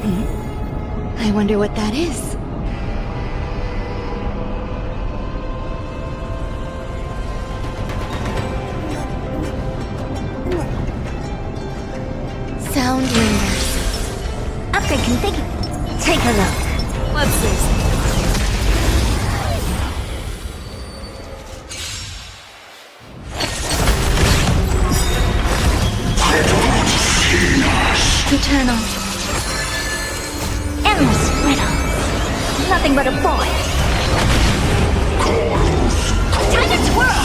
I wonder what that is. Sound lingers. Upgrade configured. Take a look. Let's see. Eternal. Endless riddle. Nothing but a void. Time to twirl!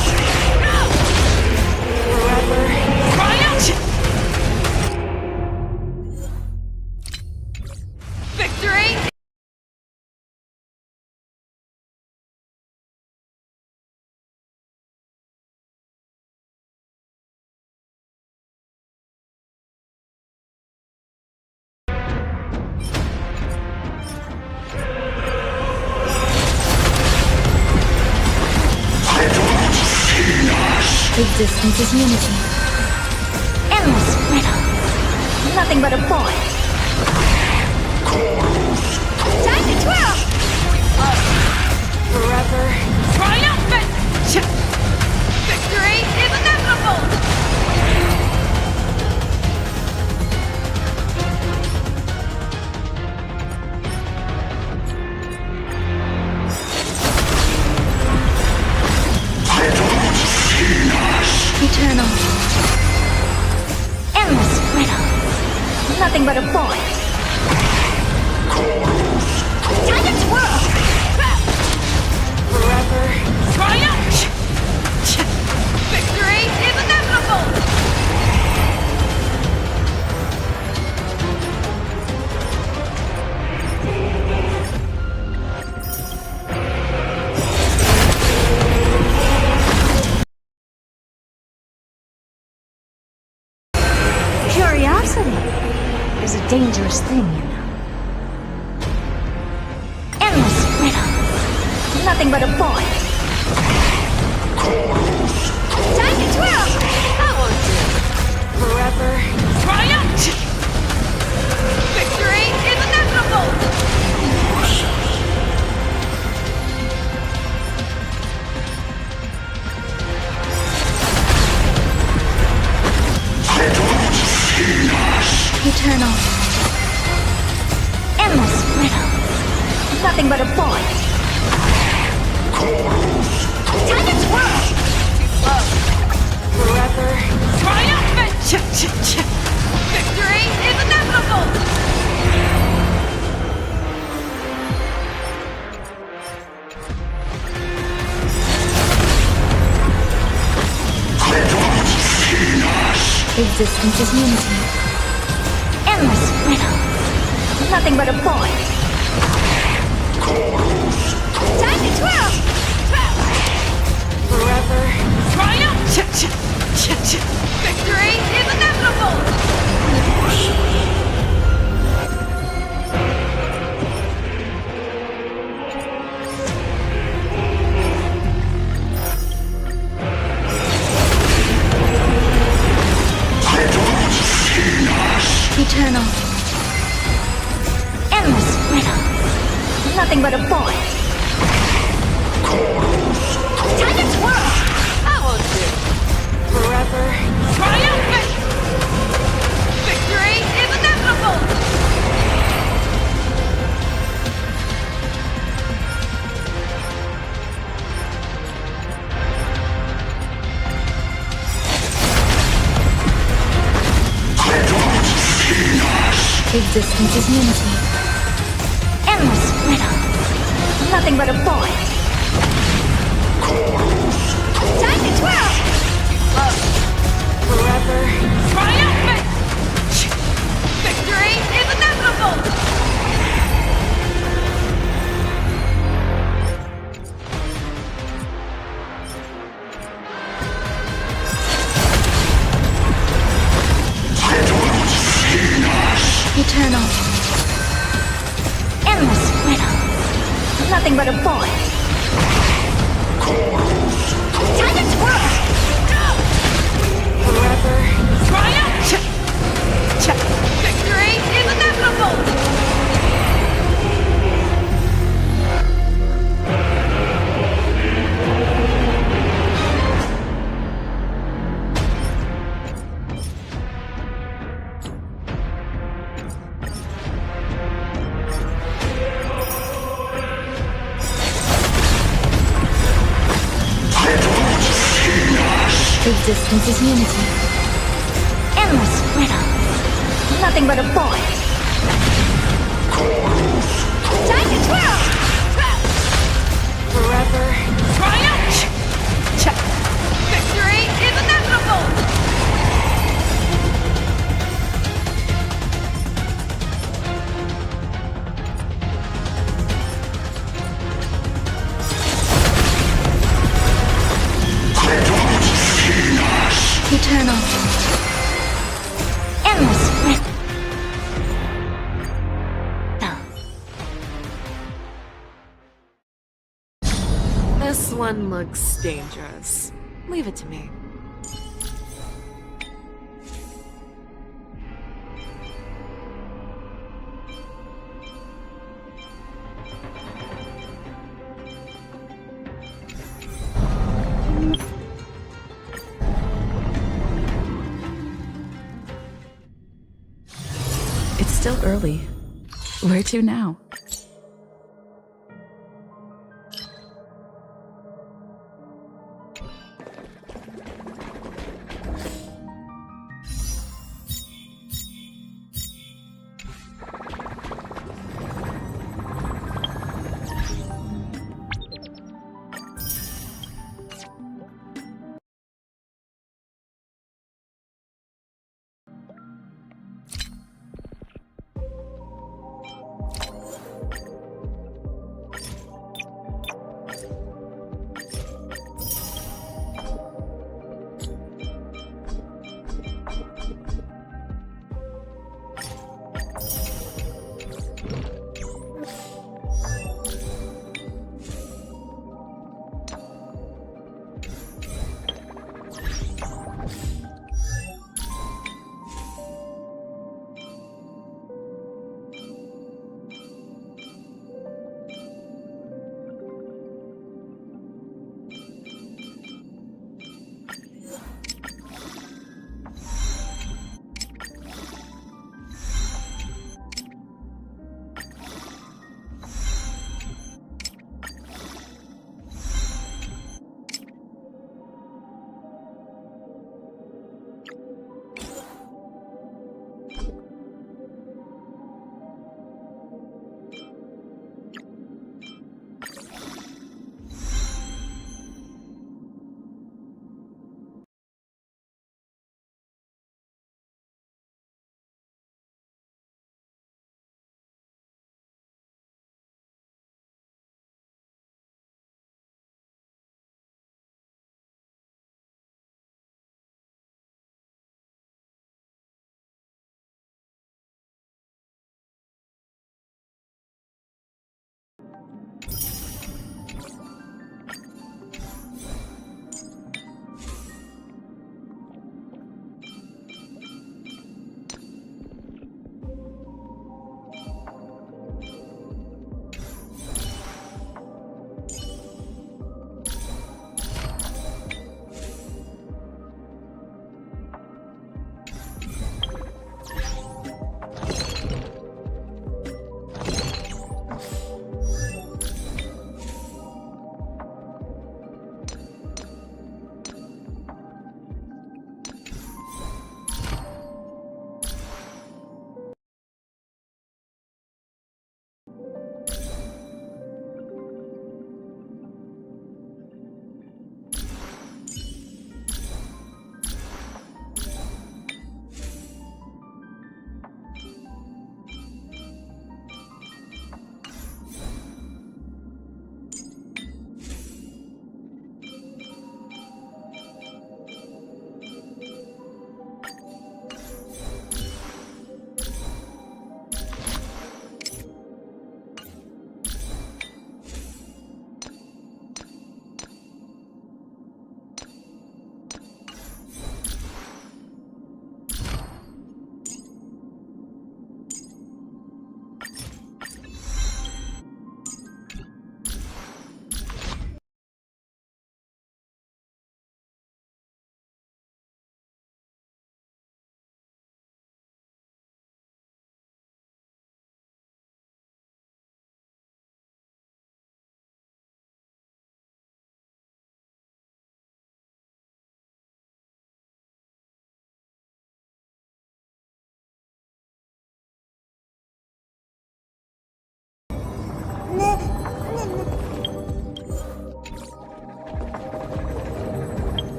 Forever. Triumph! Victory! Existence is unity. Endless riddle. Nothing but a void. Time to twirl! Forever. Triumphant! Victory is inevitable! Eternal. Endless riddle. Nothing but a void. Time to twirl! Forever. Triumph! Victory is inevitable! Curiosity is a dangerous thing, you know. Endless riddle. Nothing but a void. Time to twirl! I won't do it. Forever. Triumph! Victory is inevitable! Eternal. Endless riddle. Nothing but a void. Time to twirl! Forever. Triumphant! Victory is inevitable! Existence is unity. Endless riddle. Nothing but a void. Time to twirl! Forever. Triumph! Victory is inevitable! Eternal. Endless riddle. Nothing but a void. Time to twirl! I won't do it. Forever. Triumphant! Victory is inevitable! Existence is unity. Endless riddle. Nothing but a void. Time to twirl! Forever. Triumphant! Victory is inevitable! Eternal. Endless riddle. Nothing but a void. Time to twirl! Forever. Triumph! Victory is inevitable! Existence is unity. Endless riddles. Nothing but a boy. Time to twirl! Forever. Triumph! Check. Victory is inevitable! Eternal. Endless riddle. This one looks dangerous. Leave it to me. It's still early. Where to now?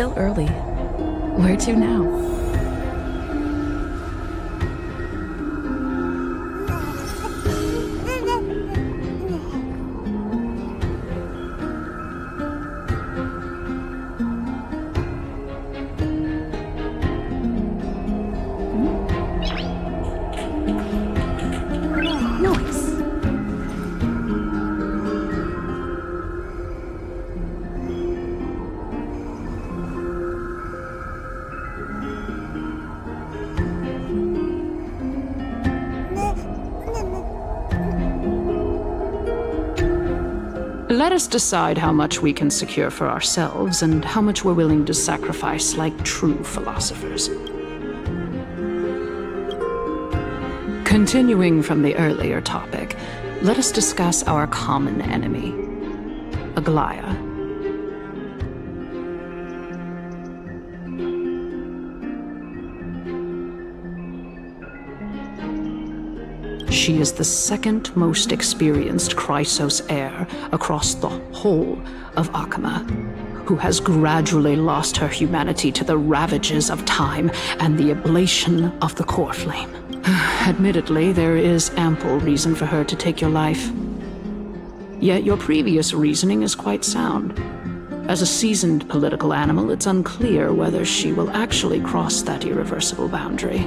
still early. Where to now? Nice. Let us decide how much we can secure for ourselves and how much we're willing to sacrifice like true philosophers. Continuing from the earlier topic, let us discuss our common enemy, Aglaia. She is the second most experienced Chrysos heir across the whole of Akama, who has gradually lost her humanity to the ravages of time and the ablation of the core flame. Admittedly, there is ample reason for her to take your life. Yet your previous reasoning is quite sound. As a seasoned political animal, it's unclear whether she will actually cross that irreversible boundary.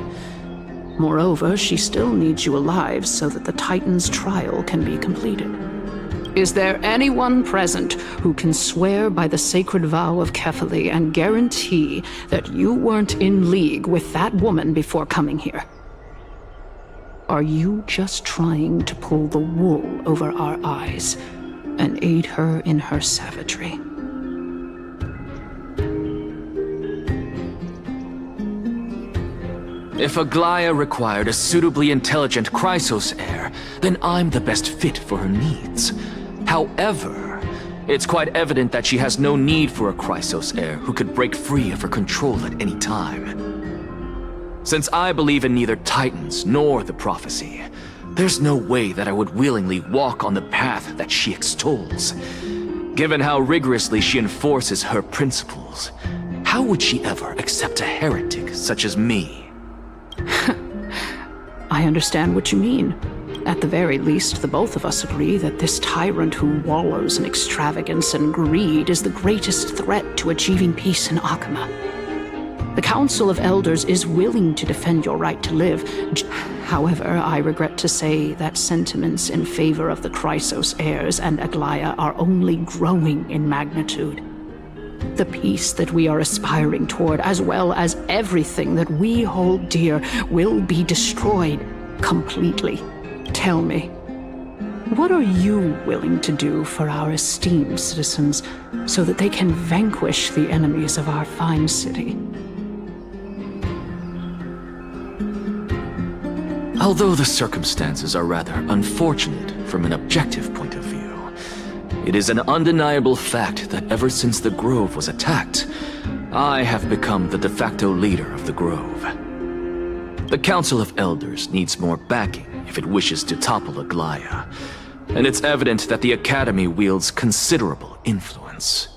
Moreover, she still needs you alive so that the Titan's trial can be completed. Is there anyone present who can swear by the sacred vow of Kefali and guarantee that you weren't in league with that woman before coming here? Are you just trying to pull the wool over our eyes and aid her in her savagery? If Aglaia required a suitably intelligent Chrysos heir, then I'm the best fit for her needs. However, it's quite evident that she has no need for a Chrysos heir who could break free of her control at any time. Since I believe in neither Titans nor the prophecy, there's no way that I would willingly walk on the path that she extols. Given how rigorously she enforces her principles, how would she ever accept a heretic such as me? I understand what you mean. At the very least, the both of us agree that this tyrant who wallows in extravagance and greed is the greatest threat to achieving peace in Akama. The Council of Elders is willing to defend your right to live. However, I regret to say that sentiments in favor of the Chrysos heirs and Aglaia are only growing in magnitude. The peace that we are aspiring toward, as well as everything that we hold dear, will be destroyed completely. Tell me, what are you willing to do for our esteemed citizens so that they can vanquish the enemies of our fine city? Although the circumstances are rather unfortunate from an objective point of view, it is an undeniable fact that ever since the Grove was attacked, I have become the de facto leader of the Grove. The Council of Elders needs more backing if it wishes to topple Aglaia, and it's evident that the Academy wields considerable influence.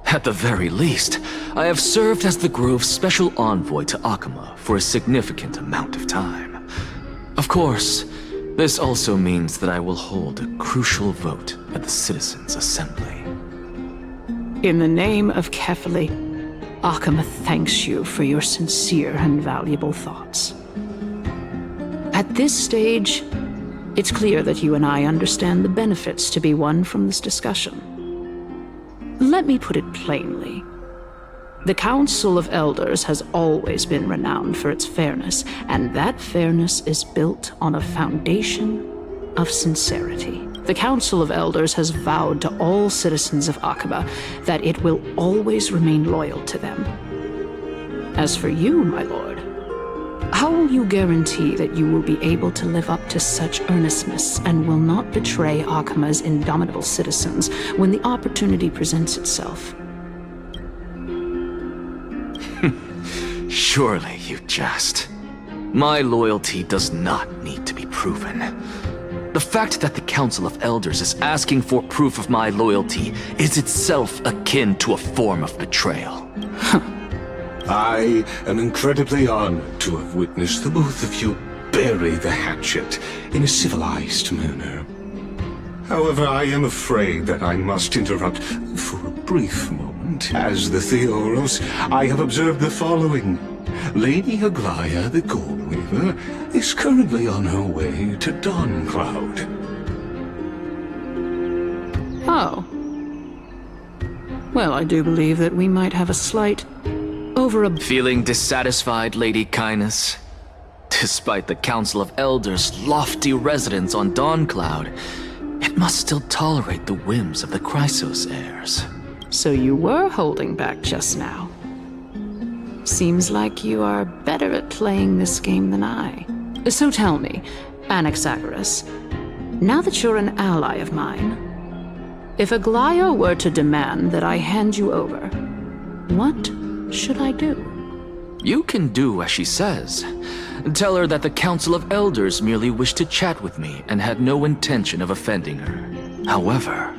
At the very least, I have served as the Grove's special envoy to Akama for a significant amount of time. Of course, this also means that I will hold a crucial vote at the Citizens' Assembly. In the name of Kefali, Akama thanks you for your sincere and valuable thoughts. At this stage, it's clear that you and I understand the benefits to be won from this discussion. Let me put it plainly. The Council of Elders has always been renowned for its fairness, and that fairness is built on a foundation of sincerity. The Council of Elders has vowed to all citizens of Akaba that it will always remain loyal to them. As for you, my lord, how will you guarantee that you will be able to live up to such earnestness and will not betray Akama's indomitable citizens when the opportunity presents itself? Surely you jest. My loyalty does not need to be proven. The fact that the Council of Elders is asking for proof of my loyalty is itself akin to a form of betrayal. I am incredibly honored to have witnessed the both of you bury the hatchet in a civilized manner. However, I am afraid that I must interrupt for a brief moment. As the Theoros, I have observed the following. Lady Aglaya, the Goldweaver, is currently on her way to Dawncloud. Oh. Well, I do believe that we might have a slight Feeling dissatisfied, Lady Kindness? Despite the Council of Elders' lofty residence on Dawncloud, it must still tolerate the whims of the Chrysos heirs. So you were holding back just now. Seems like you are better at playing this game than I. So tell me, Anaxagoras, now that you're an ally of mine, if Aglaya were to demand that I hand you over, what should I do? You can do as she says. Tell her that the Council of Elders merely wished to chat with me and had no intention of offending her. However,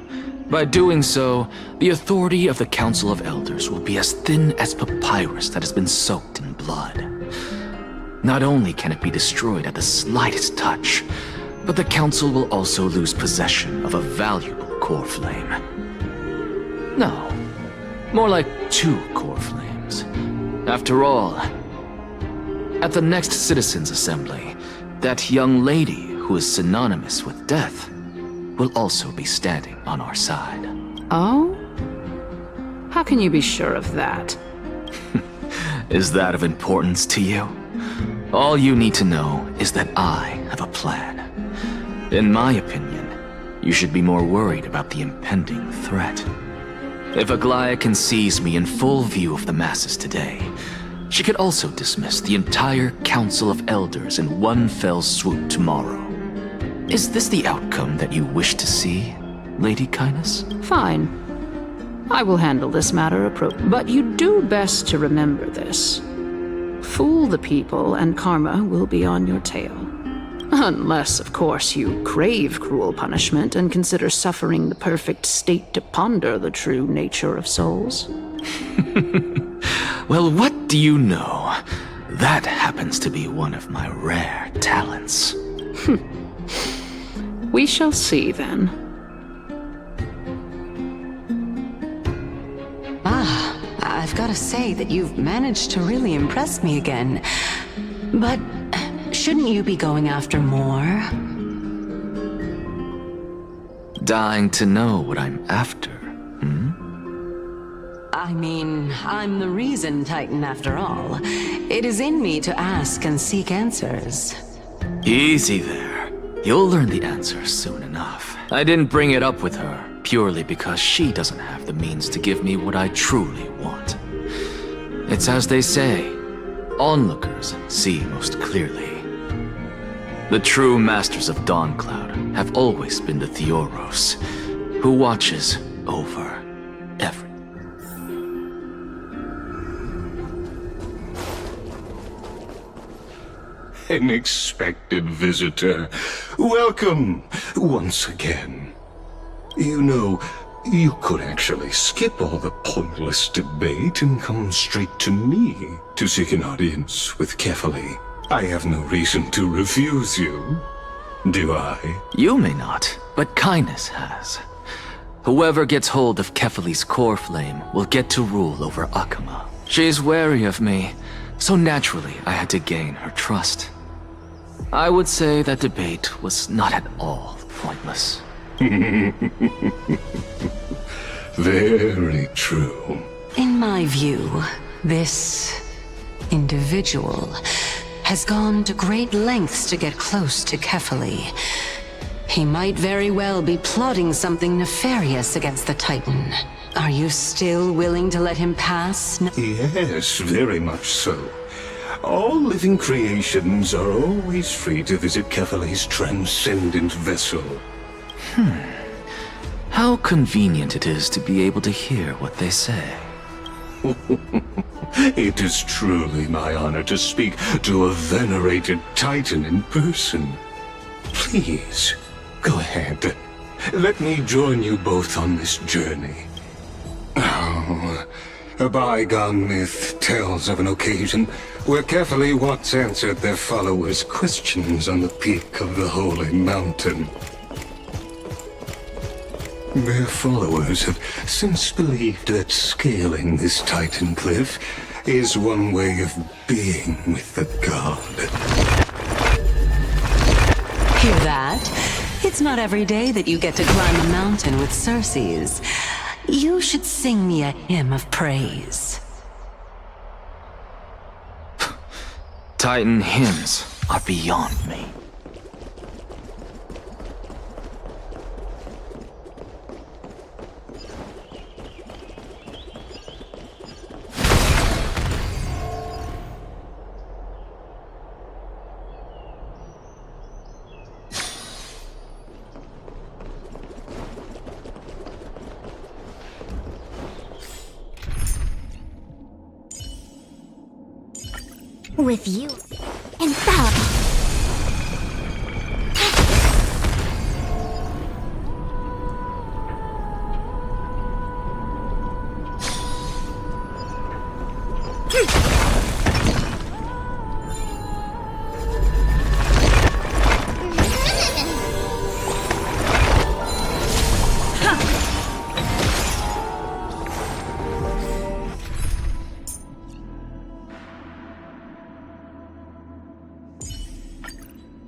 by doing so, the authority of the Council of Elders will be as thin as papyrus that has been soaked in blood. Not only can it be destroyed at the slightest touch, but the Council will also lose possession of a valuable core flame. No, more like 2 core flames. After all, at the next Citizens' Assembly, that young lady who is synonymous with death will also be standing on our side. Oh? How can you be sure of that? Is that of importance to you? All you need to know is that I have a plan. In my opinion, you should be more worried about the impending threat. If Aglaya can seize me in full view of the masses today, she could also dismiss the entire Council of Elders in one fell swoop tomorrow. Is this the outcome that you wish to see, Lady Kindness? Fine. I will handle this matter appropriately. But you do best to remember this. Fool the people and karma will be on your tail. Unless, of course, you crave cruel punishment and consider suffering the perfect state to ponder the true nature of souls. Well, what do you know? That happens to be one of my rare talents. We shall see, then. I've got to say that you've managed to really impress me again. But shouldn't you be going after more? Dying to know what I'm after, I mean, I'm the reason Titan after all. It is in me to ask and seek answers. Easy there. You'll learn the answers soon enough. I didn't bring it up with her purely because she doesn't have the means to give me what I truly want. It's as they say, onlookers see most clearly. The true masters of Dawncloud have always been the Theoros, who watches over everything. An expected visitor. Welcome once again. You know, you could actually skip all the pointless debate and come straight to me to seek an audience with Kefali. I have no reason to refuse you, do I? You may not, but Kindness has. Whoever gets hold of Kefali's core flame will get to rule over Akama. She's wary of me, so naturally I had to gain her trust. I would say that debate was not at all pointless. Very true. In my view, this individual has gone to great lengths to get close to Kefali. He might very well be plotting something nefarious against the Titan. Are you still willing to let him pass? Yes, very much so. All living creations are always free to visit Kefali's transcendent vessel. How convenient it is to be able to hear what they say. It is truly my honor to speak to a venerated Titan in person. Please, Go ahead. Let me join you both on this journey. Oh, a bygone myth tells of an occasion where Kefali once answered their followers' questions on the peak of the holy mountain. Their followers have since believed that scaling this titan cliff is one way of being with the god. Hear that? It's not every day that you get to climb a mountain with Circes. You should sing me a hymn of praise. Titan hymns are beyond me. With you, infallible.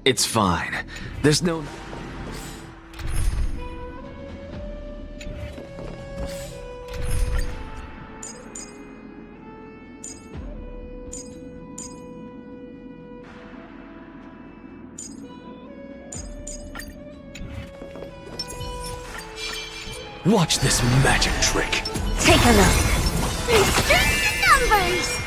It's fine. There's no... Watch this magic trick. Take a look. Numbers!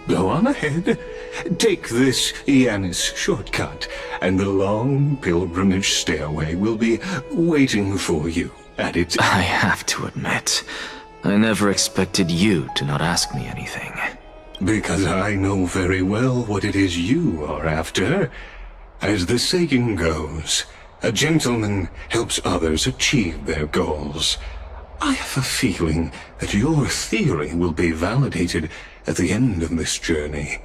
Go on ahead. Take this Yanis shortcut, and the long pilgrimage stairway will be waiting for you at its... I have to admit, I never expected you to not ask me anything. Because I know very well what it is you are after. As the saying goes, a gentleman helps others achieve their goals. I have a feeling that your theory will be validated at the end of this journey.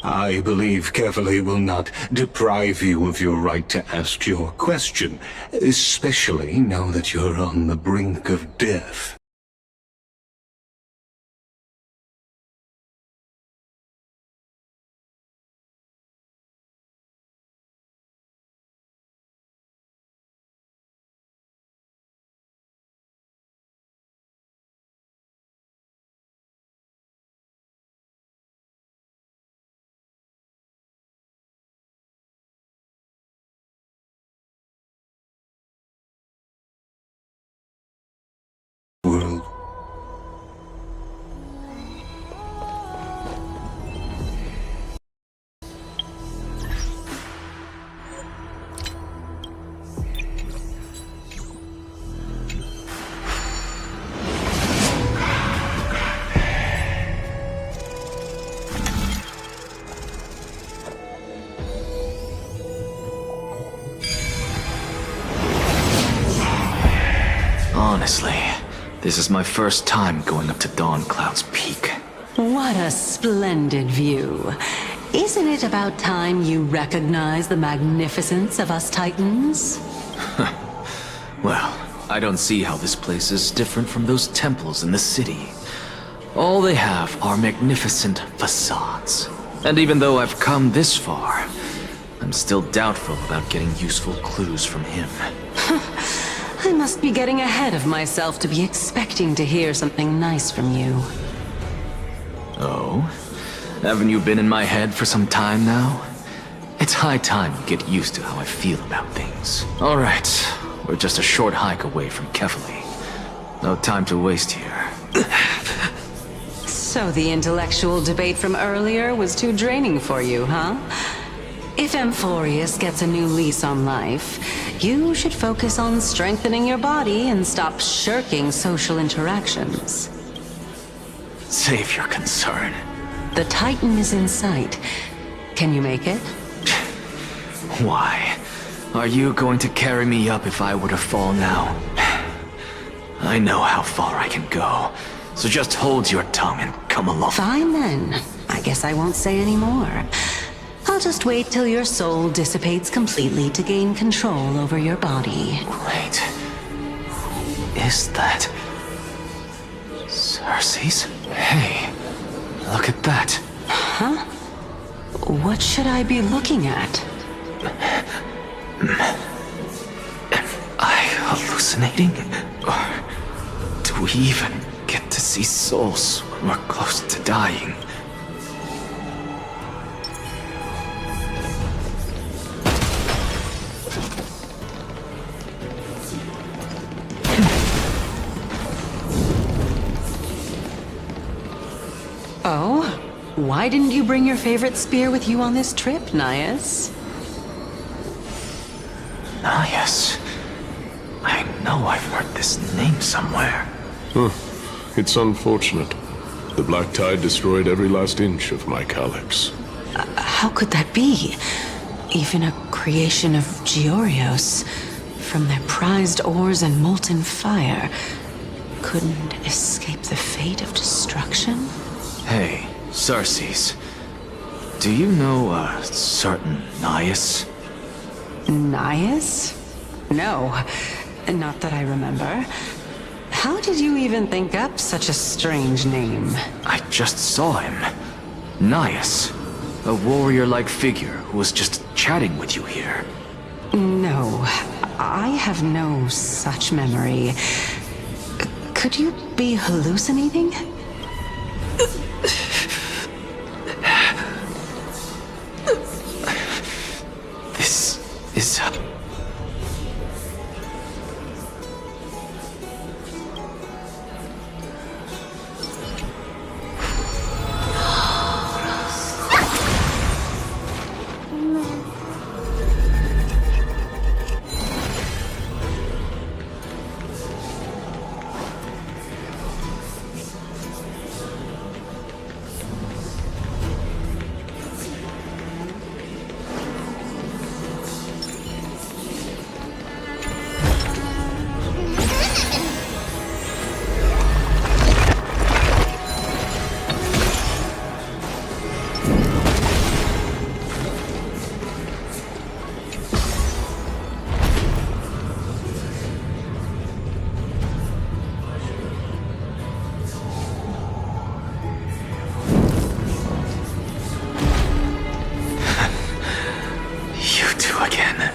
I believe Kefali will not deprive you of your right to ask your question, especially now that you're on the brink of death. World. Honestly, this is my first time going up to Dawn Cloud's peak. What a splendid view. Isn't it about time you recognize the magnificence of us Titans? Well, I don't see how this place is different from those temples in the city. All they have are magnificent facades. And even though I've come this far, I'm still doubtful about getting useful clues from him. I must be getting ahead of myself to be expecting to hear something nice from you. Oh? Haven't you been in my head for some time now? It's high time you get used to how I feel about things. Alright, we're just a short hike away from Kefali. No time to waste here. So the intellectual debate from earlier was too draining for you, huh? If Amphorius gets a new lease on life, you should focus on strengthening your body and stop shirking social interactions. Save your concern. The Titan is in sight. Can you make it? Why? Are you going to carry me up if I were to fall now? I know how far I can go, so just hold your tongue and come along. Fine then. I guess I won't say any more. I'll just wait till your soul dissipates completely to gain control over your body. Wait. Who is that? Cersei's? Hey, look at that. Huh? What should I be looking at? Am I hallucinating? Or do we even get to see souls when we're close to dying? Oh? Why didn't you bring your favorite spear with you on this trip, Nias? Nias. I know I've heard this name somewhere. It's unfortunate. The Black Tide destroyed every last inch of my calyx. How could that be? Even a creation of Georios, from their prized ores and molten fire, couldn't escape the fate of destruction? Hey, Cersei's. Do you know a certain Nias? Nias? No, not that I remember. How did you even think up such a strange name? I just saw him. Nias. A warrior-like figure who was just chatting with you here. No, I have no such memory. Could you be hallucinating? This is... again.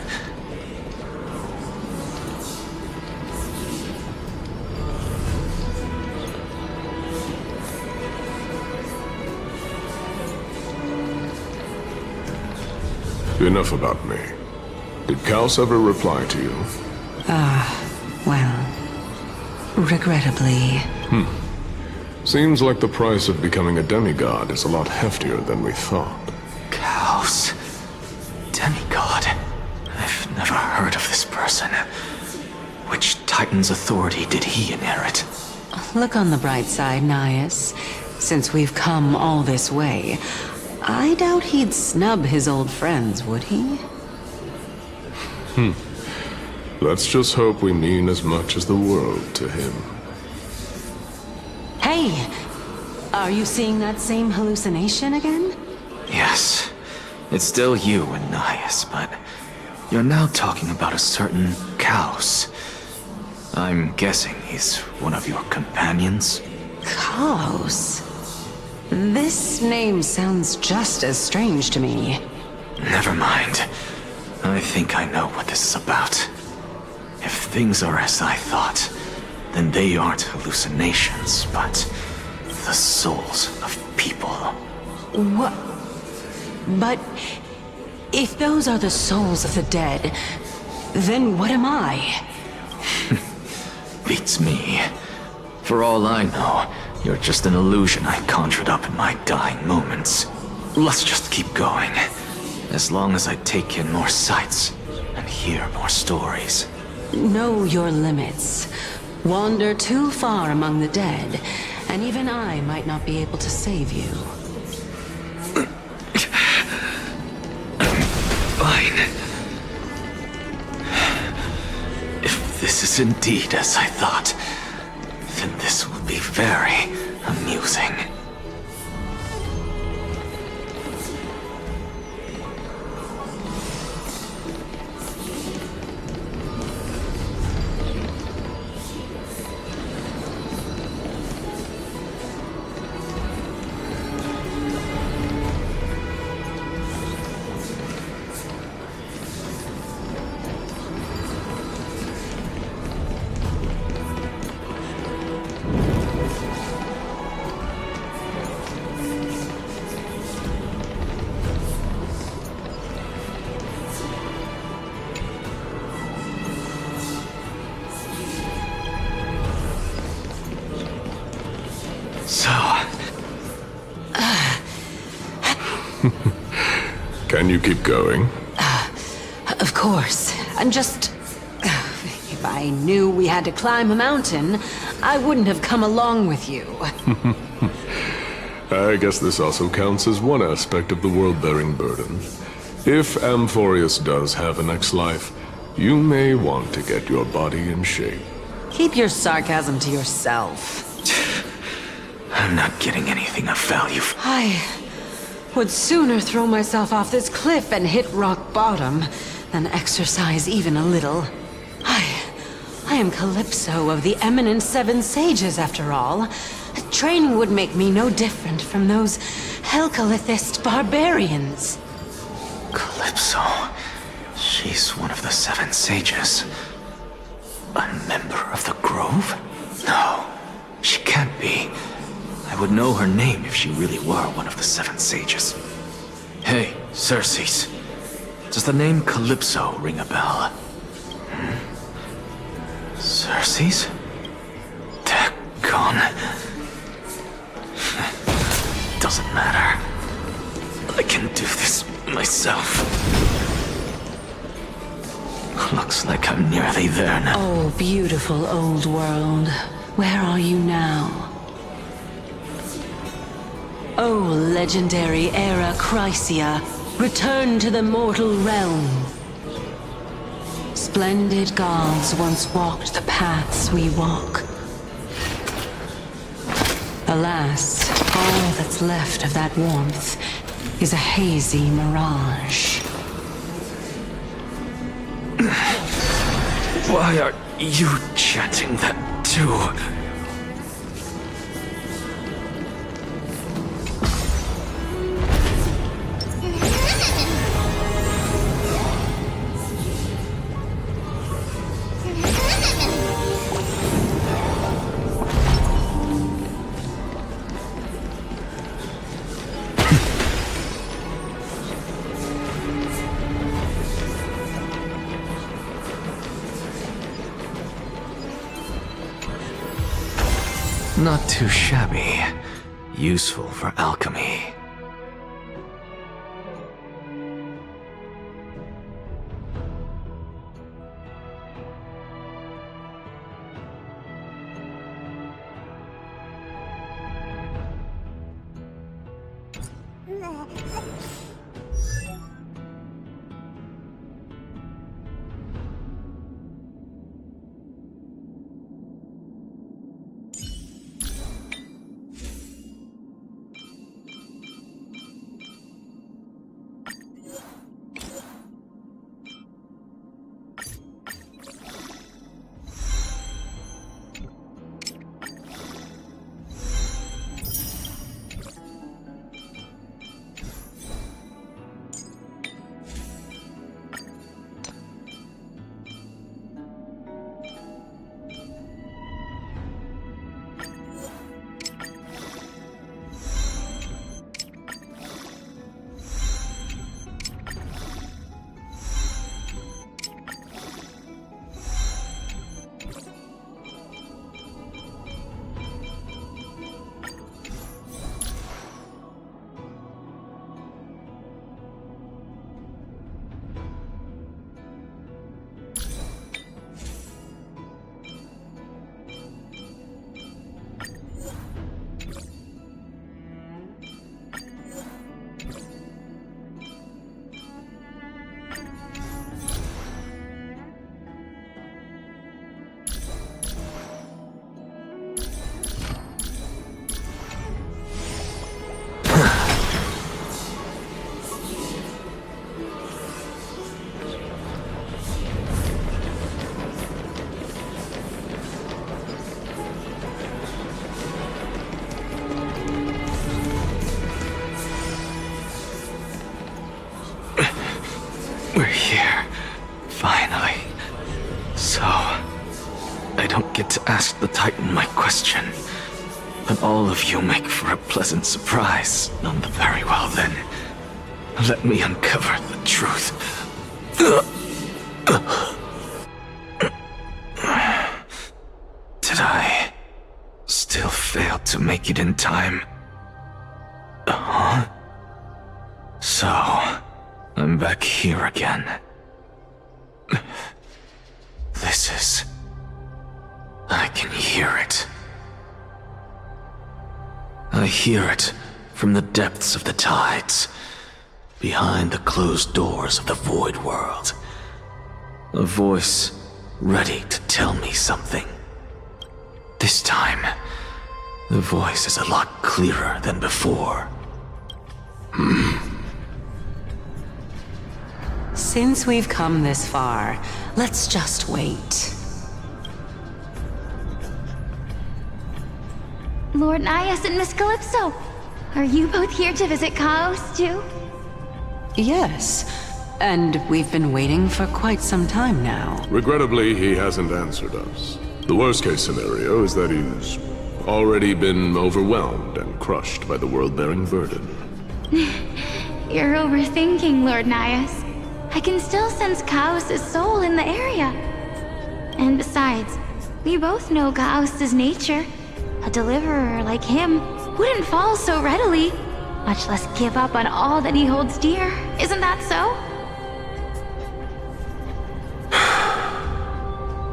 Enough about me. Did Kaos ever reply to you? Well, regrettably. Seems like the price of becoming a demigod is a lot heftier than we thought. Kaos. Demigod. I've never heard of this person. Which Titan's authority did he inherit? Look on the bright side, Nias. Since we've come all this way, I doubt he'd snub his old friends, would he? Let's just hope we mean as much as the world to him. Hey! Are you seeing that same hallucination again? Yes. It's still you and Nias, but you're now talking about a certain Kaos. I'm guessing he's one of your companions? Kaos? This name sounds just as strange to me. Never mind. I think I know what this is about. If things are as I thought, then they aren't hallucinations, but the souls of people. What? But If those are the souls of the dead, then what am I? Beats me. For all I know, you're just an illusion I conjured up in my dying moments. Let's just keep going. As long as I take in more sights and hear more stories. Know your limits. Wander too far among the dead, and even I might not be able to save you. Fine. If this is indeed as I thought, then this will be very amusing. So... Can you keep going? Of course. I'm just... If I knew we had to climb a mountain, I wouldn't have come along with you. I guess this also counts as one aspect of the world-bearing burden. If Amphorius does have a next life, you may want to get your body in shape. Keep your sarcasm to yourself. I'm not getting anything of value. I would sooner throw myself off this cliff and hit rock bottom than exercise even a little. I am Calypso of the eminent Seven Sages, after all. Training would make me no different from those Helcalithist barbarians. Calypso. She's one of the Seven Sages. A member of the Grove? No, she can't be. I would know her name if she really were one of the Seven Sages. Hey, Circes. Does the name Calypso ring a bell? Circes? Daggone. Doesn't matter. I can do this myself. Looks like I'm nearly there now. Oh, beautiful old world. Where are you now? Oh, legendary era Chrysia, return to the mortal realm. Splendid gods once walked the paths we walk. Alas, all that's left of that warmth is a hazy mirage. Why are you chanting that too? Not too shabby. Useful for alchemy. get to ask the Titan my question. But all of you make for a pleasant surprise. Very well then. Let me uncover the truth. Did I still fail to make it in time? So, I'm back here again. This is... I can hear it. I hear it from the depths of the tides, behind the closed doors of the void world. A voice ready to tell me something. This time, the voice is a lot clearer than before. Since we've come this far, let's just wait. Lord Nias and Miss Calypso, are you both here to visit Chaos too? Yes, and we've been waiting for quite some time now. Regrettably, he hasn't answered us. The worst-case scenario is that he's already been overwhelmed and crushed by the world-bearing burden. You're overthinking, Lord Nias. I can still sense Chaos' soul in the area. And besides, we both know Chaos' nature. A deliverer like him wouldn't fall so readily, much less give up on all that he holds dear. Isn't that so?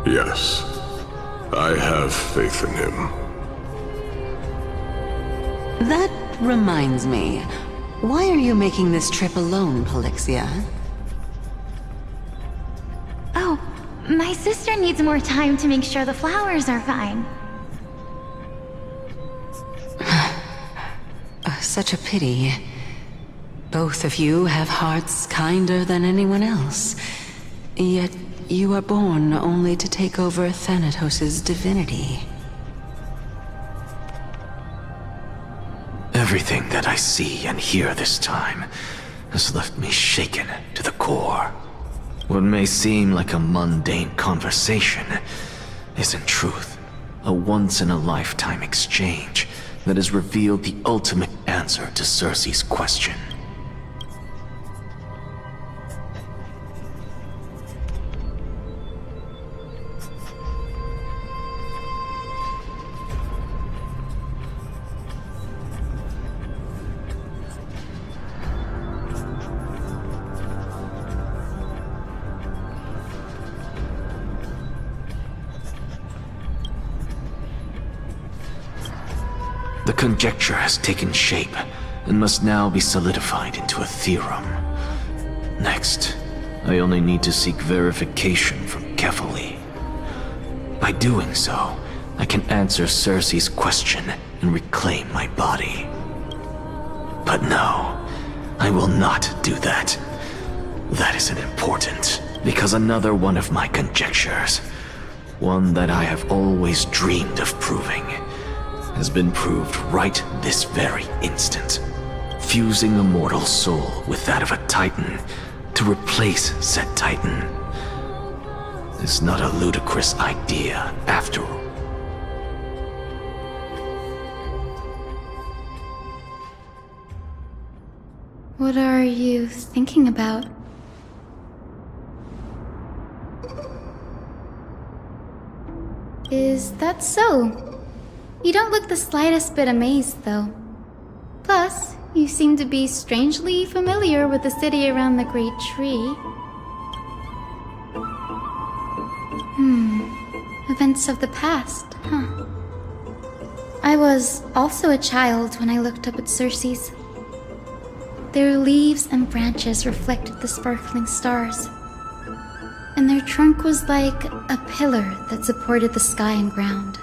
Yes, I have faith in him. That reminds me. Why are you making this trip alone, Polixia? Oh, my sister needs more time to make sure the flowers are fine. Such a pity. Both of you have hearts kinder than anyone else. Yet you are born only to take over Thanatos' divinity. Everything that I see and hear this time has left me shaken to the core. What may seem like a mundane conversation is in truth a once-in-a-lifetime exchange that has revealed the ultimate answer to Cersei's question. The conjecture has taken shape and must now be solidified into a theorem. Next, I only need to seek verification from Kefali. By doing so, I can answer Cersei's question and reclaim my body. But no, I will not do that. That isn't important, because another one of my conjectures, one that I have always dreamed of proving, has been proved right this very instant. Fusing a mortal soul with that of a Titan to replace said Titan is not a ludicrous idea after all. What are you thinking about? Is that so? You don't look the slightest bit amazed, though. Plus, you seem to be strangely familiar with the city around the Great Tree. Events of the past, huh? I was also a child when I looked up at Cersei's. Their leaves and branches reflected the sparkling stars, and their trunk was like a pillar that supported the sky and ground.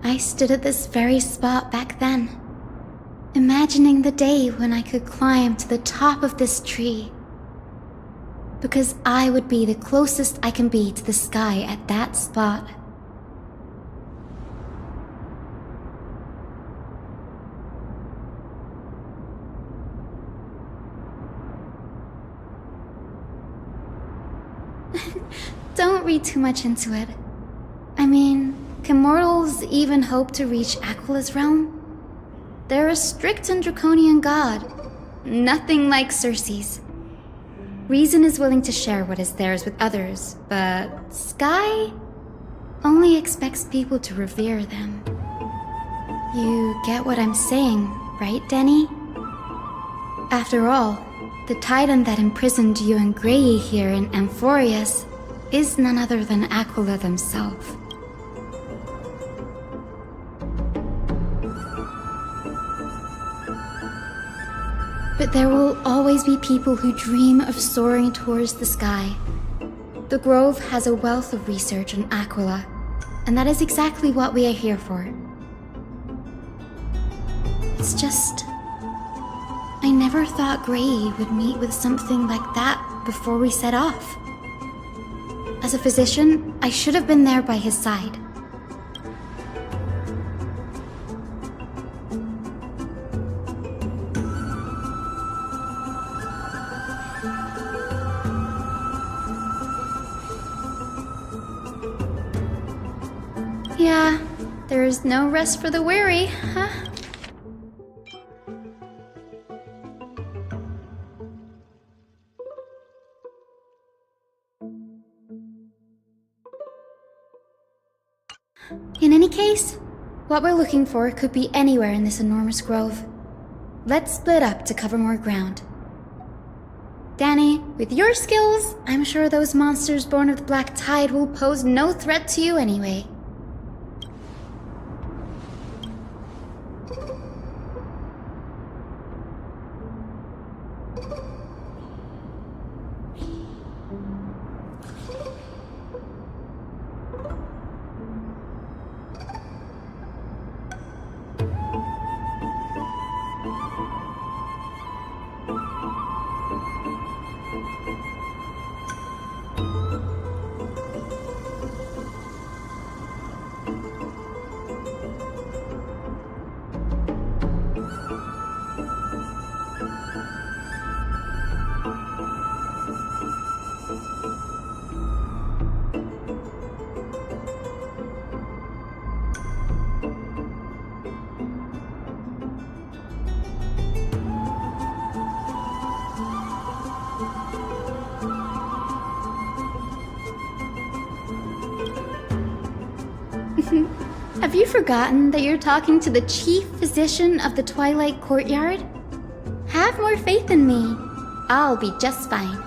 I stood at this very spot back then, imagining the day when I could climb to the top of this tree. Because I would be the closest I can be to the sky at that spot. don't read too much into it. I mean, can mortals even hope to reach Aquila's realm? They're a strict and draconian god. Nothing like Circe's. Reason is willing to share what is theirs with others, but Sky only expects people to revere them. You get what I'm saying, right, Denny? After all, the titan that imprisoned you and Grey here in Amphorius is none other than Aquila themselves. But there will always be people who dream of soaring towards the sky. The Grove has a wealth of research on Aquila, and that is exactly what we are here for. It's just... I never thought Grey would meet with something like that before we set off. As a physician, I should have been there by his side. Yeah, there's no rest for the weary, huh? In any case, what we're looking for could be anywhere in this enormous grove. Let's split up to cover more ground. Danny, with your skills, I'm sure those monsters born of the Black Tide will pose no threat to you anyway. Have you forgotten that you're talking to the chief physician of the Twilight Courtyard? Have more faith in me. I'll be just fine.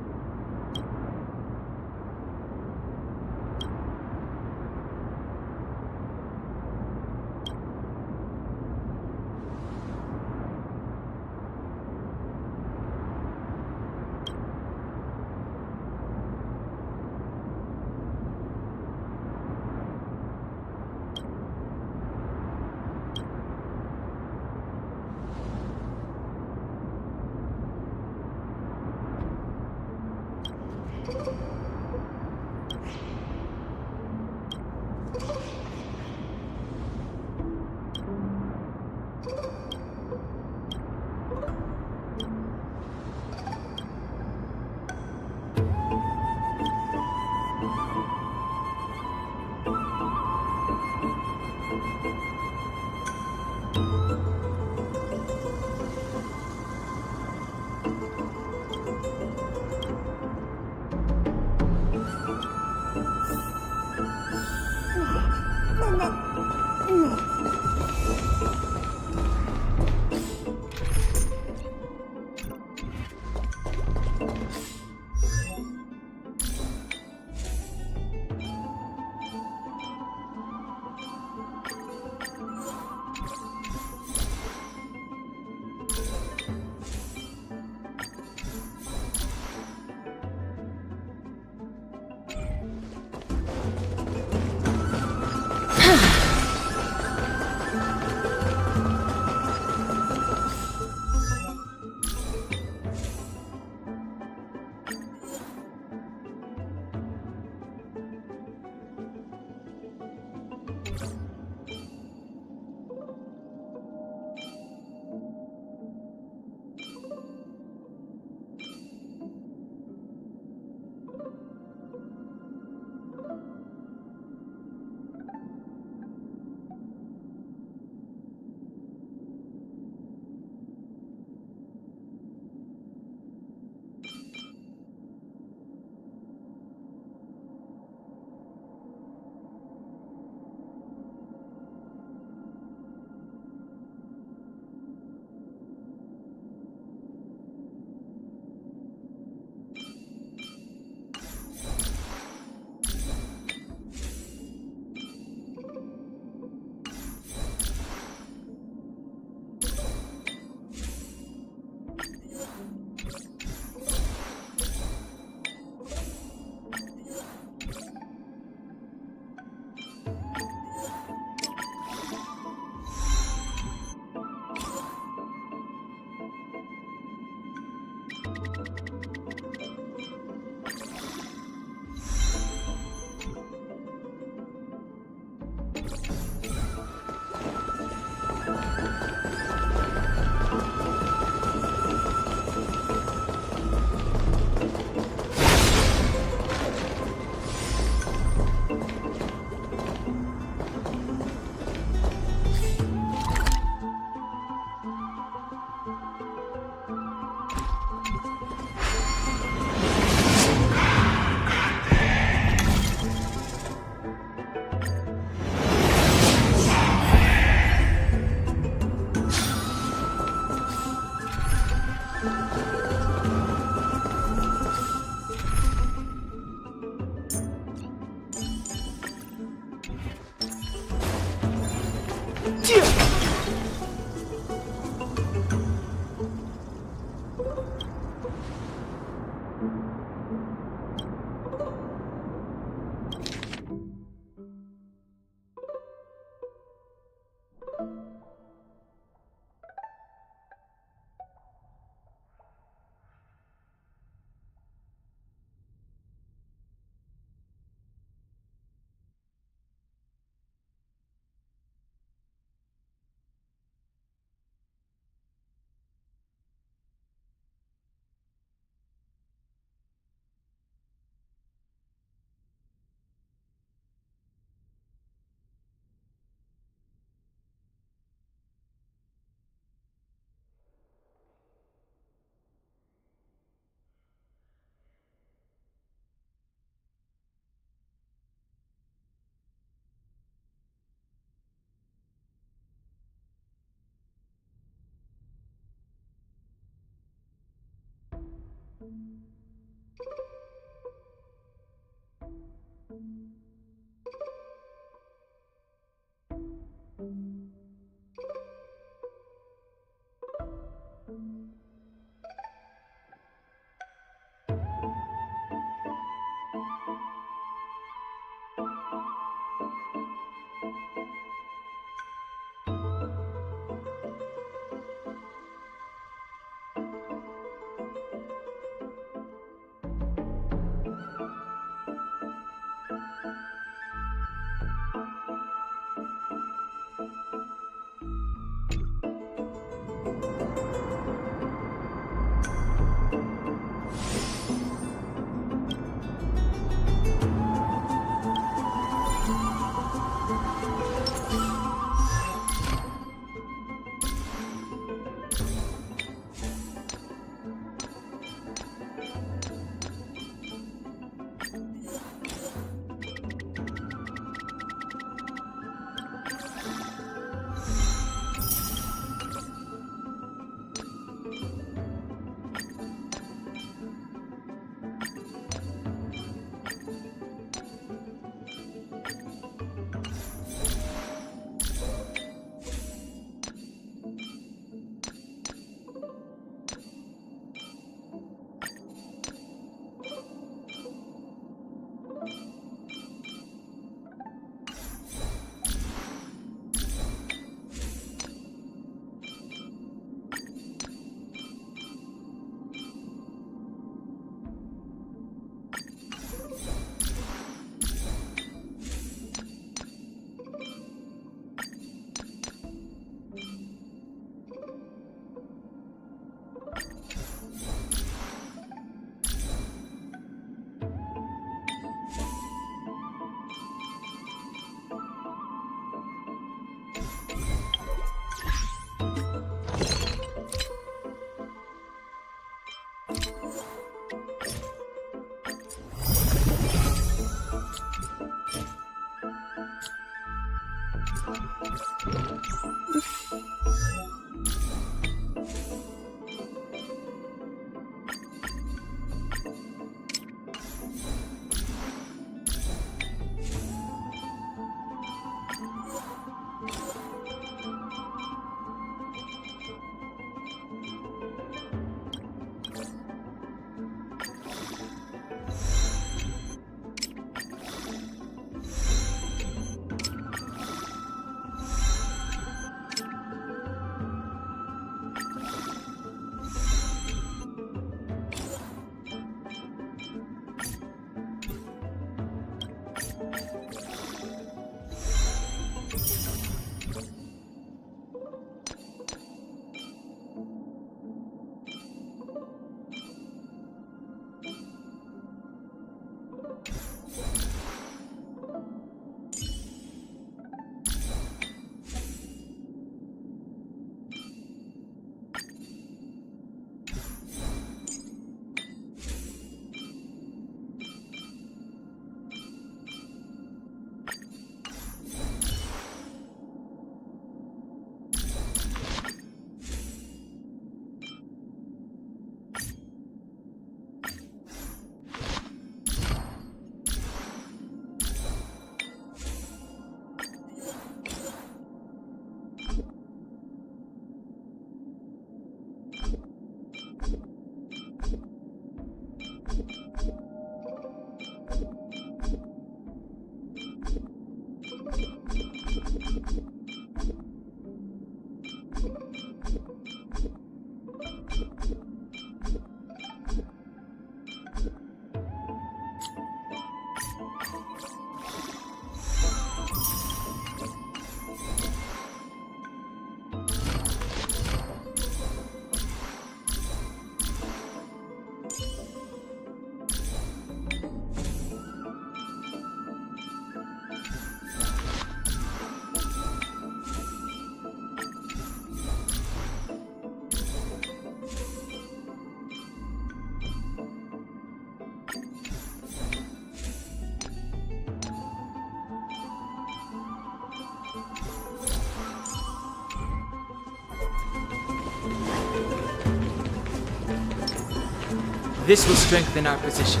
This will strengthen our position.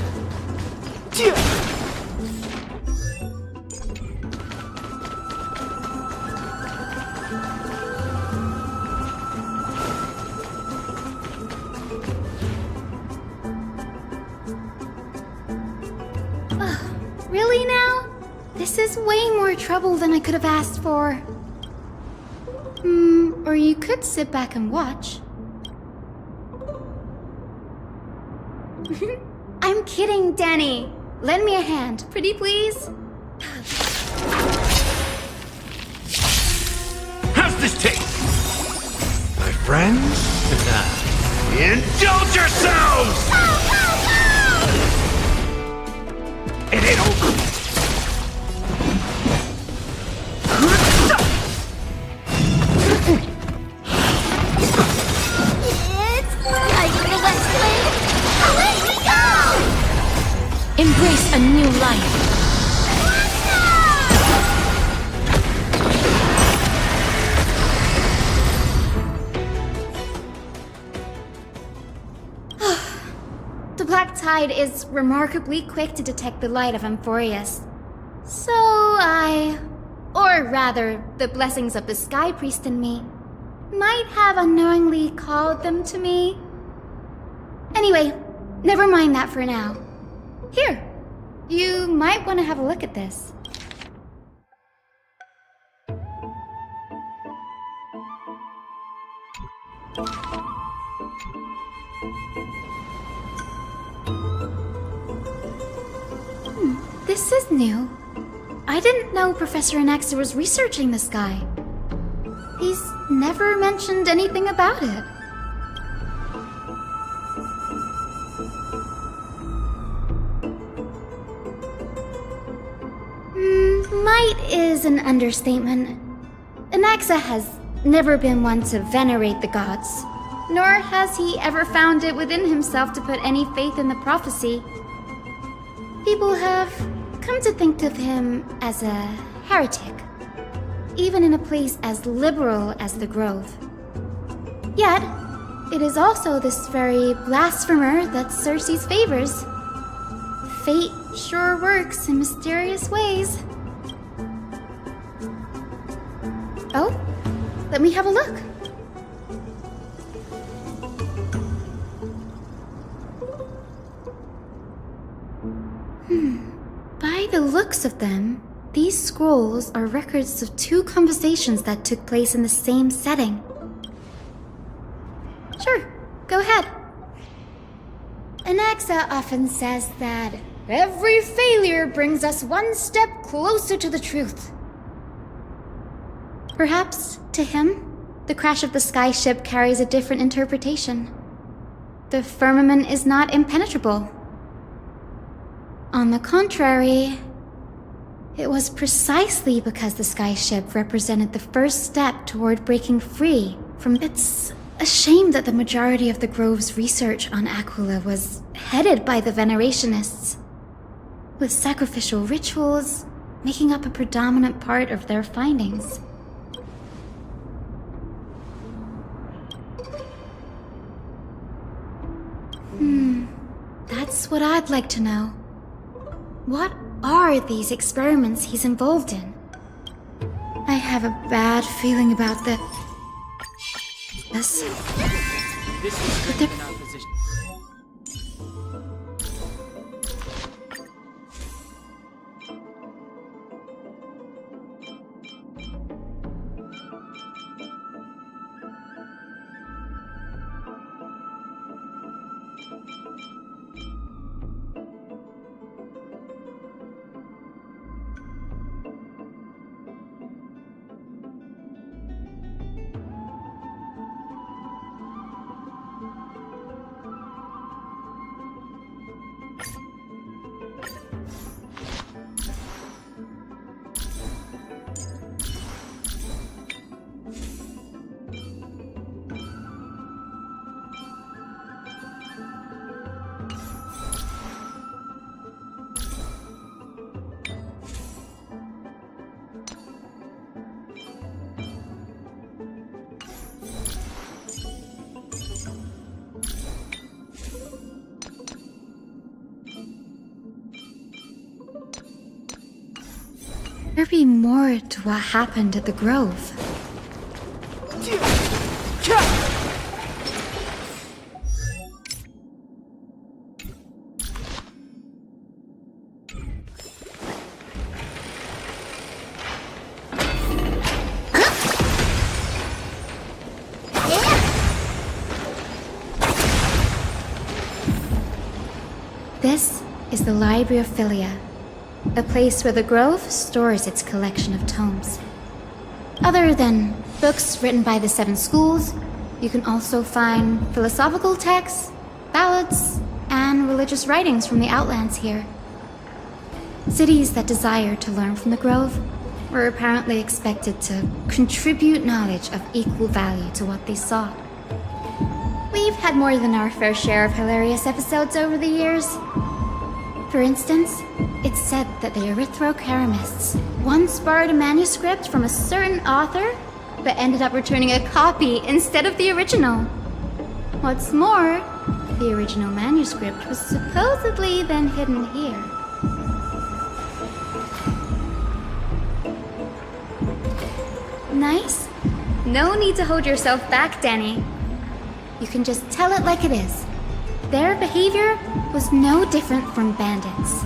Really now? This is way more trouble than I could have asked for. Or you could sit back and watch. I'm kidding, Danny. Lend me a hand, pretty please. How's this taste? My friends? Indulge yourselves! It ain't over. It's like the West Wind. Away we go! Embrace a new life. The Black Tide is remarkably quick to detect the light of Amphorius. So or rather, the blessings of the Sky Priest in me, might have unknowingly called them to me. Anyway, never mind that for now. Here, you might want to have a look at this. This is new. I didn't know Professor Anaxa was researching the sky. He's never mentioned anything about it. Might is an understatement. Anaxa has never been one to venerate the gods, nor has he ever found it within himself to put any faith in the prophecy. People have come to think of him as a heretic, even in a place as liberal as the Grove. Yet, it is also this very blasphemer that Circe's favors. Fate sure works in mysterious ways. Oh, let me have a look. By the looks of them, these scrolls are records of two conversations that took place in the same setting. Sure, go ahead. Anaxa often says that every failure brings us one step closer to the truth. Perhaps, to him, the crash of the skyship carries a different interpretation. The firmament is not impenetrable. On the contrary, it was precisely because the skyship represented the first step toward breaking free from... It's a shame that the majority of the Grove's research on Aquila was headed by the Venerationists, with sacrificial rituals making up a predominant part of their findings. That's what I'd like to know. What are these experiments he's involved in? I have a bad feeling about this. This will strengthen our position. There be more to what happened at the Grove. This is the Library of Philia, a place where the Grove stores its collection of tomes. Other than books written by the 7 schools, you can also find philosophical texts, ballads, and religious writings from the Outlands here. Cities that desired to learn from the Grove were apparently expected to contribute knowledge of equal value to what they sought. We've had more than our fair share of hilarious episodes over the years. For instance, it's said that the Erythrocheramists once borrowed a manuscript from a certain author, but ended up returning a copy instead of the original. What's more, the original manuscript was supposedly then hidden here. Nice? No need to hold yourself back, Danny. You can just tell it like it is. Their behavior was no different from bandits.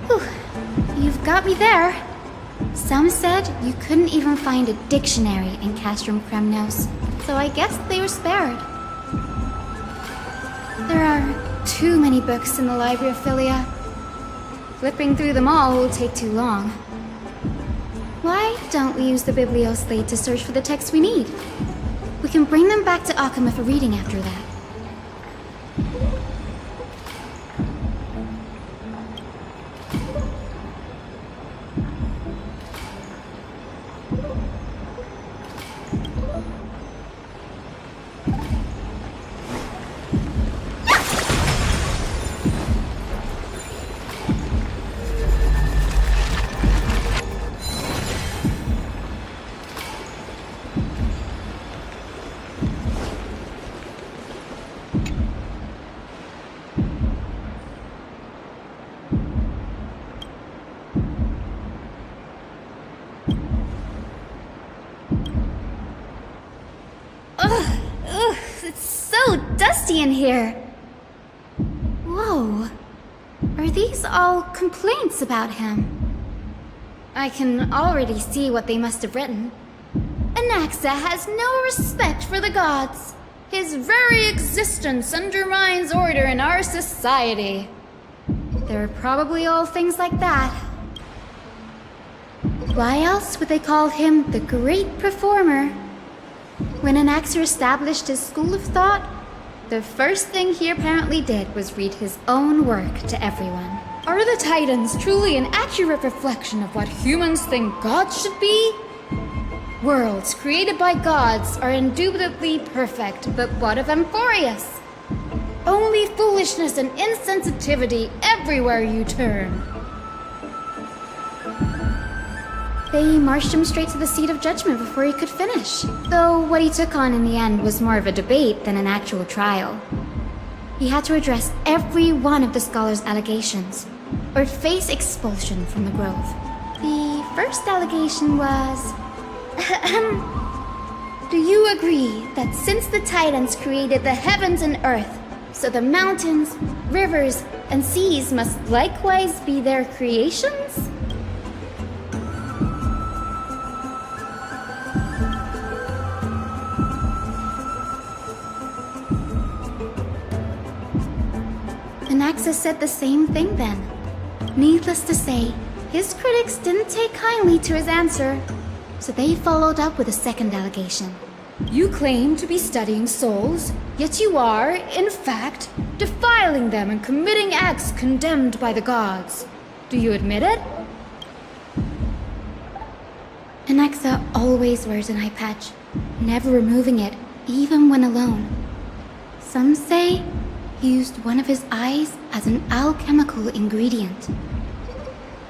Whew, you've got me there. Some said you couldn't even find a dictionary in Castrum Kremnos, so I guess they were spared. There are too many books in the Library of Philia. Flipping through them all will take too long. Why don't we use the Biblioslate to search for the texts we need? We can bring them back to Akama for reading after that. In here. Whoa. Are these all complaints about him? I can already see what they must have written. Anaxa has no respect for the gods. His very existence undermines order in our society. They're probably all things like that. Why else would they call him the Great Performer? When Anaxa established his school of thought, the first thing he apparently did was read his own work to everyone. Are the Titans truly an accurate reflection of what humans think gods should be? Worlds created by gods are indubitably perfect, but what of Amphorius? Only foolishness and insensitivity everywhere you turn. They marched him straight to the seat of judgment before he could finish. Though what he took on in the end was more of a debate than an actual trial. He had to address every one of the scholar's allegations, or face expulsion from the Grove. The first allegation was... Do you agree that since the Titans created the heavens and earth, so the mountains, rivers, and seas must likewise be their creations? Anaxa said the same thing then. Needless to say, his critics didn't take kindly to his answer, so they followed up with a second allegation. You claim to be studying souls, yet you are, in fact, defiling them and committing acts condemned by the gods. Do you admit it? Anaxa always wears an eye patch, never removing it, even when alone. Some say he used one of his eyes as an alchemical ingredient.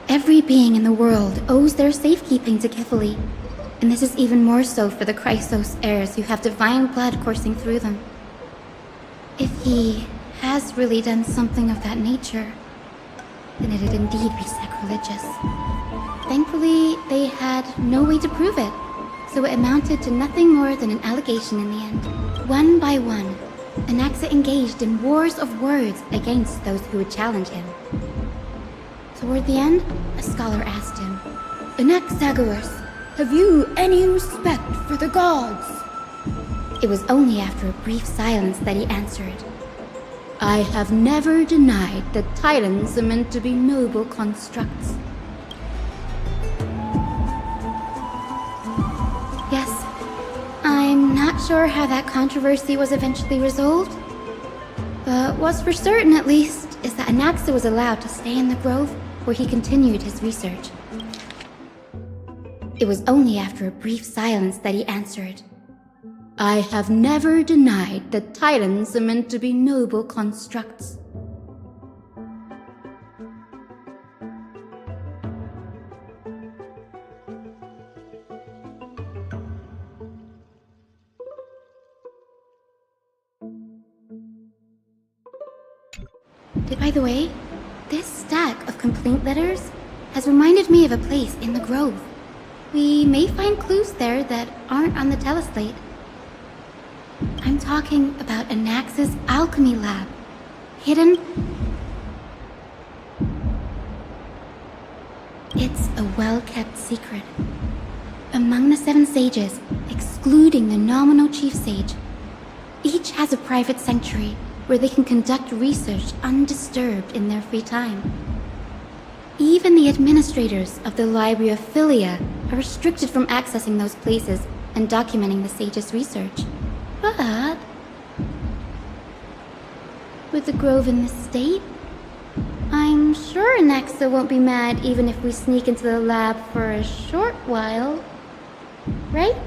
Every being in the world owes their safekeeping to Kefali, and this is even more so for the Chrysos heirs who have divine blood coursing through them. If he had has really done something of that nature, then it had indeed be sacrilegious. Thankfully, they had no way to prove it, so it amounted to nothing more than an allegation in the end. One by one, Anaxa engaged in wars of words against those who would challenge him. Toward the end, a scholar asked him, "Anaxagoras, have you any respect for the gods?" It was only after a brief silence that he answered, "I have never denied that titans are meant to be noble constructs." Yes, I'm not sure how that controversy was eventually resolved, but what's for certain at least is that Anaxa was allowed to stay in the grove where he continued his research. It was only after a brief silence that he answered, "I have never denied that titans are meant to be noble constructs." By the way, this stack of complaint letters has reminded me of a place in the grove. We may find clues there that aren't on the teleslate. I'm talking about Anaxa's alchemy lab, hidden... It's a well-kept secret. Among the 7 sages, excluding the nominal chief sage, each has a private sanctuary where they can conduct research undisturbed in their free time. Even the administrators of the Library of Philia are restricted from accessing those places and documenting the sage's research. But with the grove in this state, I'm sure Anaxa won't be mad even if we sneak into the lab for a short while, right?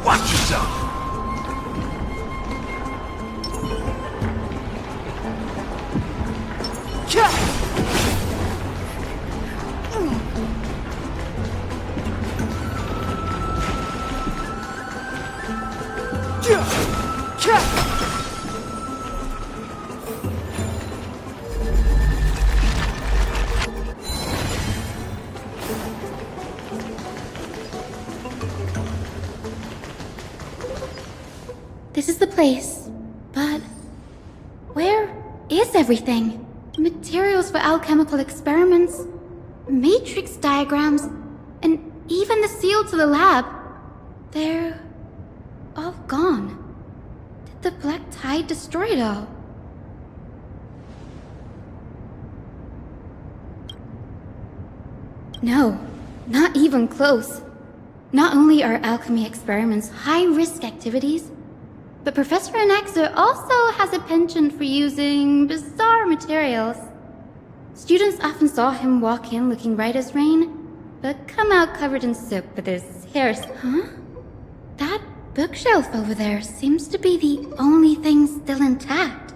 Watch yourself! This is the place, but where is everything? Materials for alchemical experiments, matrix diagrams, and even the seal to the lab. They're all gone. Did the Black Tide destroy it all? No, not even close. Not only are alchemy experiments high-risk activities, but Professor Anaxa also has a penchant for using bizarre materials. Students often saw him walk in looking right as rain, but come out covered in soot with his hair. Huh? That bookshelf over there seems to be the only thing still intact.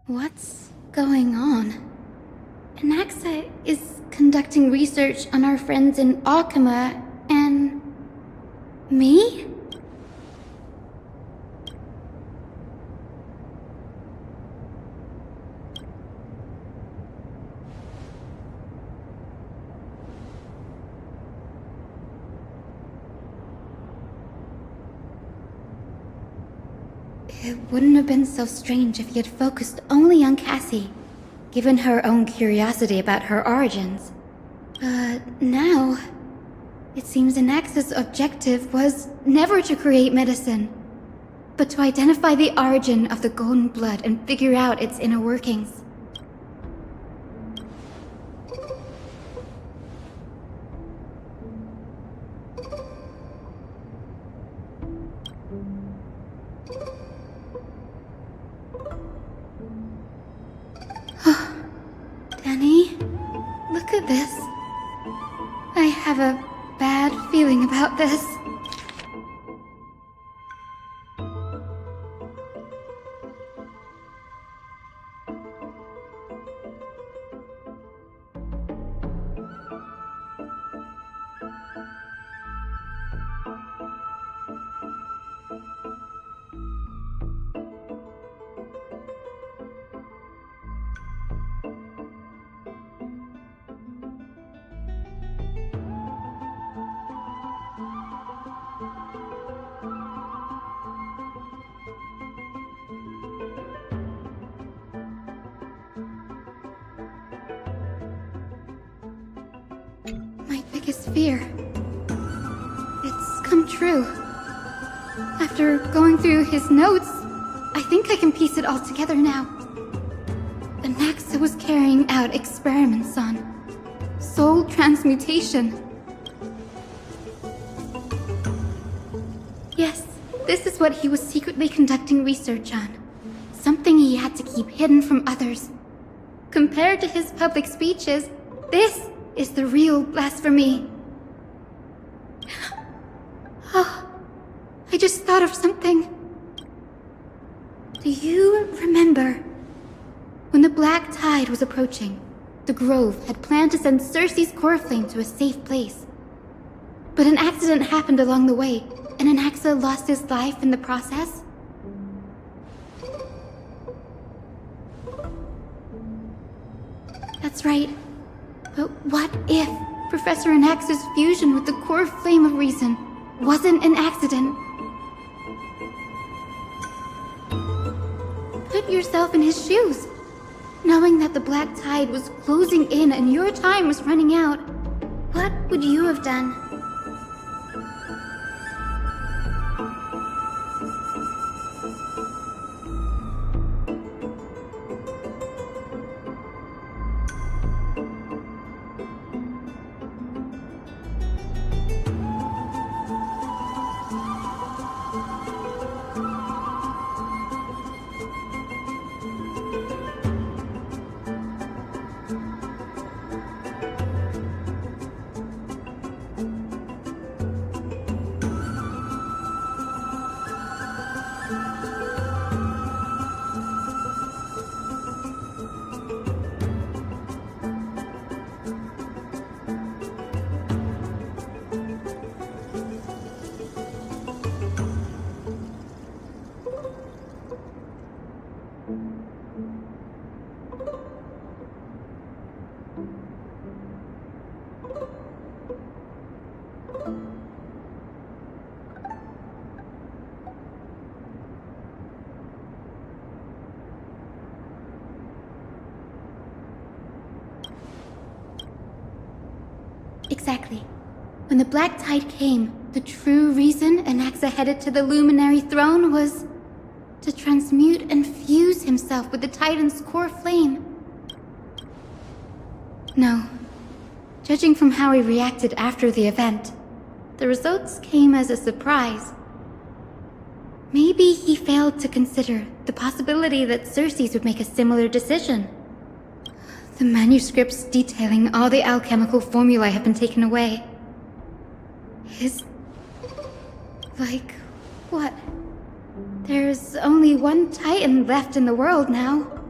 What's going on? Anaxa is conducting research on our friends in Alchema and... me? It wouldn't have been so strange if he had focused only on Cassie, given her own curiosity about her origins. But now, it seems Anaxa's objective was never to create medicine, but to identify the origin of the golden blood and figure out its inner workings. Danny, look at this. I have a bad feeling about this. My biggest fear. It's come true. After going through his notes, I think I can piece it all together now. Anaxa was carrying out experiments on soul transmutation. Yes, this is what he was secretly conducting research on. Something he had to keep hidden from others. Compared to his public speeches, this is the real blasphemy. Oh, I just thought of something. Do you remember when the black tide was approaching? The Grove had planned to send Cersei's core flame to a safe place. But an accident happened along the way, and Anaxa lost his life in the process? That's right. But what if Professor Anaxa's fusion with the core flame of reason wasn't an accident? Put yourself in his shoes. Knowing that the black tide was closing in and your time was running out, what would you have done? Exactly. When the black tide came, the true reason Anaxa headed to the Luminary Throne was to transmute and fuse himself with the Titan's core flame. No. Judging from how he reacted after the event, the results came as a surprise. Maybe he failed to consider the possibility that Cersei's would make a similar decision. The manuscripts detailing all the alchemical formulae have been taken away. Like, what? There's only one Titan left in the world now.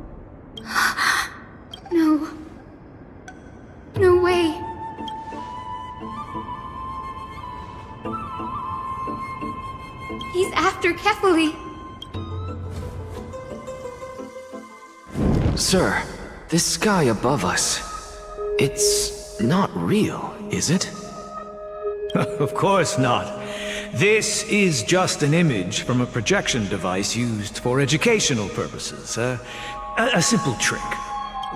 after Kefali. Sir, this sky above us, it's not real, is it? Of course not. This is just an image from a projection device used for educational purposes. A simple trick.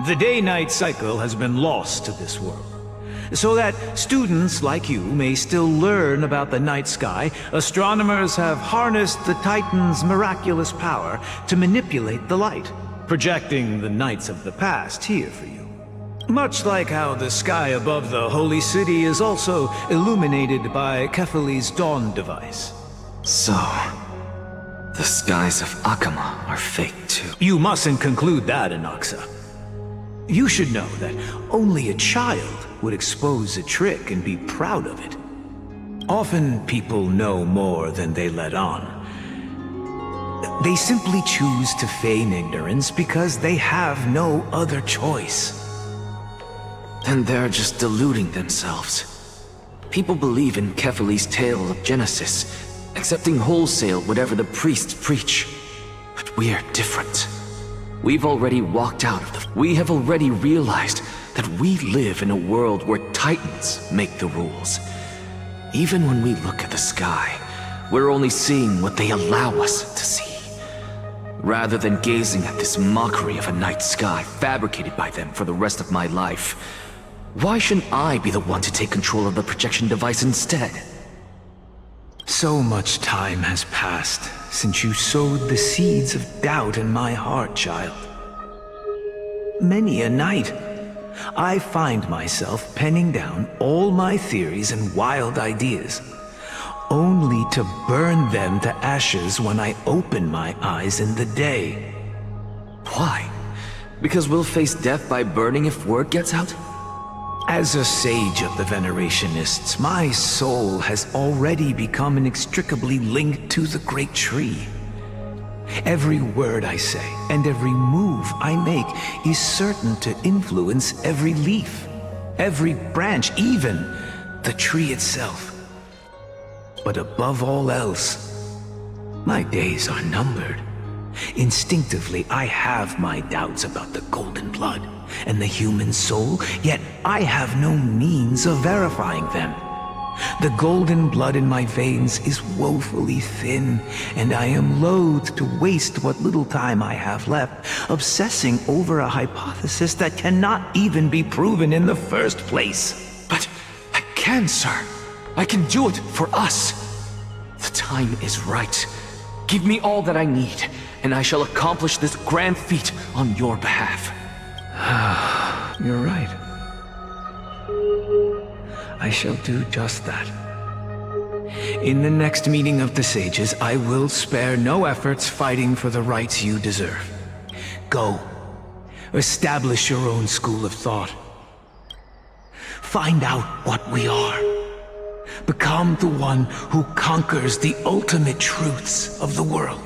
The day-night cycle has been lost to this world. So that students like you may still learn about the night sky, astronomers have harnessed the Titan's miraculous power to manipulate the light, projecting the nights of the past here for you. Much like how the sky above the Holy City is also illuminated by Kefali's dawn device. So, the skies of Akama are fake too. You mustn't conclude that, Anaxa. You should know that only a child would expose a trick and be proud of it. Often people know more than they let on. They simply choose to feign ignorance because they have no other choice. Then they're just deluding themselves. People believe in Kefali's tale of Genesis, accepting wholesale whatever the priests preach. But we're different. We've already walked out of the... We have already realized that we live in a world where Titans make the rules. Even when we look at the sky, we're only seeing what they allow us to see. Rather than gazing at this mockery of a night sky fabricated by them for the rest of my life, why shouldn't I be the one to take control of the projection device instead? So much time has passed since you sowed the seeds of doubt in my heart, child. Many a night, I find myself penning down all my theories and wild ideas, only to burn them to ashes when I open my eyes in the day. Why? Because we'll face death by burning if word gets out? As a sage of the Venerationists, my soul has already become inextricably linked to the great tree. Every word I say and every move I make is certain to influence every leaf, every branch, even the tree itself. But above all else, my days are numbered. Instinctively, I have my doubts about the golden blood and the human soul, yet I have no means of verifying them. The golden blood in my veins is woefully thin, and I am loath to waste what little time I have left obsessing over a hypothesis that cannot even be proven in the first place. But I can, sir. I can do it for us. The time is right. Give me all that I need, and I shall accomplish this grand feat on your behalf. You're right. I shall do just that. In the next meeting of the sages, I will spare no efforts fighting for the rights you deserve. Go. Establish your own school of thought. Find out what we are. Become the one who conquers the ultimate truths of the world.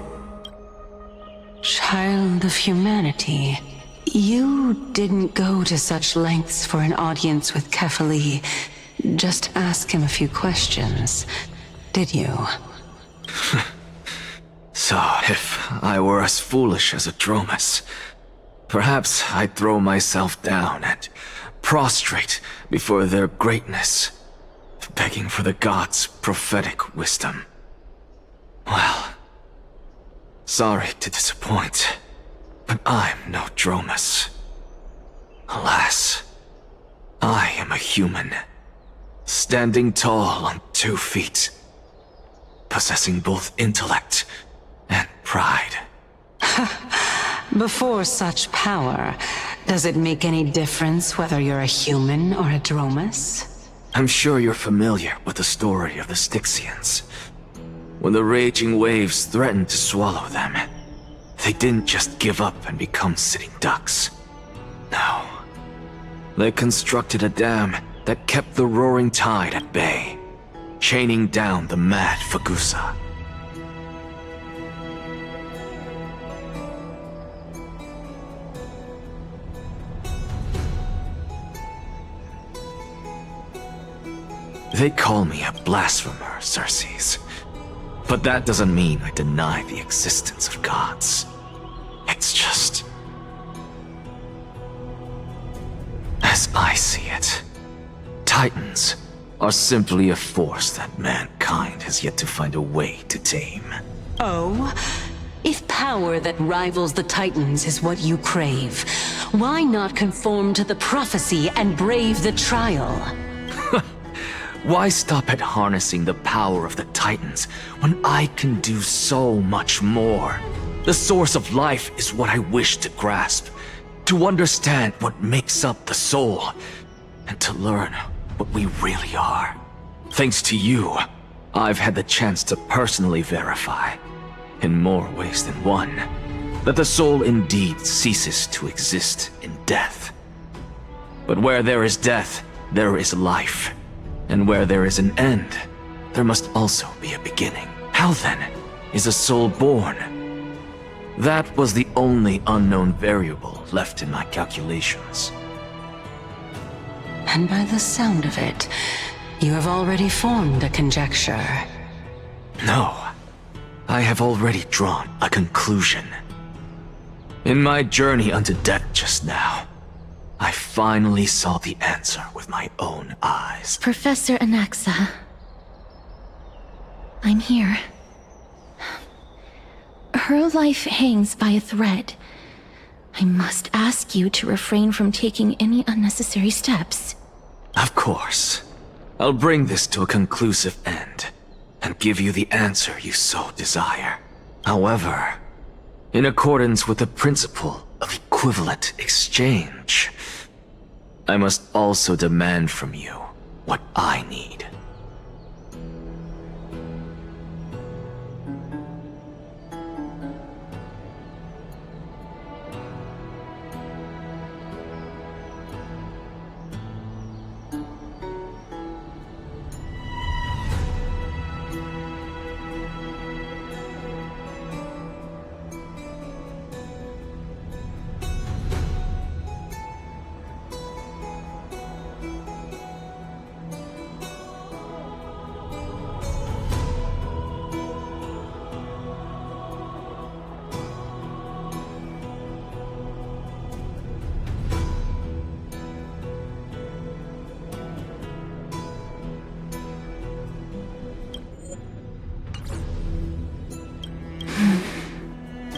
Child of humanity, you didn't go to such lengths for an audience with Kefali. Just ask him a few questions, did you? So, if I were as foolish as a Dromus, perhaps I'd throw myself down and prostrate before their greatness, begging for the gods' prophetic wisdom. Well, sorry to disappoint, but I'm no Dromus. Alas, I am a human, standing tall on 2 feet, possessing both intellect and pride. Before such power, does it make any difference whether you're a human or a Dromus? I'm sure you're familiar with the story of the Styxians. When the raging waves threatened to swallow them, they didn't just give up and become sitting ducks. No. They constructed a dam that kept the roaring tide at bay, chaining down the mad Fagusa. They call me a blasphemer, Xerxes. But that doesn't mean I deny the existence of gods. It's just... as I see it, Titans are simply a force that mankind has yet to find a way to tame. Oh? If power that rivals the Titans is what you crave, why not conform to the prophecy and brave the trial? Why stop at harnessing the power of the Titans when I can do so much more? The source of life is what I wish to grasp, to understand what makes up the soul, and to learn what we really are. Thanks to you, I've had the chance to personally verify, in more ways than one, that the soul indeed ceases to exist in death. But where there is death, there is life. And where there is an end, there must also be a beginning. How then is a soul born? That was the only unknown variable left in my calculations. And by the sound of it, you have already formed a conjecture. No, I have already drawn a conclusion. In my journey unto death just now, I finally saw the answer with my own eyes. Professor Anaxa, I'm here. Her life hangs by a thread. I must ask you to refrain from taking any unnecessary steps. Of course. I'll bring this to a conclusive end, and give you the answer you so desire. However, in accordance with the principle of equivalent exchange, I must also demand from you what I need.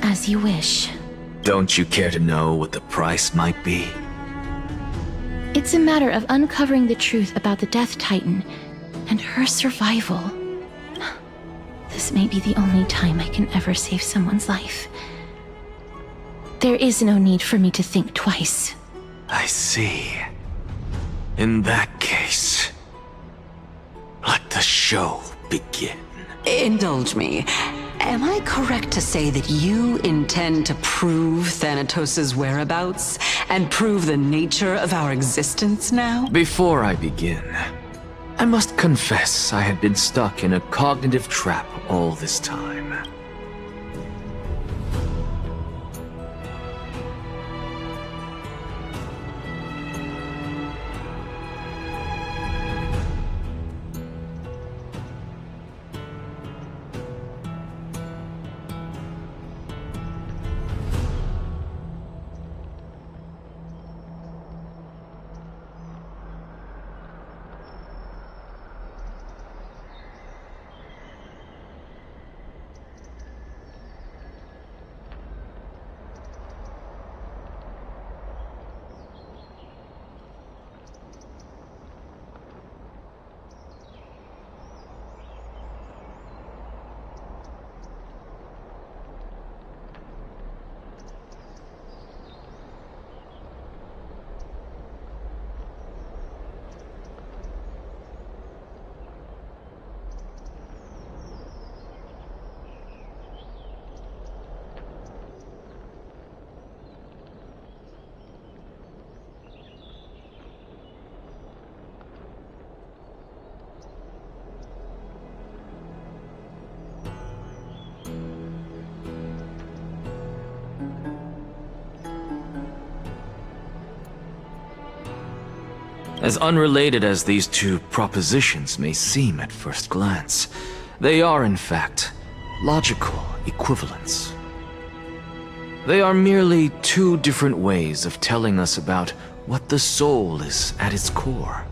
As you wish. Don't you care to know what the price might be? It's a matter of uncovering the truth about the Death Titan and her survival. This may be the only time I can ever save someone's life. There is no need for me to think twice. I see. In that case, let the show begin. Indulge me. Am I correct to say that you intend to prove Thanatos' whereabouts and prove the nature of our existence now? Before I begin, I must confess I had been stuck in a cognitive trap all this time. As unrelated as these two propositions may seem at first glance, they are in fact logical equivalents. They are merely two different ways of telling us about what the soul is at its core.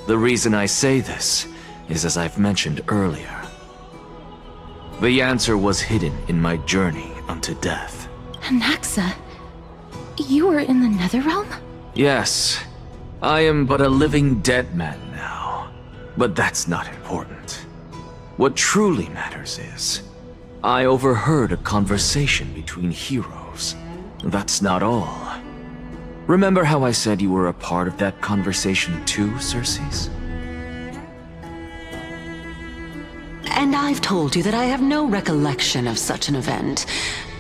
The reason I say this is as I've mentioned earlier. The answer was hidden in my journey unto death. Anaxa, you were in the Netherrealm? Yes, I am but a living dead man now, but that's not important. What truly matters is, I overheard a conversation between heroes. That's not all. Remember how I said you were a part of that conversation too, Circes? And I've told you that I have no recollection of such an event.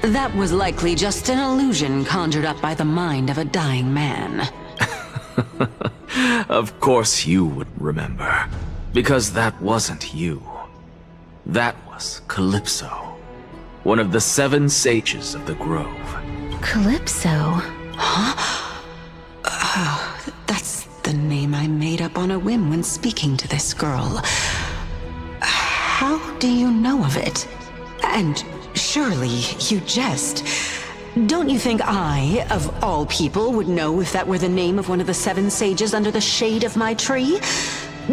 That was likely just an illusion conjured up by the mind of a dying man. Of course you would remember, because that wasn't you. That was Calypso, one of the 7 sages of the Grove. Calypso? Huh? Oh, that's the name I made up on a whim when speaking to this girl. How do you know of it? And surely you jest. Don't you think I, of all people, would know if that were the name of one of the 7 sages under the shade of my tree?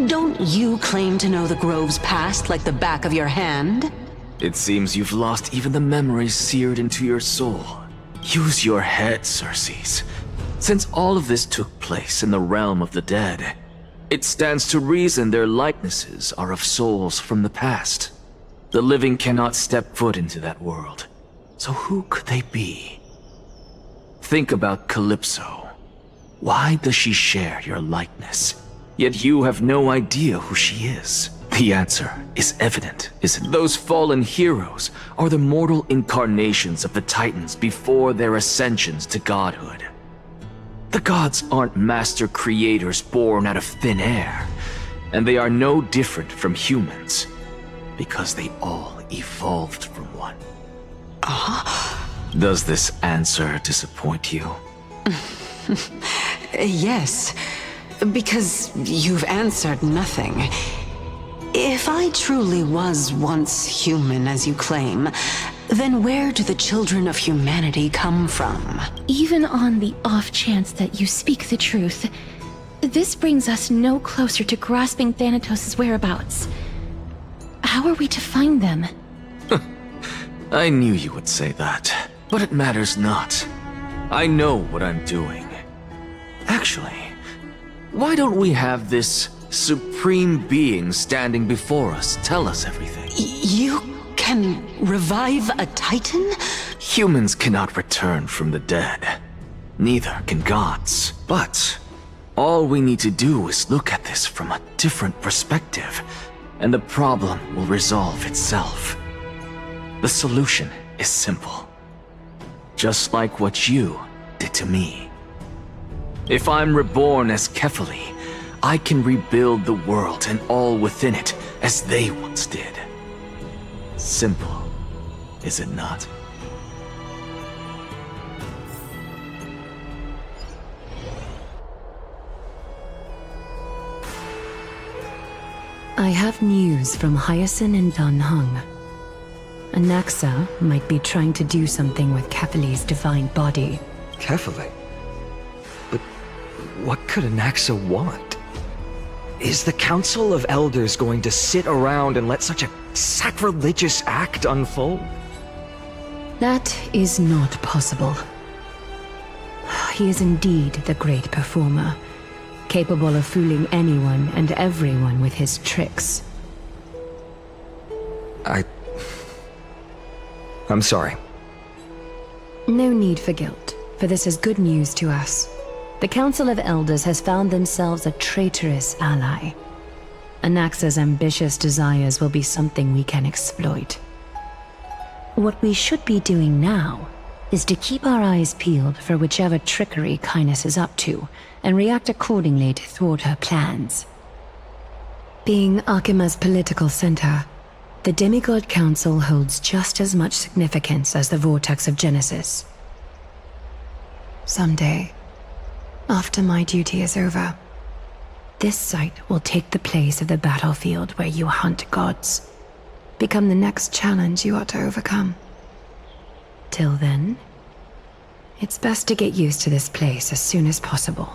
Don't you claim to know the Grove's past like the back of your hand? It seems you've lost even the memories seared into your soul. Use your head, Circes. Since all of this took place in the realm of the dead, it stands to reason their likenesses are of souls from the past. The living cannot step foot into that world. So who could they be? Think about Calypso. Why does she share your likeness? Yet you have no idea who she is. The answer is evident, isn't it? Those fallen heroes are the mortal incarnations of the Titans before their ascensions to godhood. The gods aren't master creators born out of thin air, and they are no different from humans, because they all evolved from one. Does this answer disappoint you? Yes, because you've answered nothing. If I truly was once human, as you claim, then where do the children of humanity come from? Even on the off chance that you speak the truth, this brings us no closer to grasping Thanatos' whereabouts. How are we to find them? I knew you would say that, but it matters not. I know what I'm doing. Actually, why don't we have this supreme being standing before us tell us everything? You can revive a Titan? Humans cannot return from the dead. Neither can gods. But all we need to do is look at this from a different perspective, and the problem will resolve itself. The solution is simple. Just like what you did to me. If I'm reborn as Kefali, I can rebuild the world and all within it as they once did. Simple, is it not? I have news from Hyacinth and Dan Heng. Anaxa might be trying to do something with Kefali's divine body. Kefali? But what could Anaxa want? Is the Council of Elders going to sit around and let such a sacrilegious act unfold? That is not possible. He is indeed the great performer, capable of fooling anyone and everyone with his tricks. I'm sorry. No need for guilt, for this is good news to us. The Council of Elders has found themselves a traitorous ally. Anaxa's ambitious desires will be something we can exploit. What we should be doing now is to keep our eyes peeled for whichever trickery Kynus is up to, and react accordingly to thwart her plans. Being Akima's political center, the Demigod Council holds just as much significance as the Vortex of Genesis. Someday, after my duty is over, this site will take the place of the battlefield where you hunt gods. become the next challenge you ought to overcome. Till then, it's best to get used to this place as soon as possible.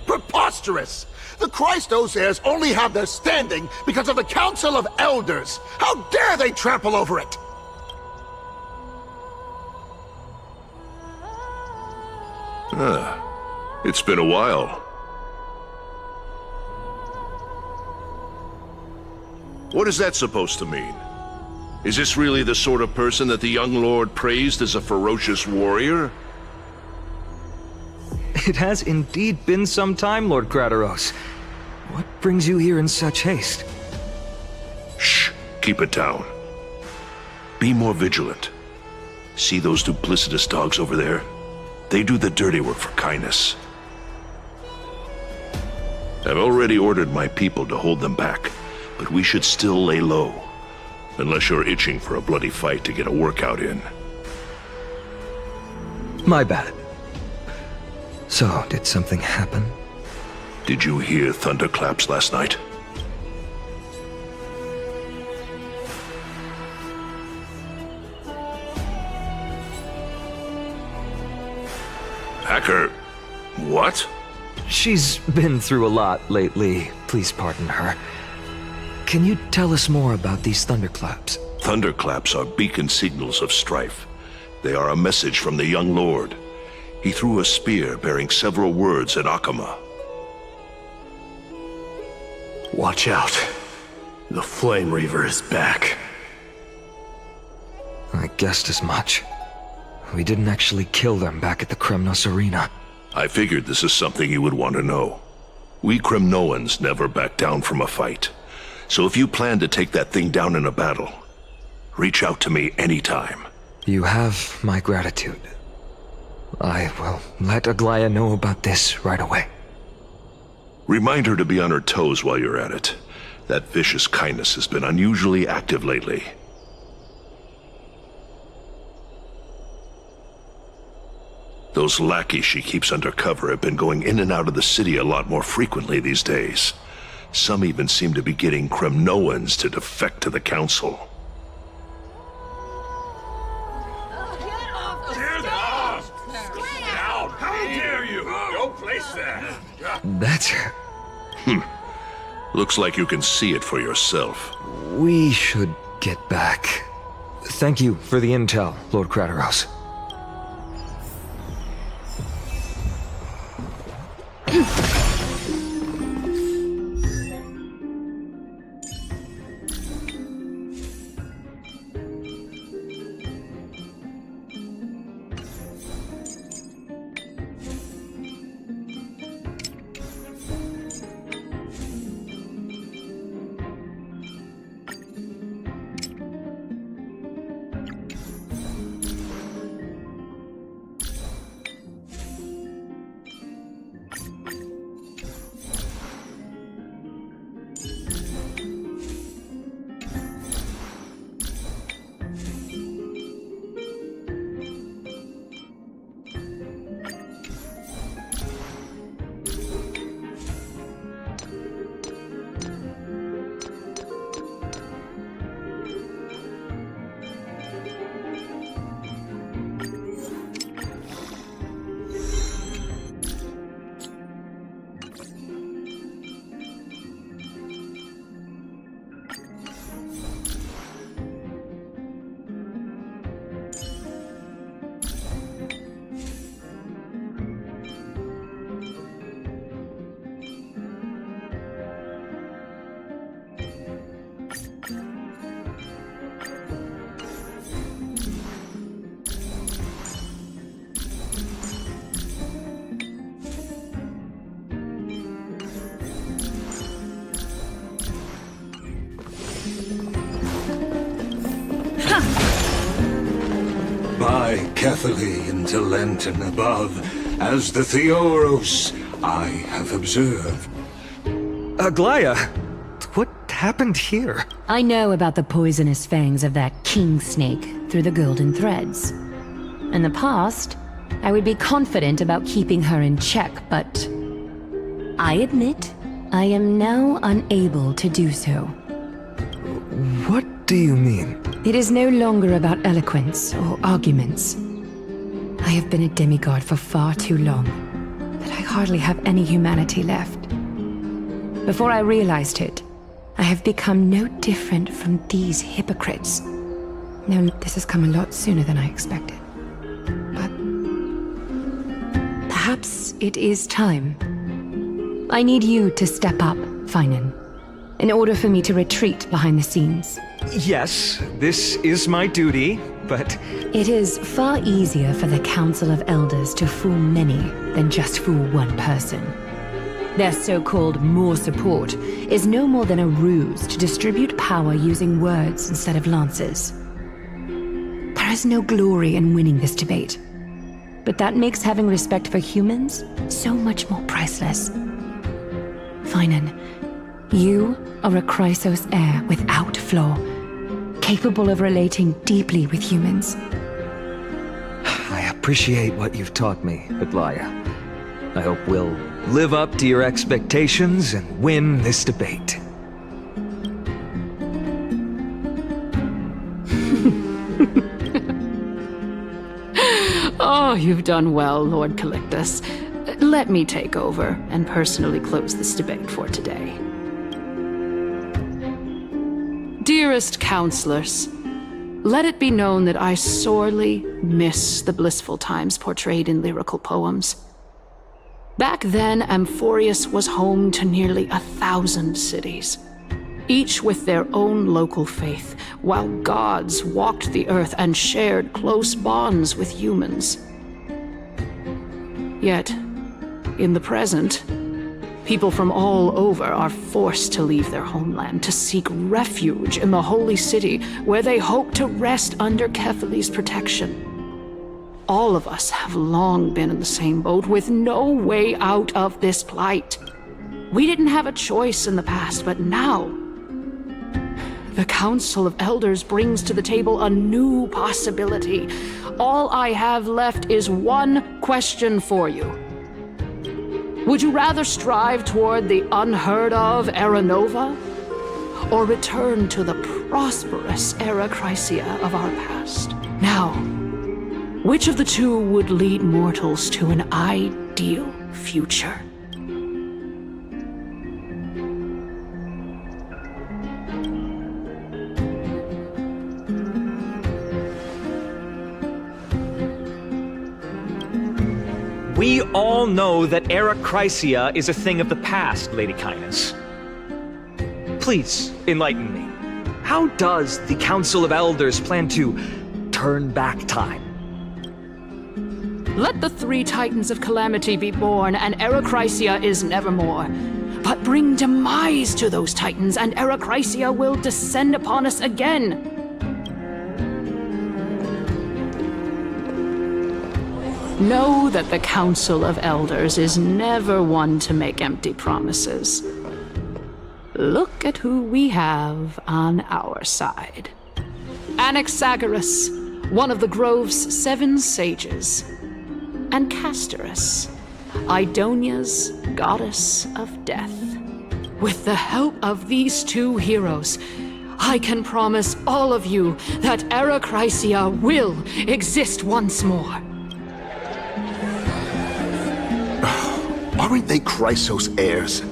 Preposterous! The Christos heirs only have their standing because of the Council of Elders! How dare they trample over it! It's been a while. What is that supposed to mean? Is this really the sort of person that the young lord praised as a ferocious warrior? It has indeed been some time, Lord Crateros. What brings you here in such haste? Shh, keep it down. Be more vigilant. See those duplicitous dogs over there? They do the dirty work for kindness. I've already ordered my people to hold them back, but we should still lay low. Unless you're itching for a bloody fight to get a workout in. My bad. So, did something happen? Did you hear thunderclaps last night? Hacker, what? She's been through a lot lately. Please pardon her. Can you tell us more about these thunderclaps? Thunderclaps are beacon signals of strife. They are a message from the young lord. He threw a spear bearing several words at Akama. Watch out. The Flame Reaver is back. I guessed as much. We didn't actually kill them back at the Kremnos Arena. I figured this is something you would want to know. We Kremnoans never back down from a fight. So if you plan to take that thing down in a battle, reach out to me anytime. You have my gratitude. I will let Aglaya know about this right away. Remind her to be on her toes while you're at it. That vicious kindness has been unusually active lately. Those lackeys she keeps undercover have been going in and out of the city a lot more frequently these days. Some even seem to be getting Kremnoans to defect to the Council. How dare you! Don't place that! That's her. Looks like you can see it for yourself. We should get back. Thank you for the intel, Lord Crateros. By Catholic into Lenten above, as the Theoros I have observed. Aglaya, what happened here? I know about the poisonous fangs of that king snake, through the golden threads. In the past, I would be confident about keeping her in check, but I admit I am now unable to do so. What do you mean? It is no longer about eloquence or arguments. I have been a demigod for far too long that I hardly have any humanity left. Before I realized it, I have become no different from these hypocrites. Now, this has come a lot sooner than I expected. But perhaps it is time. I need you to step up, Finan, in order for me to retreat behind the scenes. Yes, this is my duty, but... It is far easier for the Council of Elders to fool many than just fool one person. Their so-called more support is no more than a ruse to distribute power using words instead of lances. There is no glory in winning this debate, but that makes having respect for humans so much more priceless. Finan, you are a Chrysos heir without flaw, capable of relating deeply with humans. I appreciate what you've taught me, Aglaya. I hope we'll live up to your expectations and win this debate. Oh, you've done well, Lord Calictus. Let me take over and personally close this debate for today. Dearest counselors, let it be known that I sorely miss the blissful times portrayed in lyrical poems. Back then, Amphorius was home to nearly 1,000 cities, each with their own local faith, while gods walked the earth and shared close bonds with humans. Yet, in the present, people from all over are forced to leave their homeland to seek refuge in the holy city, where they hope to rest under Kefali's protection. All of us have long been in the same boat, with no way out of this plight. We didn't have a choice in the past, but now the Council of Elders brings to the table a new possibility. All I have left is one question for you. Would you rather strive toward the unheard of Era Nova, or return to the prosperous Era Chrysia of our past? Now, which of the two would lead mortals to an ideal future? We all know that Era Chrysia is a thing of the past, Lady Kainis. Please, enlighten me. How does the Council of Elders plan to turn back time? Let the three Titans of Calamity be born, and Era Chrysia is nevermore. But bring demise to those Titans, and Era Chrysia will descend upon us again. Know that the Council of Elders is never one to make empty promises. Look at who we have on our side. Anaxagoras, one of the Grove's 7 sages, and Castorus, Idonia's goddess of death. With the help of these 2 heroes, I can promise all of you that Era Chrysia will exist once more. Aren't they Chrysos heirs?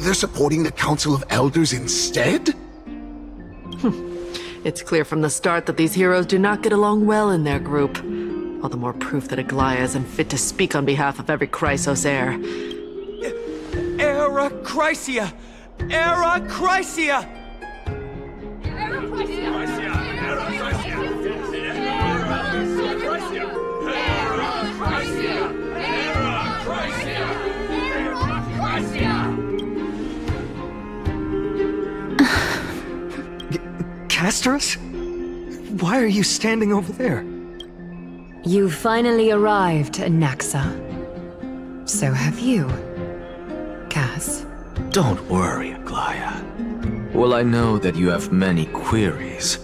They're supporting the Council of Elders instead? It's clear from the start that these heroes do not get along well in their group. All the more proof that Aglaya isn't fit to speak on behalf of every Chrysos heir. Era Chrysia! Era Chrysia! Castorus? Why are you standing over there? You finally arrived, Naxa. So have you, Cass. Don't worry, Aglaya. Well, I know that you have many queries.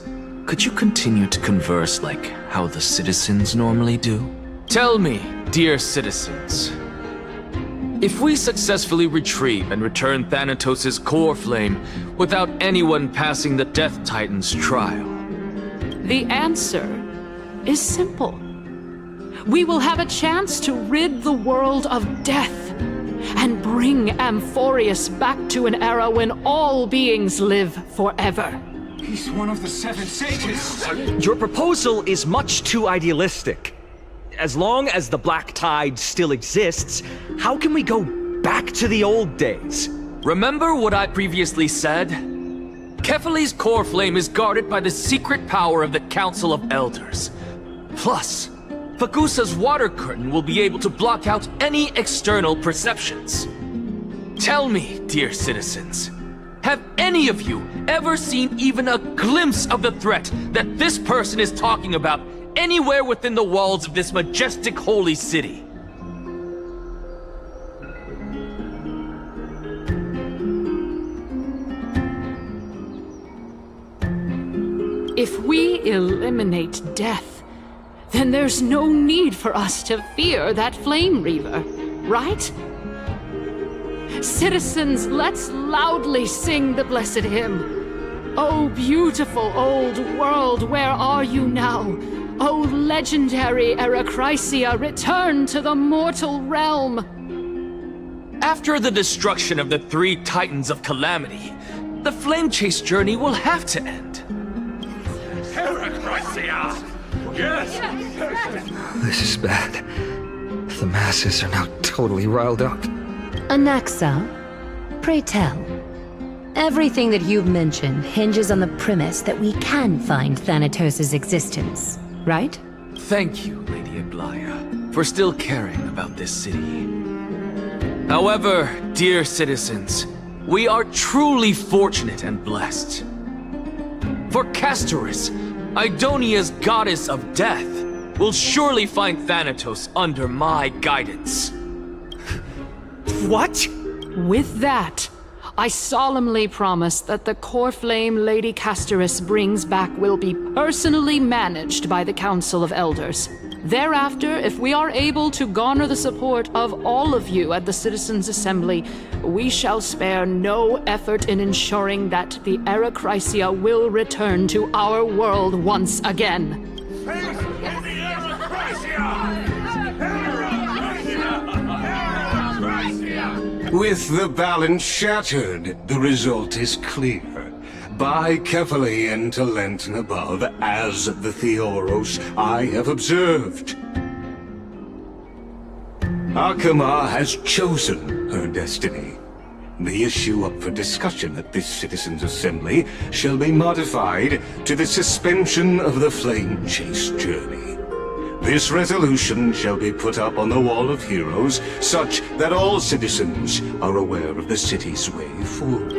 could you continue to converse like how the citizens normally do? Tell me, dear citizens, if we successfully retrieve and return Thanatos' core flame without anyone passing the Death Titan's trial? The answer is simple. We will have a chance to rid the world of death and bring Amphorius back to an era when all beings live forever. He's one of the 7 sages. Your proposal is much too idealistic. As long as the Black Tide still exists, how can we go back to the old days? Remember what I previously said? Kefali's core flame is guarded by the secret power of the Council of Elders. Plus, Fagusa's water curtain will be able to block out any external perceptions. Tell me, dear citizens, have any of you ever seen even a glimpse of the threat that this person is talking about anywhere within the walls of this majestic holy city? If we eliminate death, then there's no need for us to fear that Flame Reaver, right? Citizens, let's loudly sing the blessed hymn. Oh, beautiful old world, where are you now? Oh, legendary Erechrysia, return to the mortal realm! After the destruction of the 3 Titans of Calamity, the Flame Chase journey will have to end. Erechrysia! Yes! This is bad. The masses are now totally riled up. Anaxa, pray tell. Everything that you've mentioned hinges on the premise that we can find Thanatos' existence, right? Thank you, Lady Aglaya, for still caring about this city. However, dear citizens, we are truly fortunate and blessed. For Castorus, Idonia's goddess of death, will surely find Thanatos under my guidance. What? With that, I solemnly promise that the core flame Lady Castorus brings back will be personally managed by the Council of Elders. Thereafter, if we are able to garner the support of all of you at the Citizens' Assembly, we shall spare no effort in ensuring that the Erechrysia will return to our world once again. With the balance shattered, the result is clear. By Kefali and Talenton above, as the Theoros I have observed. Akama has chosen her destiny. The issue up for discussion at this Citizens' Assembly shall be modified to the suspension of the Flame Chase journey. This resolution shall be put up on the Wall of Heroes, such that all citizens are aware of the city's way forward.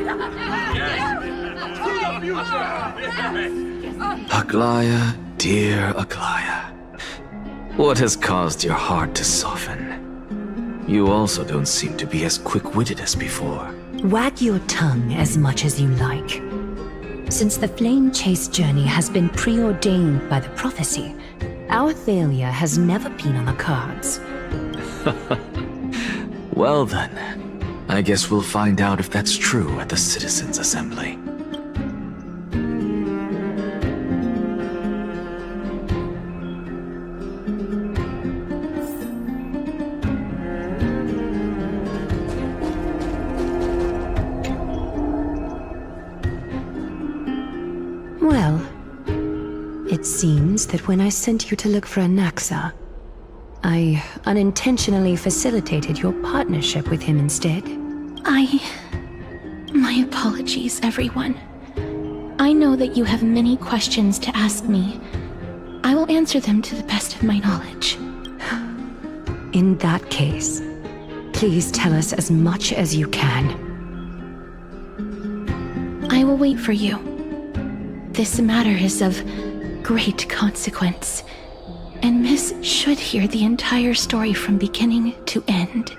Aglaya, dear Aglaya, what has caused your heart to soften? You also don't seem to be as quick-witted as before. Wag your tongue as much as you like. Since the Flame Chase journey has been preordained by the prophecy, our failure has never been on the cards. Well then, I guess we'll find out if that's true at the Citizens' Assembly. Well, it seems that when I sent you to look for Anaxa, I unintentionally facilitated your partnership with him instead. My apologies, everyone. I know that you have many questions to ask me. I will answer them to the best of my knowledge. In that case, please tell us as much as you can. I will wait for you. This matter is of great consequence, and Miss should hear the entire story from beginning to end.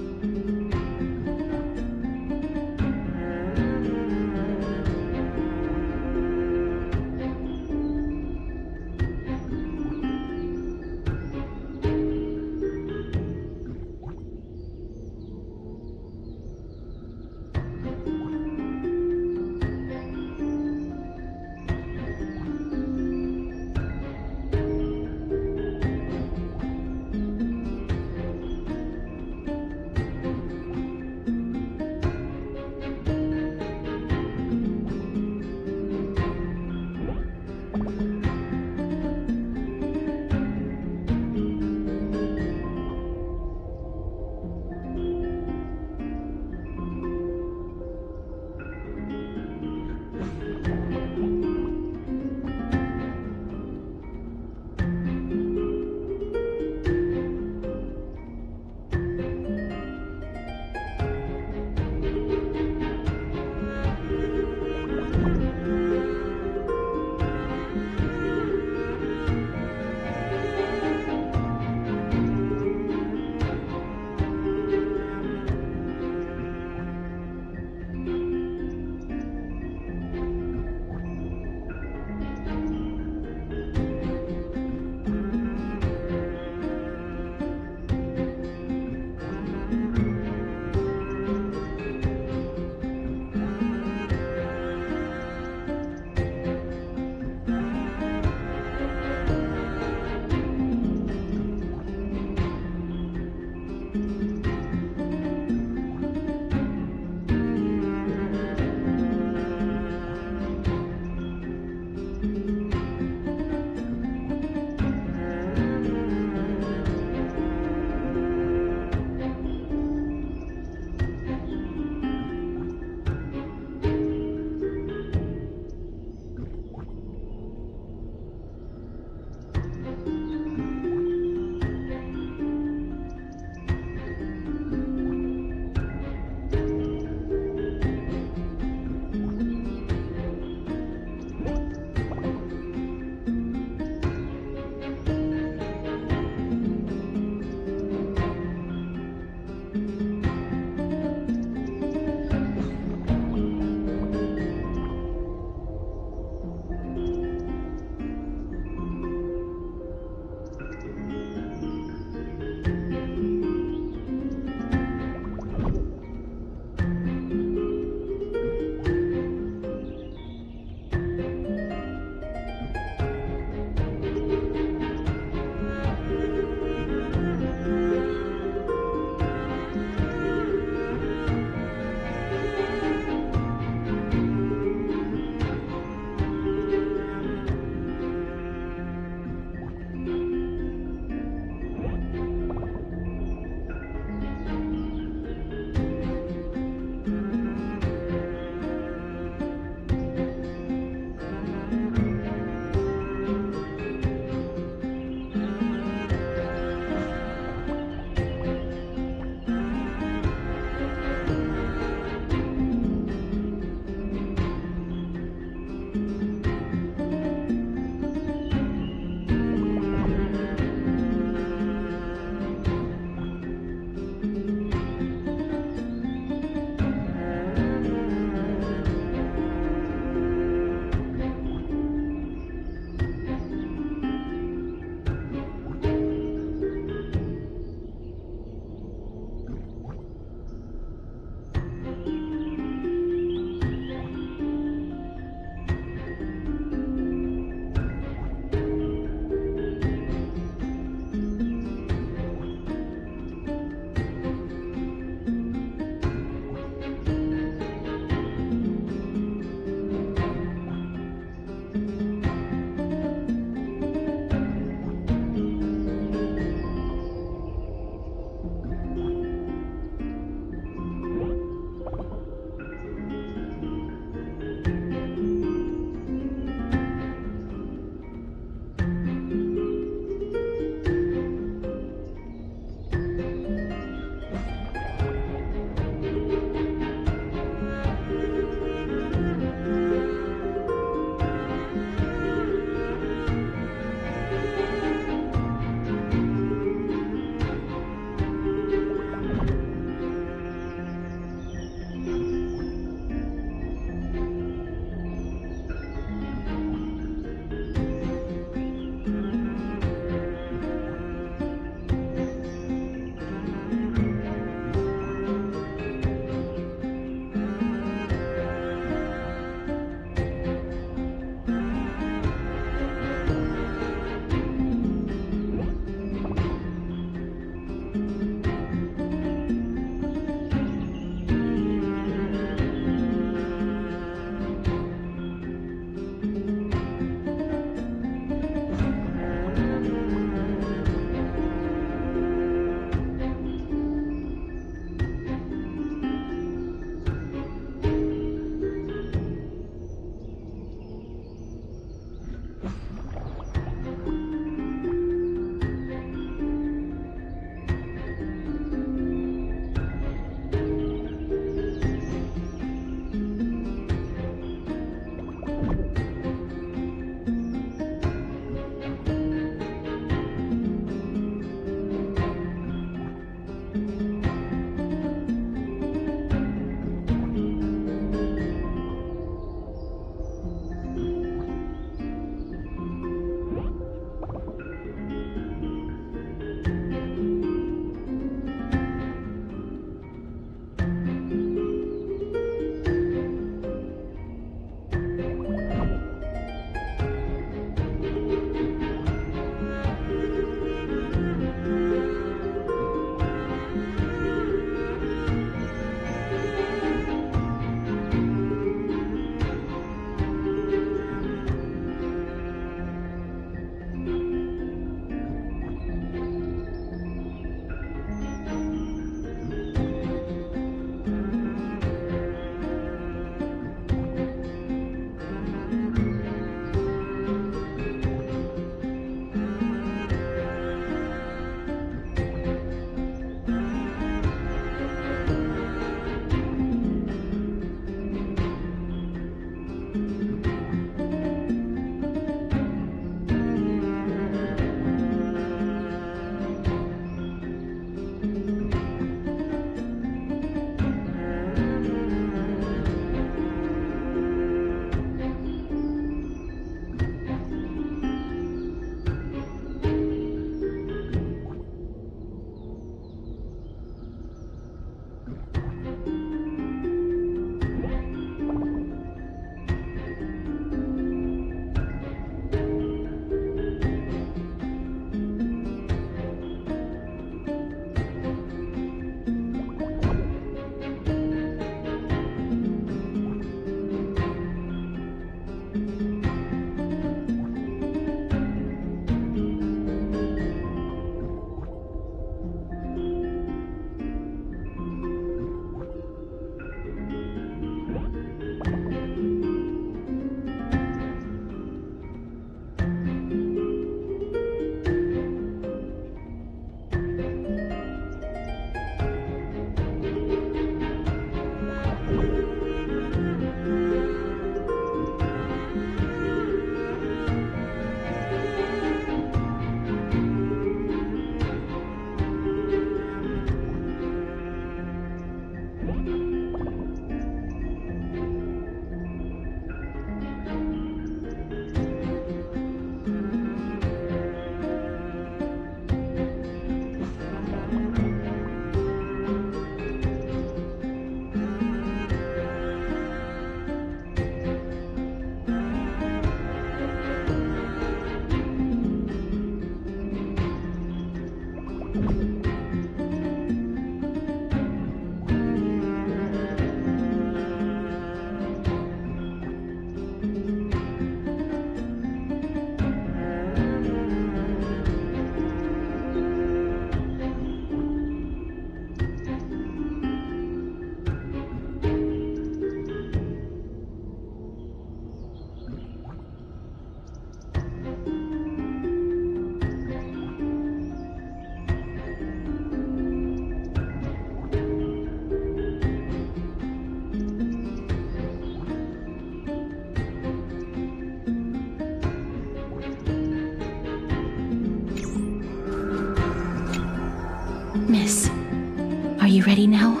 you ready now?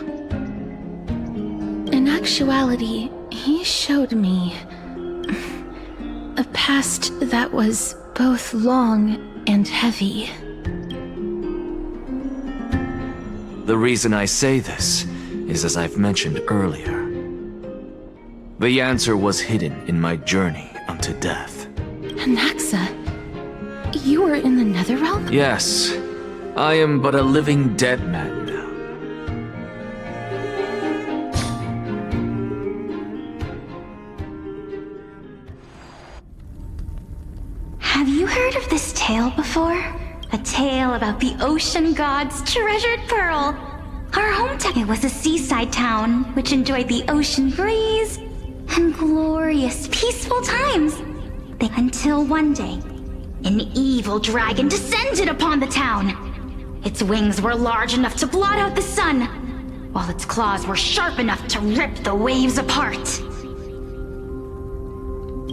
In actuality, he showed me a past that was both long and heavy. The reason I say this is as I've mentioned earlier. The answer was hidden in my journey unto death. Anaxa, you were in the Netherrealm? Yes, I am but a living dead man now. Have you heard of this tale before? A tale about the ocean god's treasured pearl. Our hometown was a seaside town which enjoyed the ocean breeze and glorious, peaceful times. Until one day, an evil dragon descended upon the town. Its wings were large enough to blot out the sun, while its claws were sharp enough to rip the waves apart.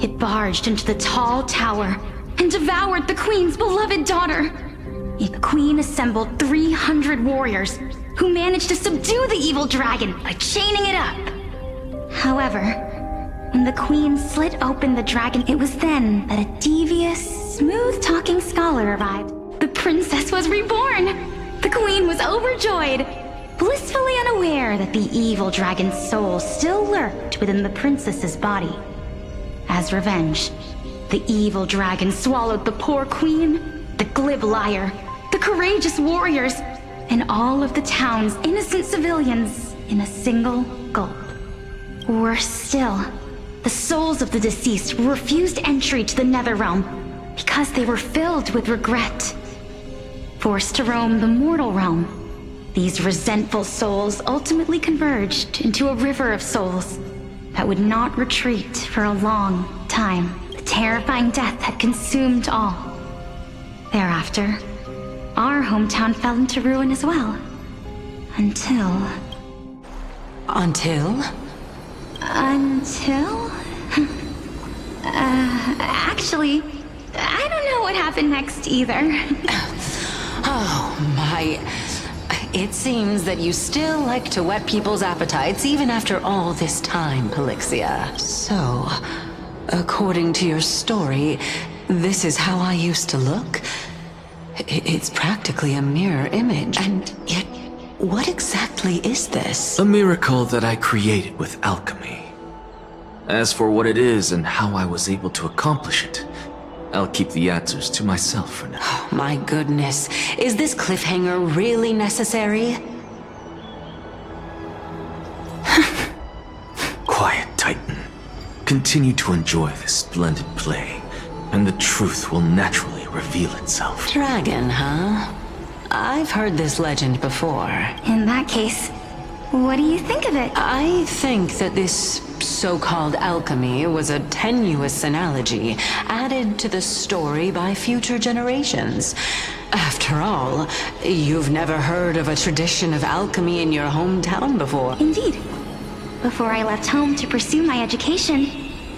It barged into the tall tower and devoured the queen's beloved daughter. The queen assembled 300 warriors who managed to subdue the evil dragon by chaining it up. However, when the queen slit open the dragon, it was then that a devious, smooth-talking scholar arrived. The princess was reborn! The queen was overjoyed, blissfully unaware that the evil dragon's soul still lurked within the princess's body. As revenge, the evil dragon swallowed the poor queen, the glib liar, the courageous warriors, and all of the town's innocent civilians in a single gulp. Worse still, the souls of the deceased refused entry to the Netherrealm because they were filled with regret. Forced to roam the mortal realm, these resentful souls ultimately converged into a river of souls that would not retreat for a long time. The terrifying death had consumed all. Thereafter, our hometown fell into ruin as well. Until... Until? Actually, I don't know what happened next either. Oh my... It seems that you still like to whet people's appetites even after all this time, Pelixia. So, according to your story, this is how I used to look? It's practically a mirror image, and yet, what exactly is this? A miracle that I created with alchemy. As for what it is and how I was able to accomplish it, I'll keep the answers to myself for now. Oh, my goodness. Is this cliffhanger really necessary? Quiet, Titan. Continue to enjoy this splendid play, and the truth will naturally reveal itself. Dragon, huh? I've heard this legend before. In that case, what do you think of it? I think that this so-called alchemy was a tenuous analogy added to the story by future generations. After all, you've never heard of a tradition of alchemy in your hometown before. Indeed. Before I left home to pursue my education,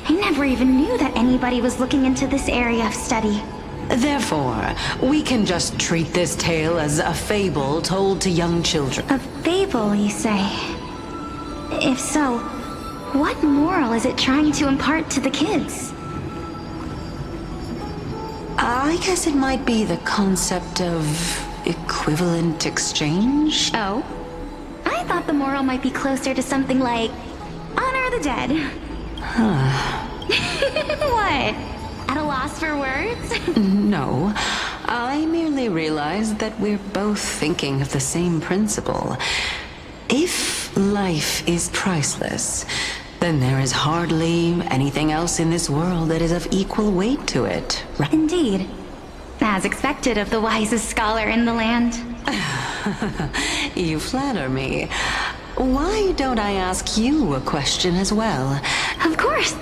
I never even knew that anybody was looking into this area of study. Therefore, we can just treat this tale as a fable told to young children. A fable, you say? If so, what moral is it trying to impart to the kids? I guess it might be the concept of equivalent exchange? Oh? I thought the moral might be closer to something like honor the dead. Huh. What? At a loss for words? No. I merely realized that we're both thinking of the same principle. If life is priceless, then there is hardly anything else in this world that is of equal weight to it. Right? Indeed. As expected of the wisest scholar in the land. You flatter me. Why don't I ask you a question as well? Of course.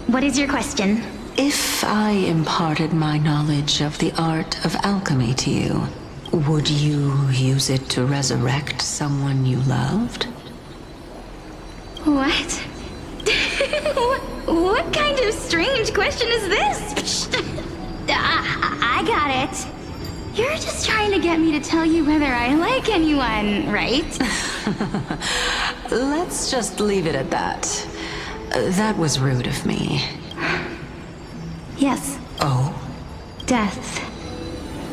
What is your question? If I imparted my knowledge of the art of alchemy to you, would you use it to resurrect someone you loved? What? What kind of strange question is this? I got it. You're just trying to get me to tell you whether I like anyone, right? Let's just leave it at that. That was rude of me. Yes. Oh? Death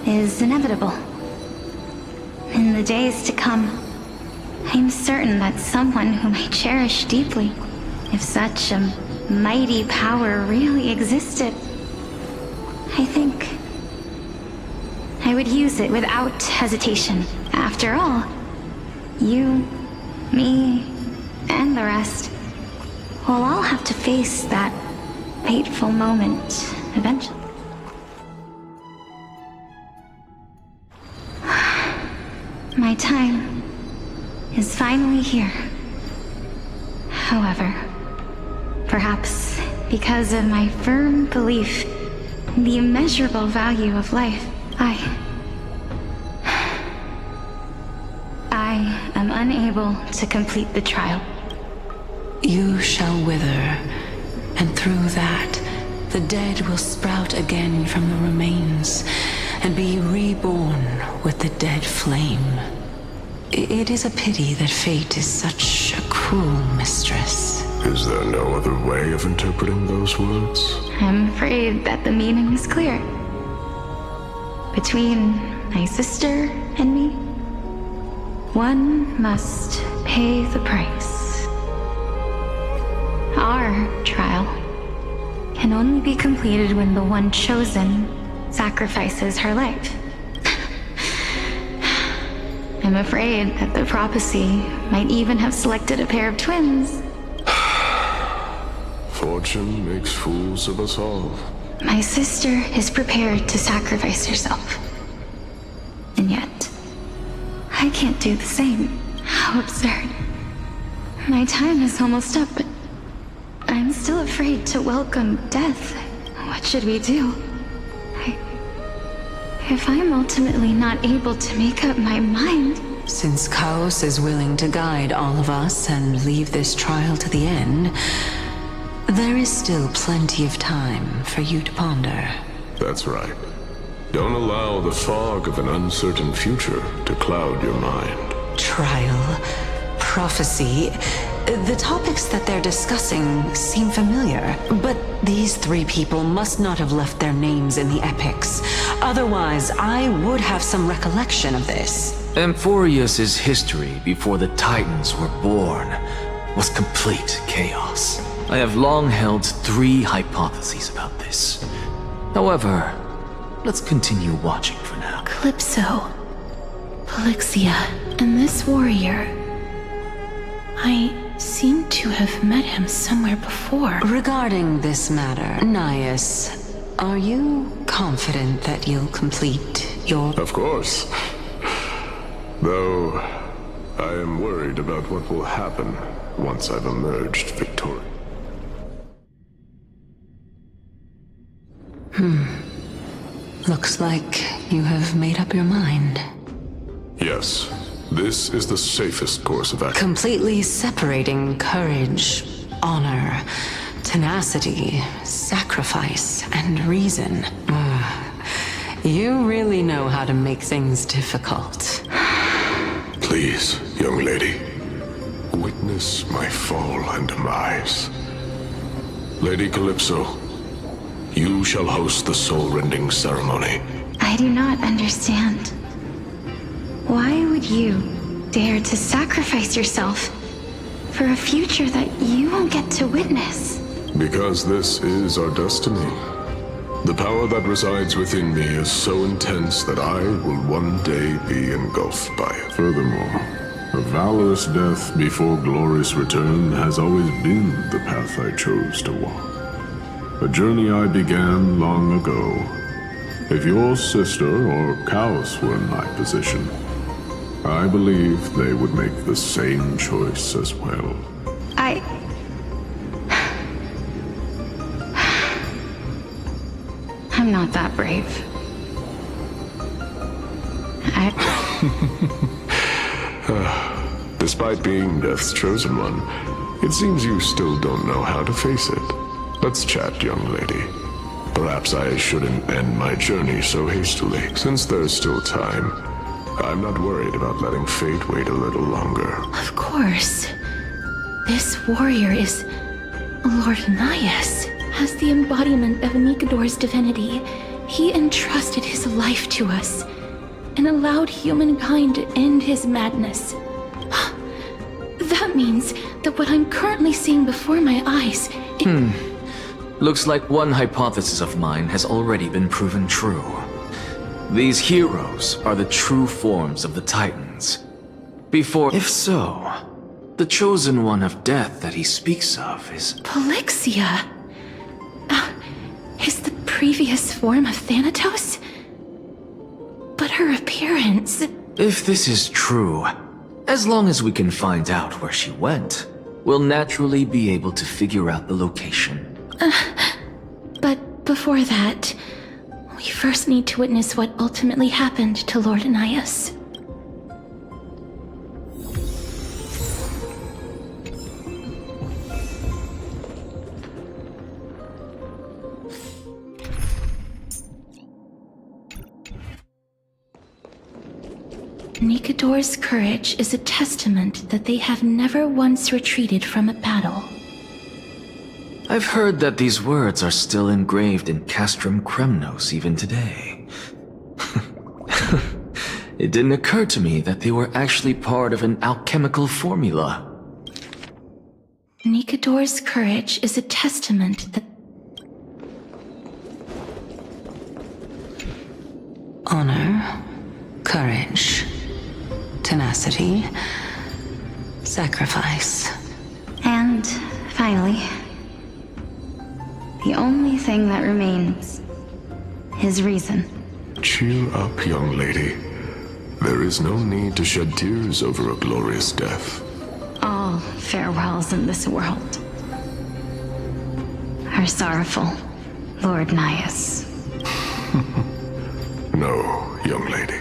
is inevitable. In the days to come, I'm certain that someone whom I cherish deeply, if such a mighty power really existed, I think I would use it without hesitation. After all, you, me, and the rest will all have to face that fateful moment eventually. My time is finally here. However, perhaps because of my firm belief in the immeasurable value of life, I am unable to complete the trial. You shall wither, and through that, the dead will sprout again from the remains, and be reborn with the dead flame. It is a pity that fate is such a cruel mistress. Is there no other way of interpreting those words? I'm afraid that the meaning is clear. Between my sister and me, one must pay the price. Our trial can only be completed when the one chosen sacrifices her life. I'm afraid that the prophecy might even have selected a pair of twins. Fortune makes fools of us all. My sister is prepared to sacrifice herself. And yet, I can't do the same. How absurd. My time is almost up, but I'm still afraid to welcome death. What should we do? If I'm ultimately not able to make up my mind... Since Chaos is willing to guide all of us and leave this trial to the end, there is still plenty of time for you to ponder. That's right. Don't allow the fog of an uncertain future to cloud your mind. Trial, prophecy, the topics that they're discussing seem familiar, but these three people must not have left their names in the epics. Otherwise, I would have some recollection of this. Amphorius' history before the Titans were born was complete chaos. I have long held three hypotheses about this. However, let's continue watching for now. Calypso, Polixia, and this warrior. I seem to have met him somewhere before. Regarding this matter, Nias, are you confident that you'll complete your... Of course. Though, I am worried about what will happen once I've emerged victorious. Looks like you have made up your mind. Yes, this is the safest course of action. Completely separating courage, honor, tenacity, sacrifice, and reason. You really know how to make things difficult. Please, young lady, witness my fall and demise. Lady Calypso, you shall host the soul-rending ceremony. I do not understand. Why would you dare to sacrifice yourself for a future that you won't get to witness? Because this is our destiny. The power that resides within me is so intense that I will one day be engulfed by it. Furthermore, a valorous death before glorious return has always been the path I chose to walk. A journey I began long ago. If your sister or Chaos were in my position, I believe they would make the same choice as well. I'm not that brave. Despite being Death's chosen one, it seems you still don't know how to face it. Let's chat, young lady. Perhaps I shouldn't end my journey so hastily. Since there's still time, I'm not worried about letting fate wait a little longer. Of course. This warrior is Lord Nias. As the embodiment of Nikador's divinity, he entrusted his life to us and allowed humankind to end his madness. That means that what I'm currently seeing before my eyes... Looks like one hypothesis of mine has already been proven true. These heroes are the true forms of the Titans. If so, the chosen one of death that he speaks of is... Polixia? Is the previous form of Thanatos? But her appearance... If this is true, as long as we can find out where she went, we'll naturally be able to figure out the location. But before that, we first need to witness what ultimately happened to Lord Nias. Nikador's courage is a testament that they have never once retreated from a battle. I've heard that these words are still engraved in Castrum Kremnos even today. It didn't occur to me that they were actually part of an alchemical formula. Nikador's courage is a testament that... Honor, courage, tenacity, sacrifice. And finally, the only thing that remains is reason. Cheer up, young lady. There is no need to shed tears over a glorious death. All farewells in this world are sorrowful, Lord Nias. No, young lady.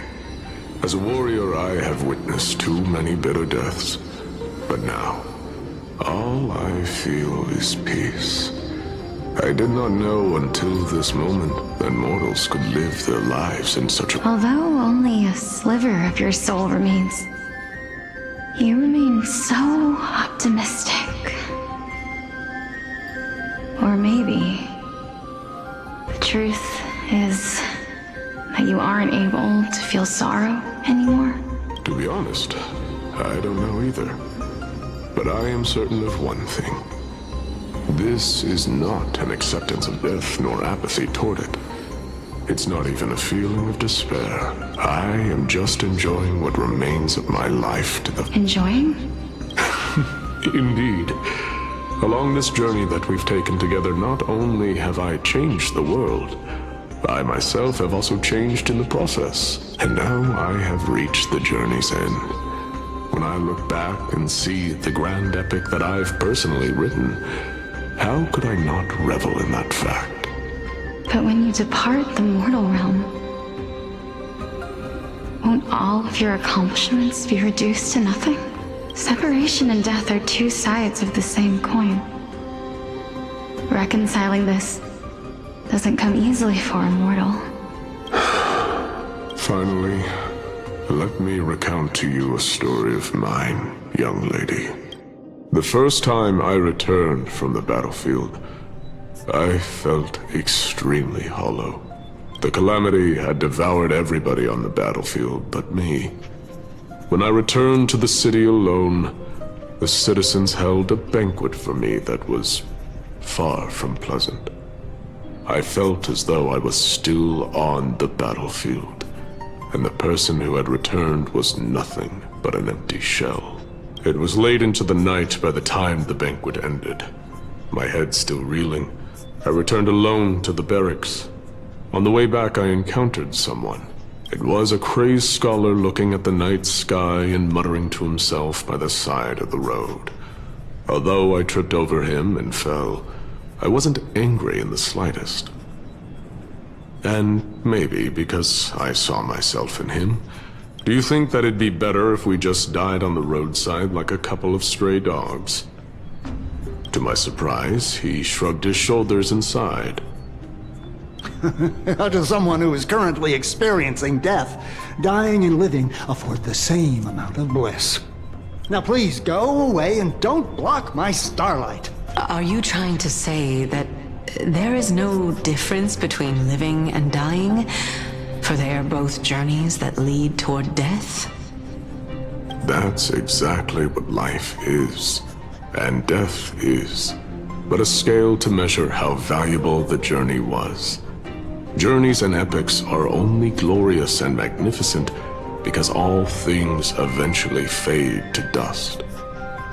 As a warrior, I have witnessed too many bitter deaths. But now, all I feel is peace. I did not know until this moment that mortals could live their lives in such a... Although only a sliver of your soul remains, you remain so optimistic. Or maybe the truth is that you aren't able to feel sorrow anymore. To be honest, I don't know either. But I am certain of one thing. This is not an acceptance of death nor apathy toward it. It's not even a feeling of despair. I am just enjoying what remains of my life to the... Enjoying? Indeed. Along this journey that we've taken together, not only have I changed the world, I myself have also changed in the process. And now I have reached the journey's end. When I look back and see the grand epic that I've personally written, how could I not revel in that fact? But when you depart the mortal realm, won't all of your accomplishments be reduced to nothing? Separation and death are two sides of the same coin. Reconciling this doesn't come easily for a mortal. Finally, let me recount to you a story of mine, young lady. The first time I returned from the battlefield, I felt extremely hollow. The calamity had devoured everybody on the battlefield but me. When I returned to the city alone, the citizens held a banquet for me that was far from pleasant. I felt as though I was still on the battlefield, and the person who had returned was nothing but an empty shell. It was late into the night by the time the banquet ended. My head still reeling, I returned alone to the barracks. On the way back, I encountered someone. It was a crazed scholar looking at the night sky and muttering to himself by the side of the road. Although I tripped over him and fell, I wasn't angry in the slightest. And maybe because I saw myself in him, do you think that it'd be better if we just died on the roadside like a couple of stray dogs? To my surprise, he shrugged his shoulders and sighed. To someone who is currently experiencing death, dying and living afford the same amount of bliss. Now please go away and don't block my starlight. Are you trying to say that there is no difference between living and dying? For they are both journeys that lead toward death? That's exactly what life is, and death is, but a scale to measure how valuable the journey was. Journeys and epics are only glorious and magnificent because all things eventually fade to dust.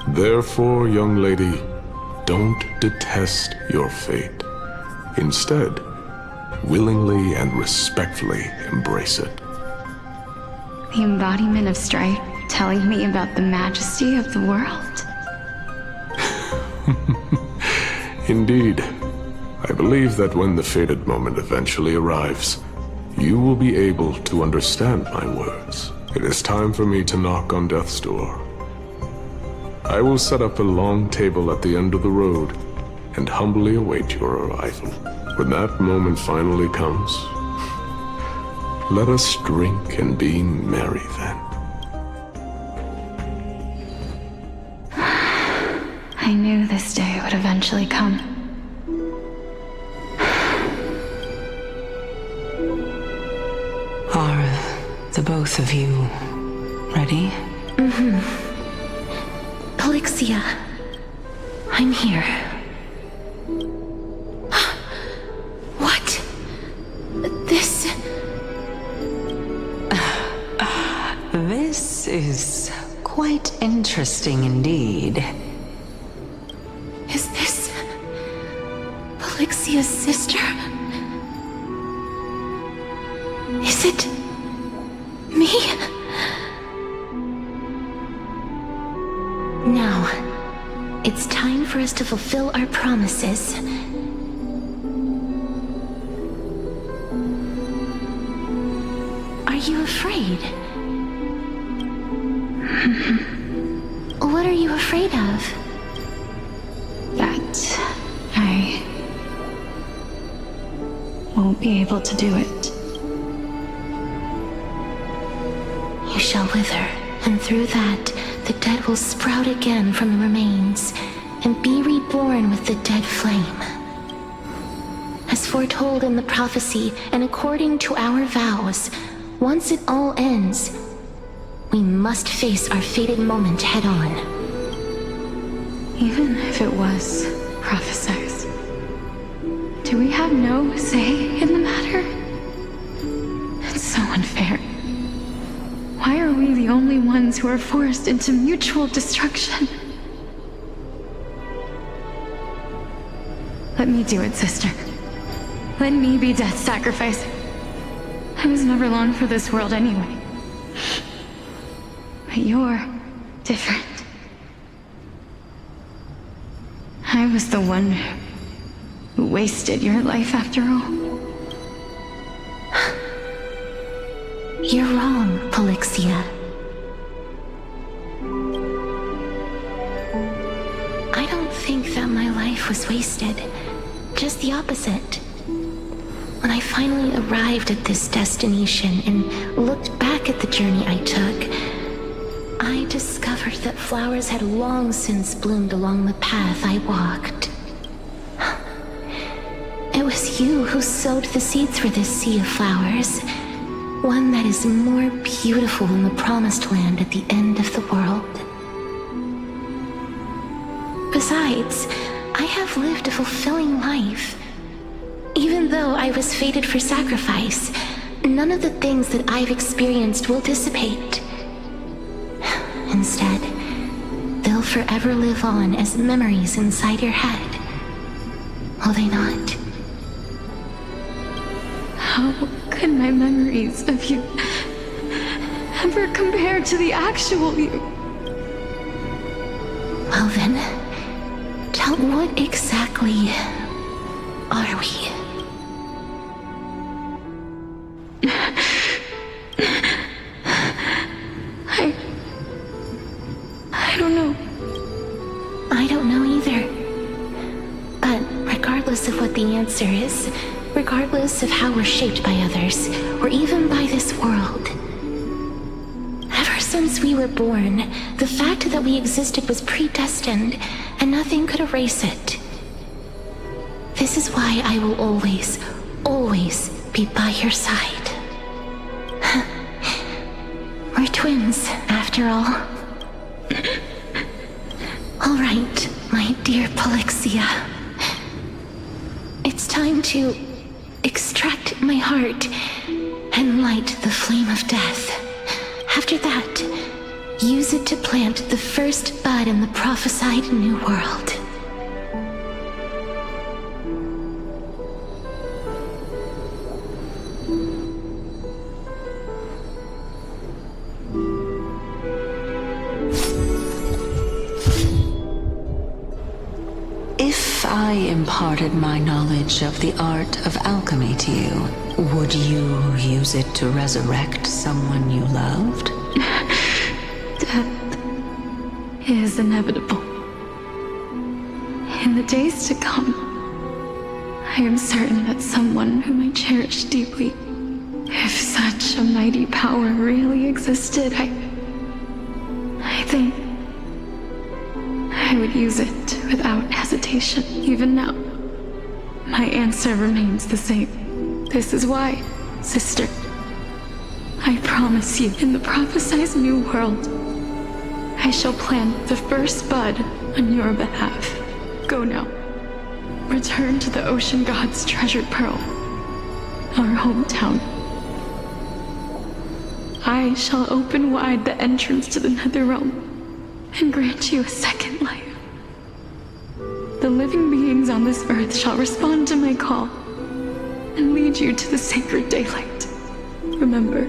Therefore, young lady, don't detest your fate. Instead, willingly and respectfully embrace it. The embodiment of strife, telling me about the majesty of the world. Indeed. I believe that when the fated moment eventually arrives, you will be able to understand my words. It is time for me to knock on death's door. I will set up a long table at the end of the road and humbly await your arrival. When that moment finally comes, let us drink and be merry then. I knew this day would eventually come. Are the both of you ready? Mm-hmm. Polixia, I'm here. What? This... This is quite interesting indeed. Is this... Polixia's sister? Is it... me? Now, it's time for us to fulfill our promises. Are you afraid? What are you afraid of? That I won't be able to do it. You shall wither, and through that, the dead will sprout again from the remains, and be reborn with the dead flame. As foretold in the prophecy, and according to our vows, once it all ends, we must face our fated moment head-on. Even if it was prophesized, do we have no say in the matter? It's so unfair. Why are we the only ones who are forced into mutual destruction? Let me do it, sister. Let me be death's sacrifice. I was never long for this world anyway. But you're different. I was the one who wasted your life after all. You're wrong, Polixia. I don't think that my life was wasted. Just the opposite. When I finally arrived at this destination and looked back at the journey I took, I discovered that flowers had long since bloomed along the path I walked. It was you who sowed the seeds for this sea of flowers. One that is more beautiful than the promised land at the end of the world. Besides, I have lived a fulfilling life. Even though I was fated for sacrifice, none of the things that I've experienced will dissipate. Instead, they'll forever live on as memories inside your head. Will they not? How could my memories of you ever compare to the actual you? Well then, tell what exactly are we? I don't know. I don't know either. But regardless of what the answer is, regardless of how we're shaped by others, or even by this world. Ever since we were born, the fact that we existed was predestined, and nothing could erase it. This is why I will always, always be by your side. We're twins, after all. All right, my dear Polixia. It's time to extract my heart and light the flame of death. After that, use it to plant the first bud in the prophesied new world. If I imparted my knowledge of the art of alchemy to you, would you use it to resurrect someone you loved? Death is inevitable. In the days to come, I am certain that someone whom I cherish deeply, if such a mighty power really existed, I think I would use it without hesitation. Even now, my answer remains the same. This is why, sister, I promise you, in the prophesied new world, I shall plant the first bud on your behalf. Go now. Return to the ocean god's treasured pearl, our hometown. I shall open wide the entrance to the Netherrealm and grant you a second life. The living beings on this earth shall respond to my call and lead you to the sacred daylight. Remember,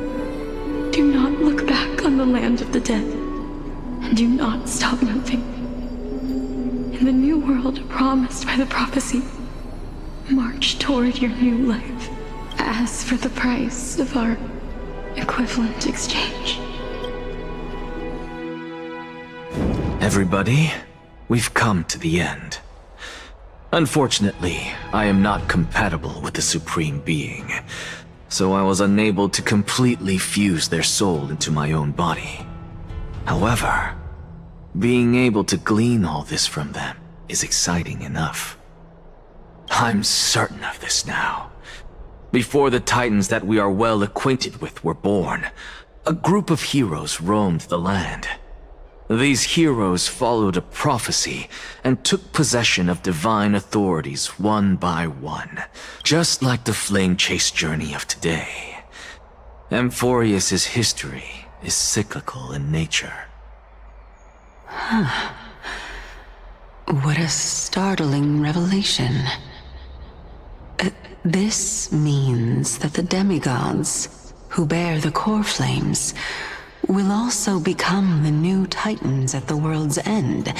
do not look back on the land of the dead, and do not stop moving. In the new world promised by the prophecy, march toward your new life. As for the price of our equivalent exchange. Everybody, we've come to the end. Unfortunately, I am not compatible with the Supreme Being, so I was unable to completely fuse their soul into my own body. However, being able to glean all this from them is exciting enough. I'm certain of this now. Before the Titans that we are well acquainted with were born, a group of heroes roamed the land. These heroes followed a prophecy and took possession of divine authorities one by one, just like the flame chase journey of today. Amphorius's history is cyclical in nature. Huh. What a startling revelation. This means that the demigods, who bear the core flames, will also become the new Titans at the world's end,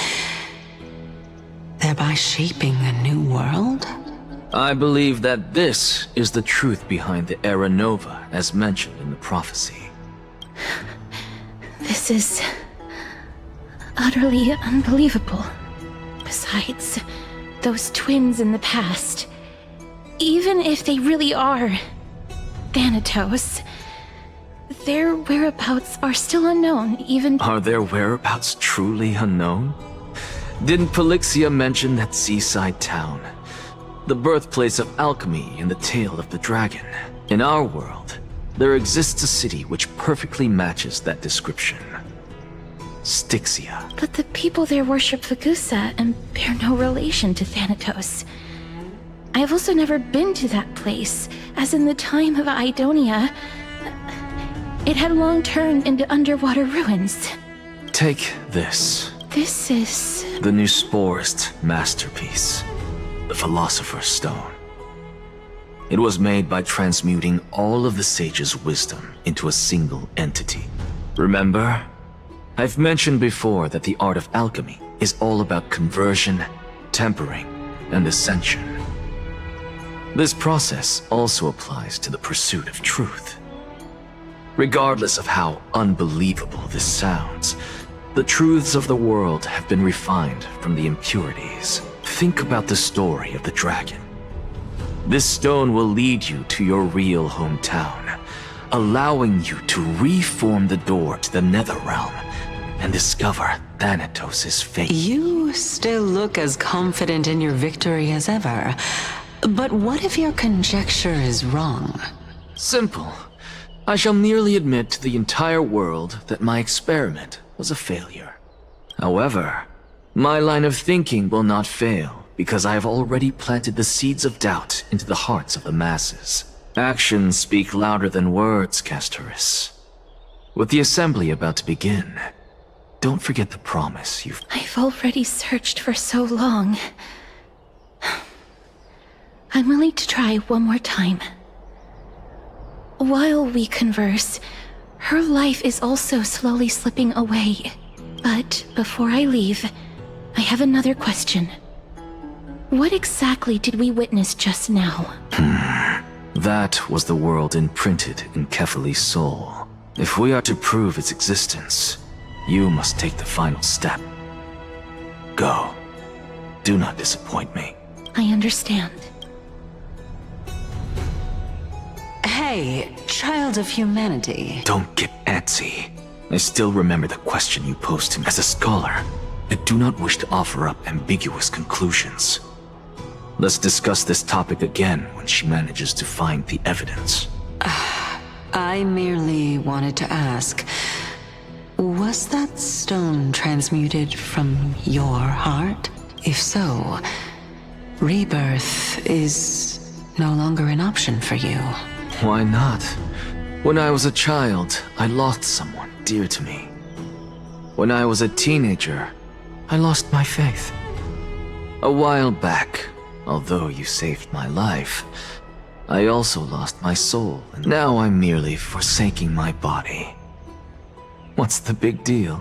thereby shaping a new world? I believe that this is the truth behind the Era Nova, as mentioned in the prophecy. This is utterly unbelievable. Besides, those twins in the past, even if they really are Thanatos, their whereabouts are still unknown, even— Are their whereabouts truly unknown? Didn't Polixia mention that seaside town? The birthplace of alchemy in the tale of the dragon. In our world, there exists a city which perfectly matches that description. Styxia. But the people there worship Vagusa and bear no relation to Thanatos. I've also never been to that place, as in the time of Idonia, it had long turned into underwater ruins. Take this. This is— the new Sporist masterpiece, the Philosopher's Stone. It was made by transmuting all of the sage's wisdom into a single entity. Remember? I've mentioned before that the art of alchemy is all about conversion, tempering, and ascension. This process also applies to the pursuit of truth. Regardless of how unbelievable this sounds, the truths of the world have been refined from the impurities. Think about the story of the dragon. This stone will lead you to your real hometown, allowing you to reform the door to the Netherrealm and discover Thanatos' fate. You still look as confident in your victory as ever. But what if your conjecture is wrong? Simple. I shall merely admit to the entire world that my experiment was a failure. However, my line of thinking will not fail because I have already planted the seeds of doubt into the hearts of the masses. Actions speak louder than words, Castoris. With the assembly about to begin, don't forget the promise you've... I've already searched for so long. I'm willing to try one more time. While we converse, her life is also slowly slipping away. But before I leave, I have another question. What exactly did we witness just now? That was the world imprinted in Kefali's soul. If we are to prove its existence, you must take the final step. Go. Do not disappoint me. I understand. Hey, child of humanity. Don't get antsy. I still remember the question you posed to me. As a scholar, I do not wish to offer up ambiguous conclusions. Let's discuss this topic again when she manages to find the evidence. I merely wanted to ask, was that stone transmuted from your heart? If so, rebirth is no longer an option for you. Why not? When I was a child, I lost someone dear to me. When I was a teenager, I lost my faith. A while back, although you saved my life, I also lost my soul, and now I'm merely forsaking my body. What's the big deal?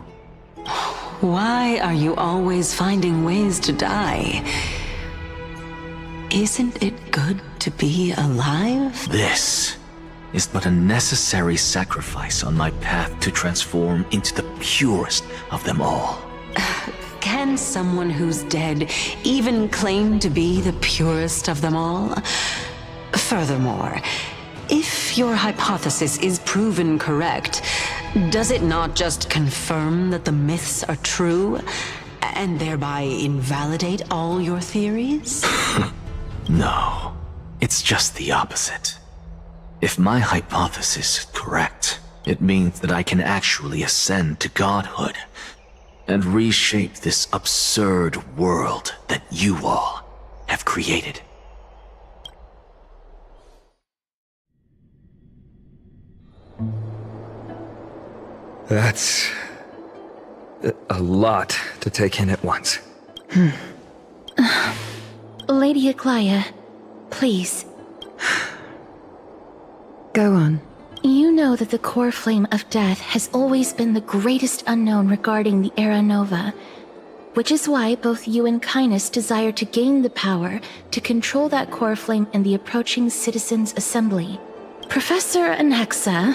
Why are you always finding ways to die? Isn't it good to be alive? This is but a necessary sacrifice on my path to transform into the purest of them all. Can someone who's dead even claim to be the purest of them all? Furthermore, if your hypothesis is proven correct, does it not just confirm that the myths are true, and thereby invalidate all your theories? No, it's just the opposite. If my hypothesis is correct, it means that I can actually ascend to godhood and reshape this absurd world that you all have created. That's a lot to take in at once. Lady Aglaia, please. Go on. You know that the core flame of death has always been the greatest unknown regarding the Era Nova, which is why both you and Cainus desire to gain the power to control that core flame in the approaching Citizens' Assembly. Professor Anaxa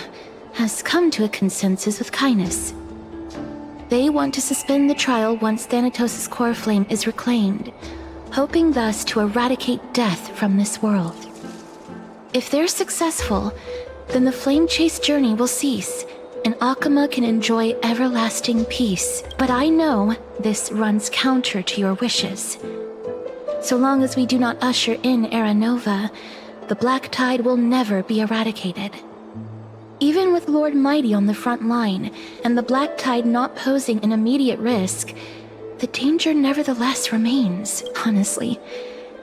has come to a consensus with Cainus. They want to suspend the trial once Thanatos' core flame is reclaimed, hoping thus to eradicate death from this world. If they're successful, then the flame chase journey will cease, and Akama can enjoy everlasting peace. But I know this runs counter to your wishes. So long as we do not usher in Era Nova, the Black Tide will never be eradicated. Even with Lord Mighty on the front line, and the Black Tide not posing an immediate risk, the danger nevertheless remains. Honestly,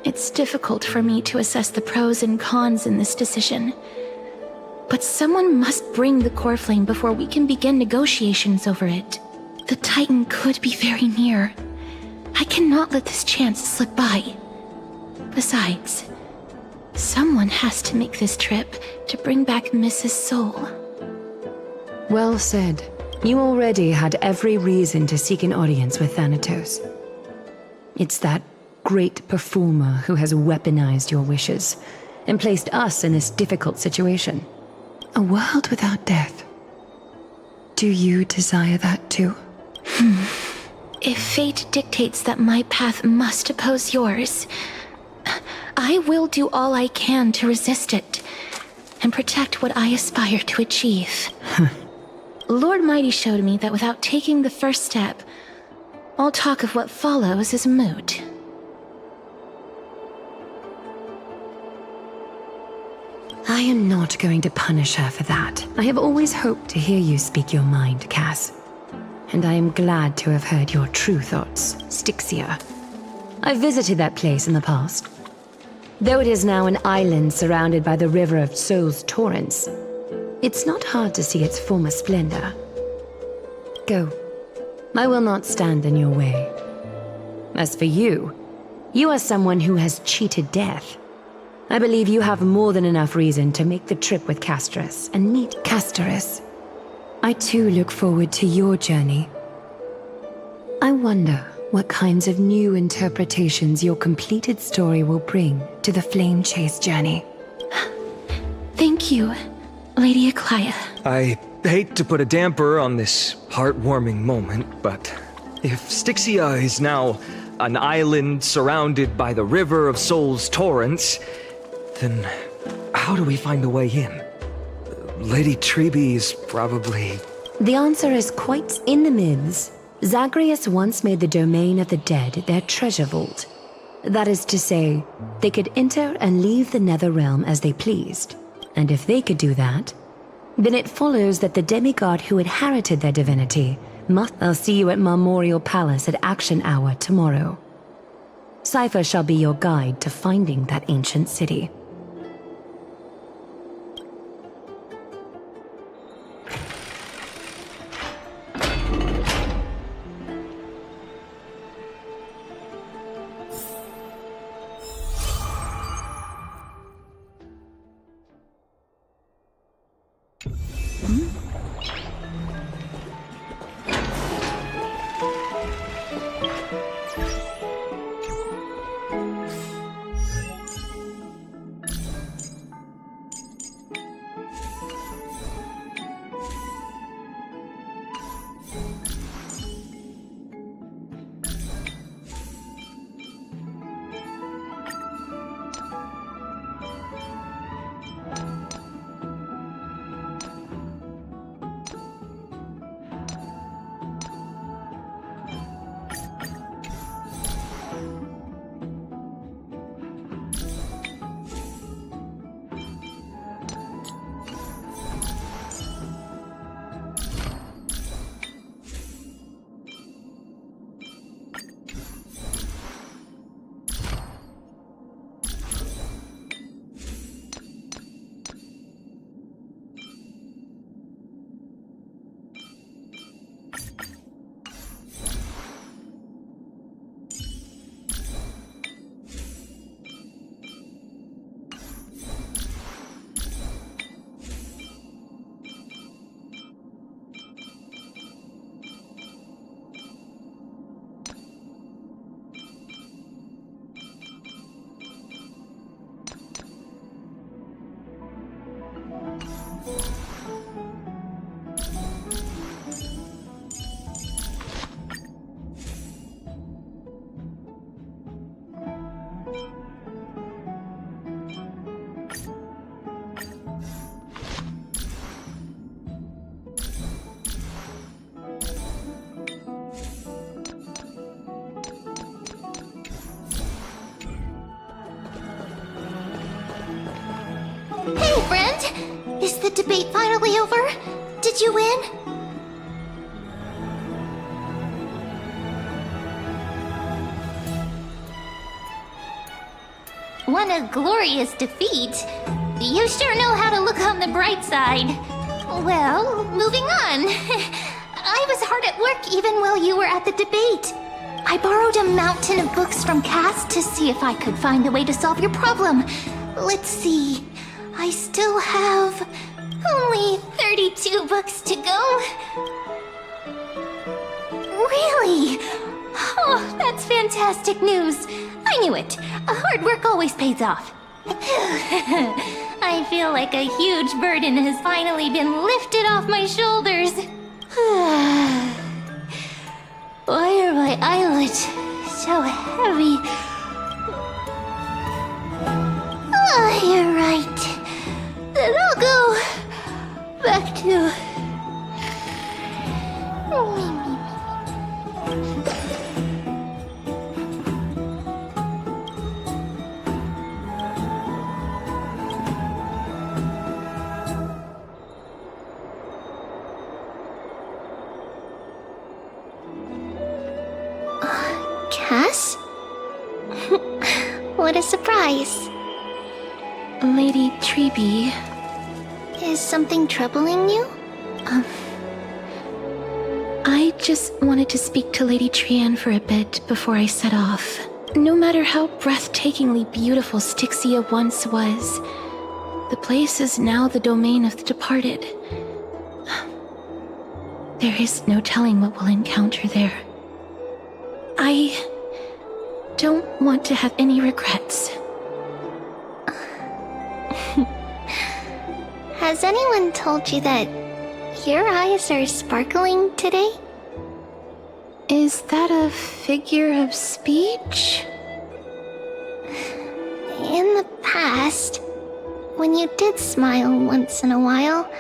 it's difficult for me to assess the pros and cons in this decision. But someone must bring the core flame before we can begin negotiations over it. The Titan could be very near. I cannot let this chance slip by. Besides, someone has to make this trip to bring back Mrs. Soul. Well said. You already had every reason to seek an audience with Thanatos. It's that great performer who has weaponized your wishes and placed us in this difficult situation. A world without death. Do you desire that too? If fate dictates that my path must oppose yours, I will do all I can to resist it and protect what I aspire to achieve. Lord Mighty showed me that without taking the first step, all talk of what follows is moot. I am not going to punish her for that. I have always hoped to hear you speak your mind, Cass. And I am glad to have heard your true thoughts, Styxia. I've visited that place in the past. Though it is now an island surrounded by the river of Soul's torrents, it's not hard to see its former splendor. Go. I will not stand in your way. As for you, you are someone who has cheated death. I believe you have more than enough reason to make the trip with Casterus and meet Casterus. I too look forward to your journey. I wonder what kinds of new interpretations your completed story will bring to the Flame Chase journey. Thank you, Lady Eclia. I hate to put a damper on this heartwarming moment, but if Styxia is now an island surrounded by the river of Soul's torrents, then how do we find a way in? Lady Treby is probably... The answer is quite in the myths. Zagreus once made the domain of the dead their treasure vault. That is to say, they could enter and leave the nether realm as they pleased. And if they could do that, then it follows that the demigod who inherited their divinity must... I'll see you at Marmorial Palace at Action Hour tomorrow. Cypher shall be your guide to finding that ancient city. Hey, friend! Is the debate finally over? Did you win? What a glorious defeat. You sure know how to look on the bright side. Well, moving on. I was hard at work even while you were at the debate. I borrowed a mountain of books from Cass to see if I could find a way to solve your problem. Let's see. I still have only 32 books to go. Really? Oh, that's fantastic news. I knew it. Hard work always pays off. I feel like a huge burden has finally been lifted off my shoulders. Why are my eyelids so heavy? What a surprise. Lady Treeby. Is something troubling you? I just wanted to speak to Lady Trian for a bit before I set off. No matter how breathtakingly beautiful Styxia once was, the place is now the domain of the departed. There is no telling what we'll encounter there. I don't want to have any regrets. Has anyone told you that your eyes are sparkling today? Is that a figure of speech? In the past, when you did smile once in a while,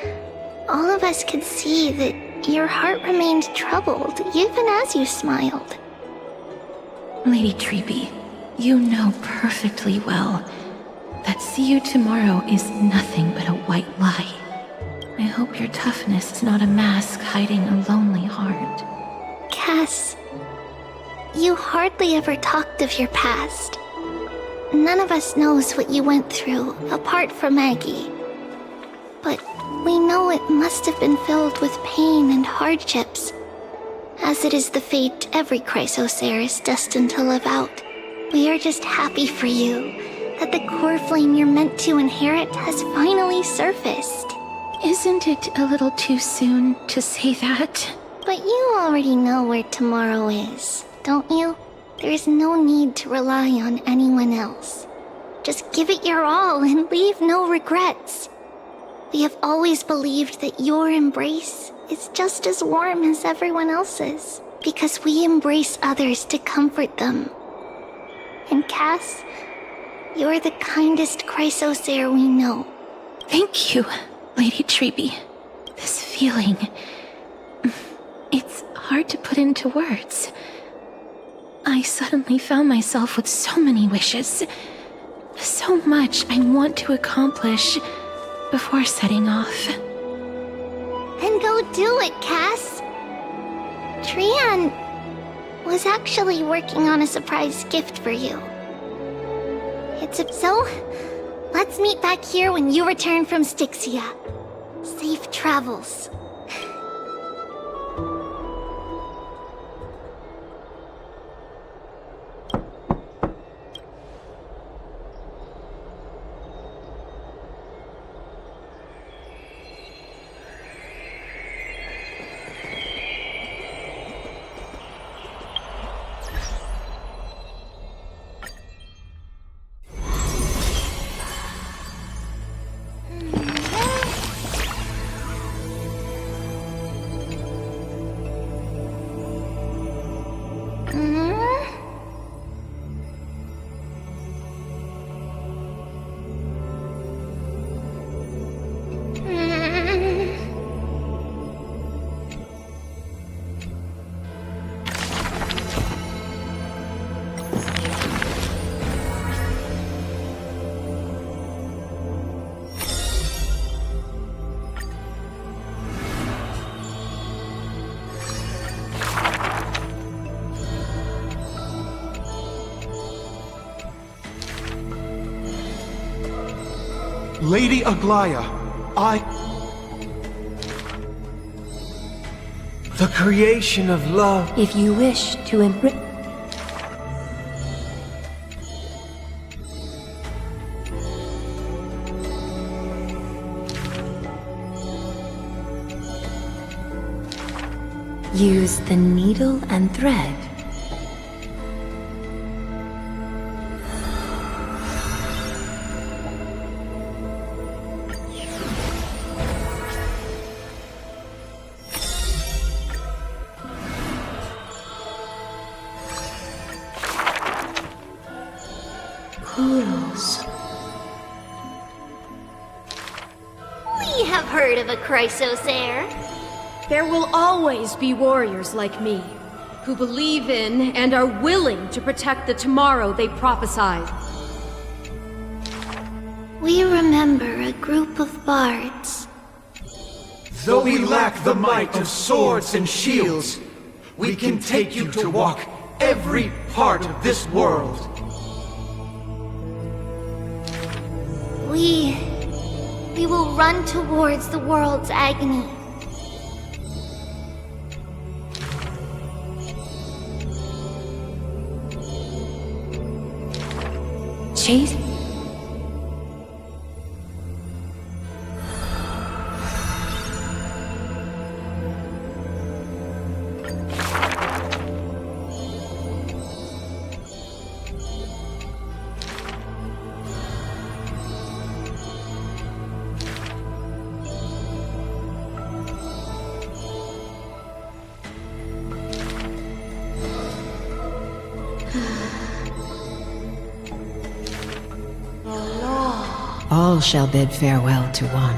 all of us could see that your heart remained troubled even as you smiled. Lady Treeby, you know perfectly well that see you tomorrow is nothing but a white lie. I hope your toughness is not a mask hiding a lonely heart. Cass, you hardly ever talked of your past. None of us knows what you went through, apart from Maggie. But we know it must have been filled with pain and hardships, as it is the fate every Chrysosaur is destined to live out. We are just happy for you that the core flame you're meant to inherit has finally surfaced. Isn't it a little too soon to say that? But you already know where tomorrow is, don't you? There's no need to rely on anyone else. Just give it your all and leave no regrets. We have always believed that your embrace is just as warm as everyone else's, because we embrace others to comfort them. And Cass, you're the kindest Chrysosaur we know. Thank you, Lady Treeby. This feeling... it's hard to put into words. I suddenly found myself with so many wishes. So much I want to accomplish before setting off. Then go do it, Cass. Trian was actually working on a surprise gift for you. So, let's meet back here when you return from Styxia. Safe travels. Lady Aglaya, the creation of love. If you wish to embrace... Use the needle and thread. Poodles. We have heard of a Chrysosaur. There will always be warriors like me, who believe in and are willing to protect the tomorrow they prophesied. We remember a group of bards. Though we lack the might of swords and shields, we can take you to walk every part of this world. will run towards the world's agony. Chase? All shall bid farewell to one.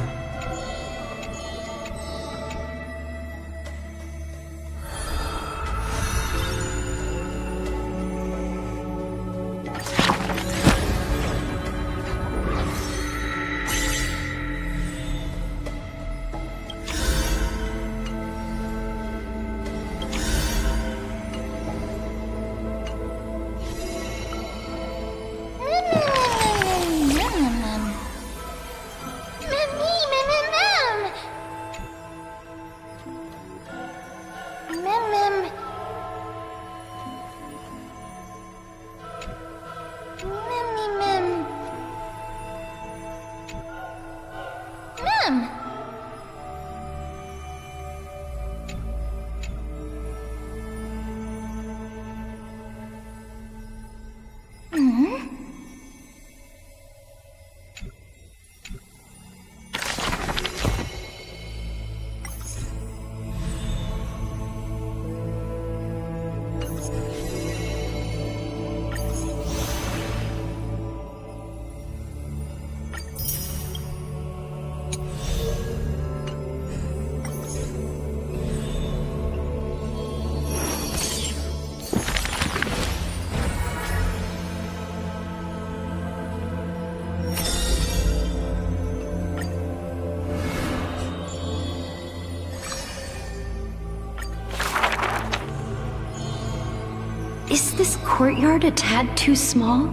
Is this courtyard a tad too small?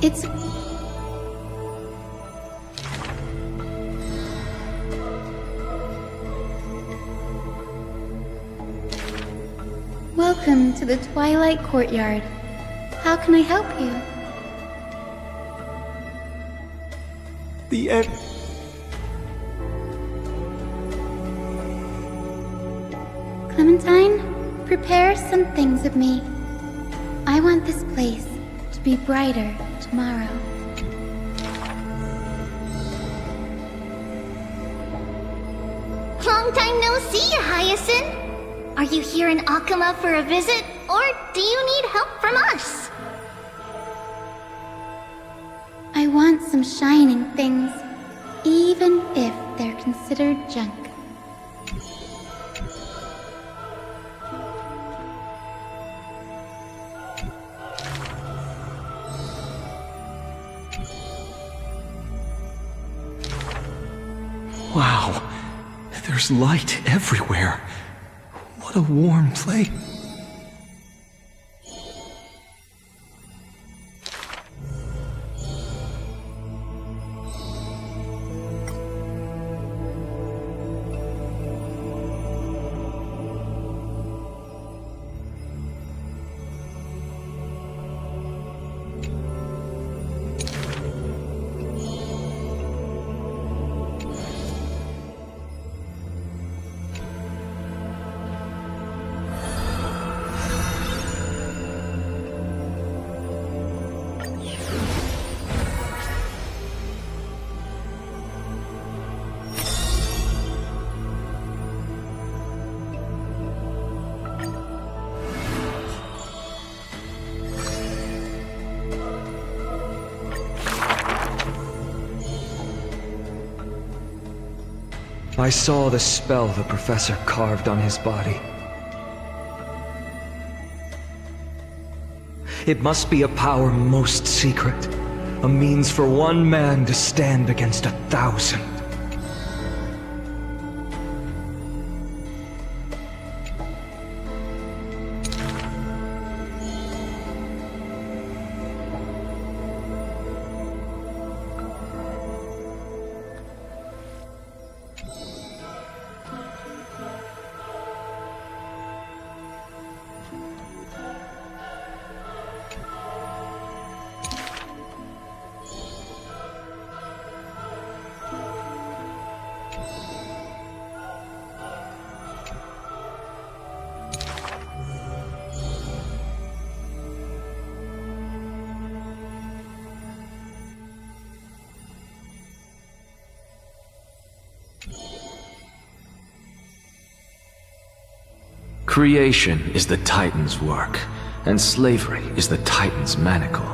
It's... Welcome to the Twilight Courtyard. How can I help you? The end. Clementine, prepare some things with me. I want this place to be brighter tomorrow. Long time no see, Hyacinth! Are you here in Akama for a visit, or do you need help from us? I want some shining things, even if they're considered junk. Wow, there's light everywhere. What a warm place. I saw the spell the professor carved on his body. It must be a power most secret, a means for one man to stand against 1,000. Creation is the Titan's work, and slavery is the Titan's manacle.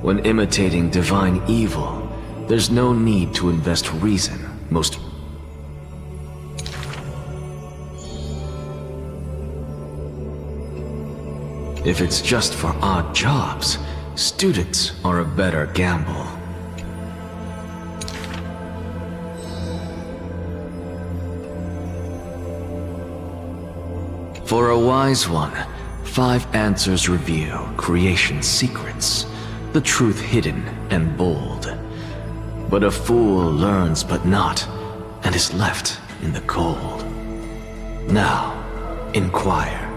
When imitating divine evil, there's no need to invest reason, If it's just for odd jobs, students are a better gamble. For a wise one, 5 answers reveal creation's secrets, the truth hidden and bold. But a fool learns but not, and is left in the cold. Now, inquire.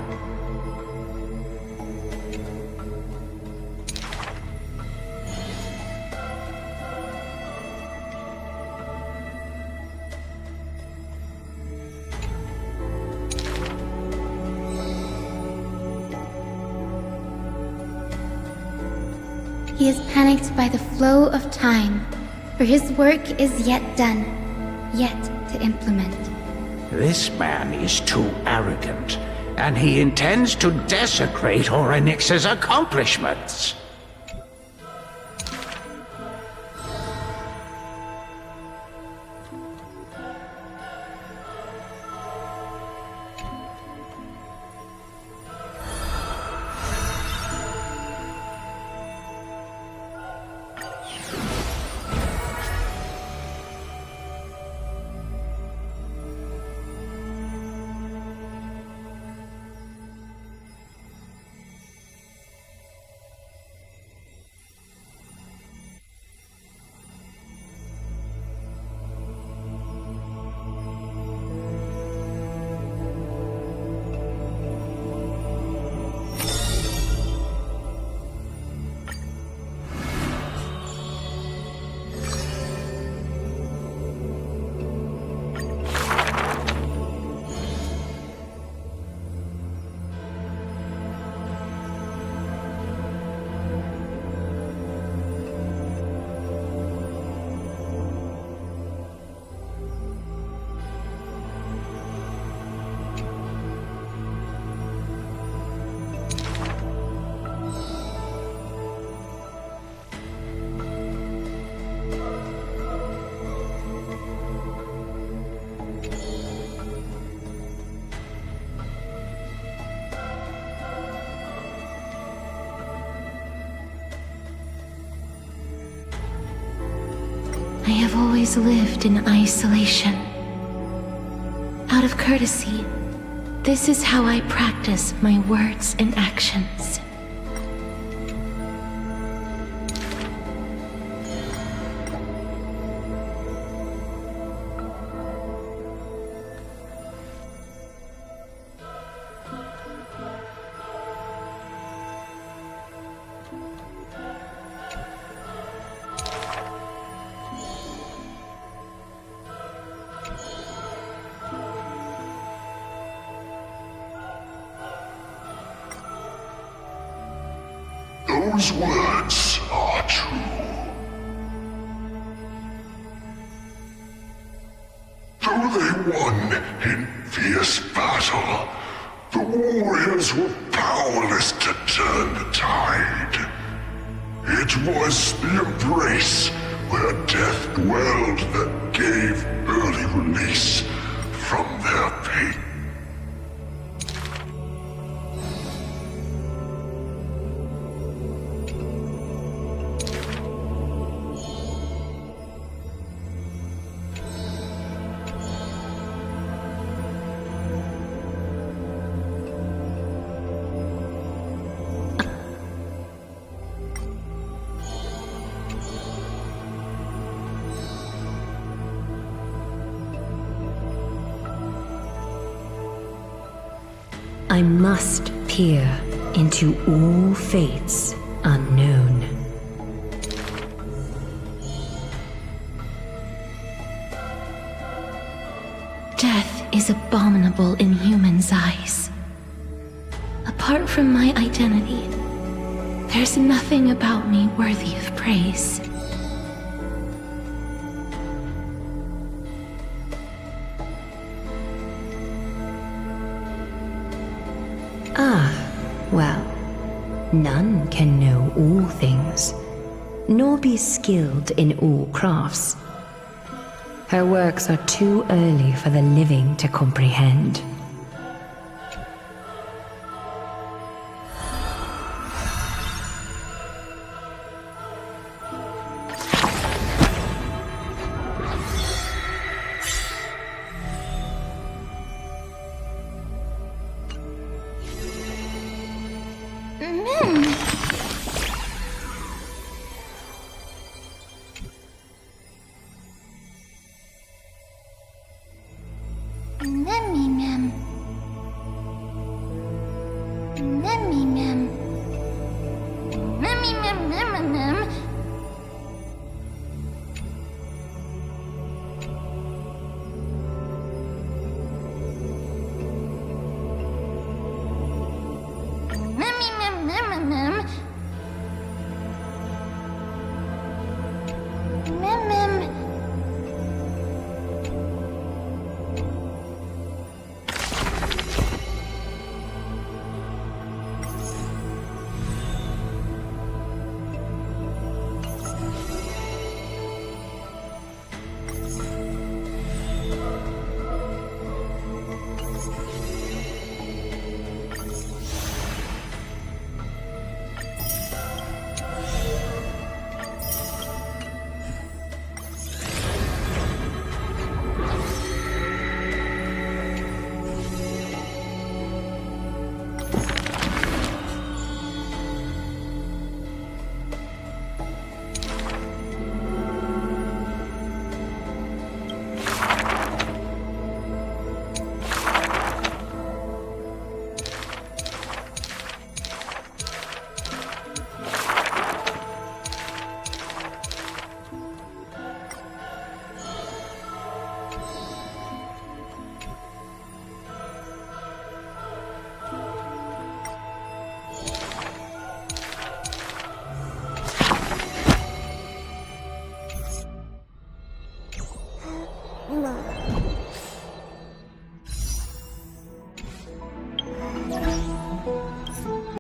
He is panicked by the flow of time, for his work is yet done, yet to implement. This man is too arrogant, and he intends to desecrate Orynyx's accomplishments. I have always lived in isolation. Out of courtesy, this is how I practice my words and actions. Those words are true. Though they won in fierce battle, the warriors were powerless to turn the tide. It was the embrace where death dwelled that gave early release from their pain. I must peer into all fates unknown. Death is abominable in humans' eyes. Apart from my identity, there's nothing about me worthy of praise. nor be skilled in all crafts. Her works are too early for the living to comprehend.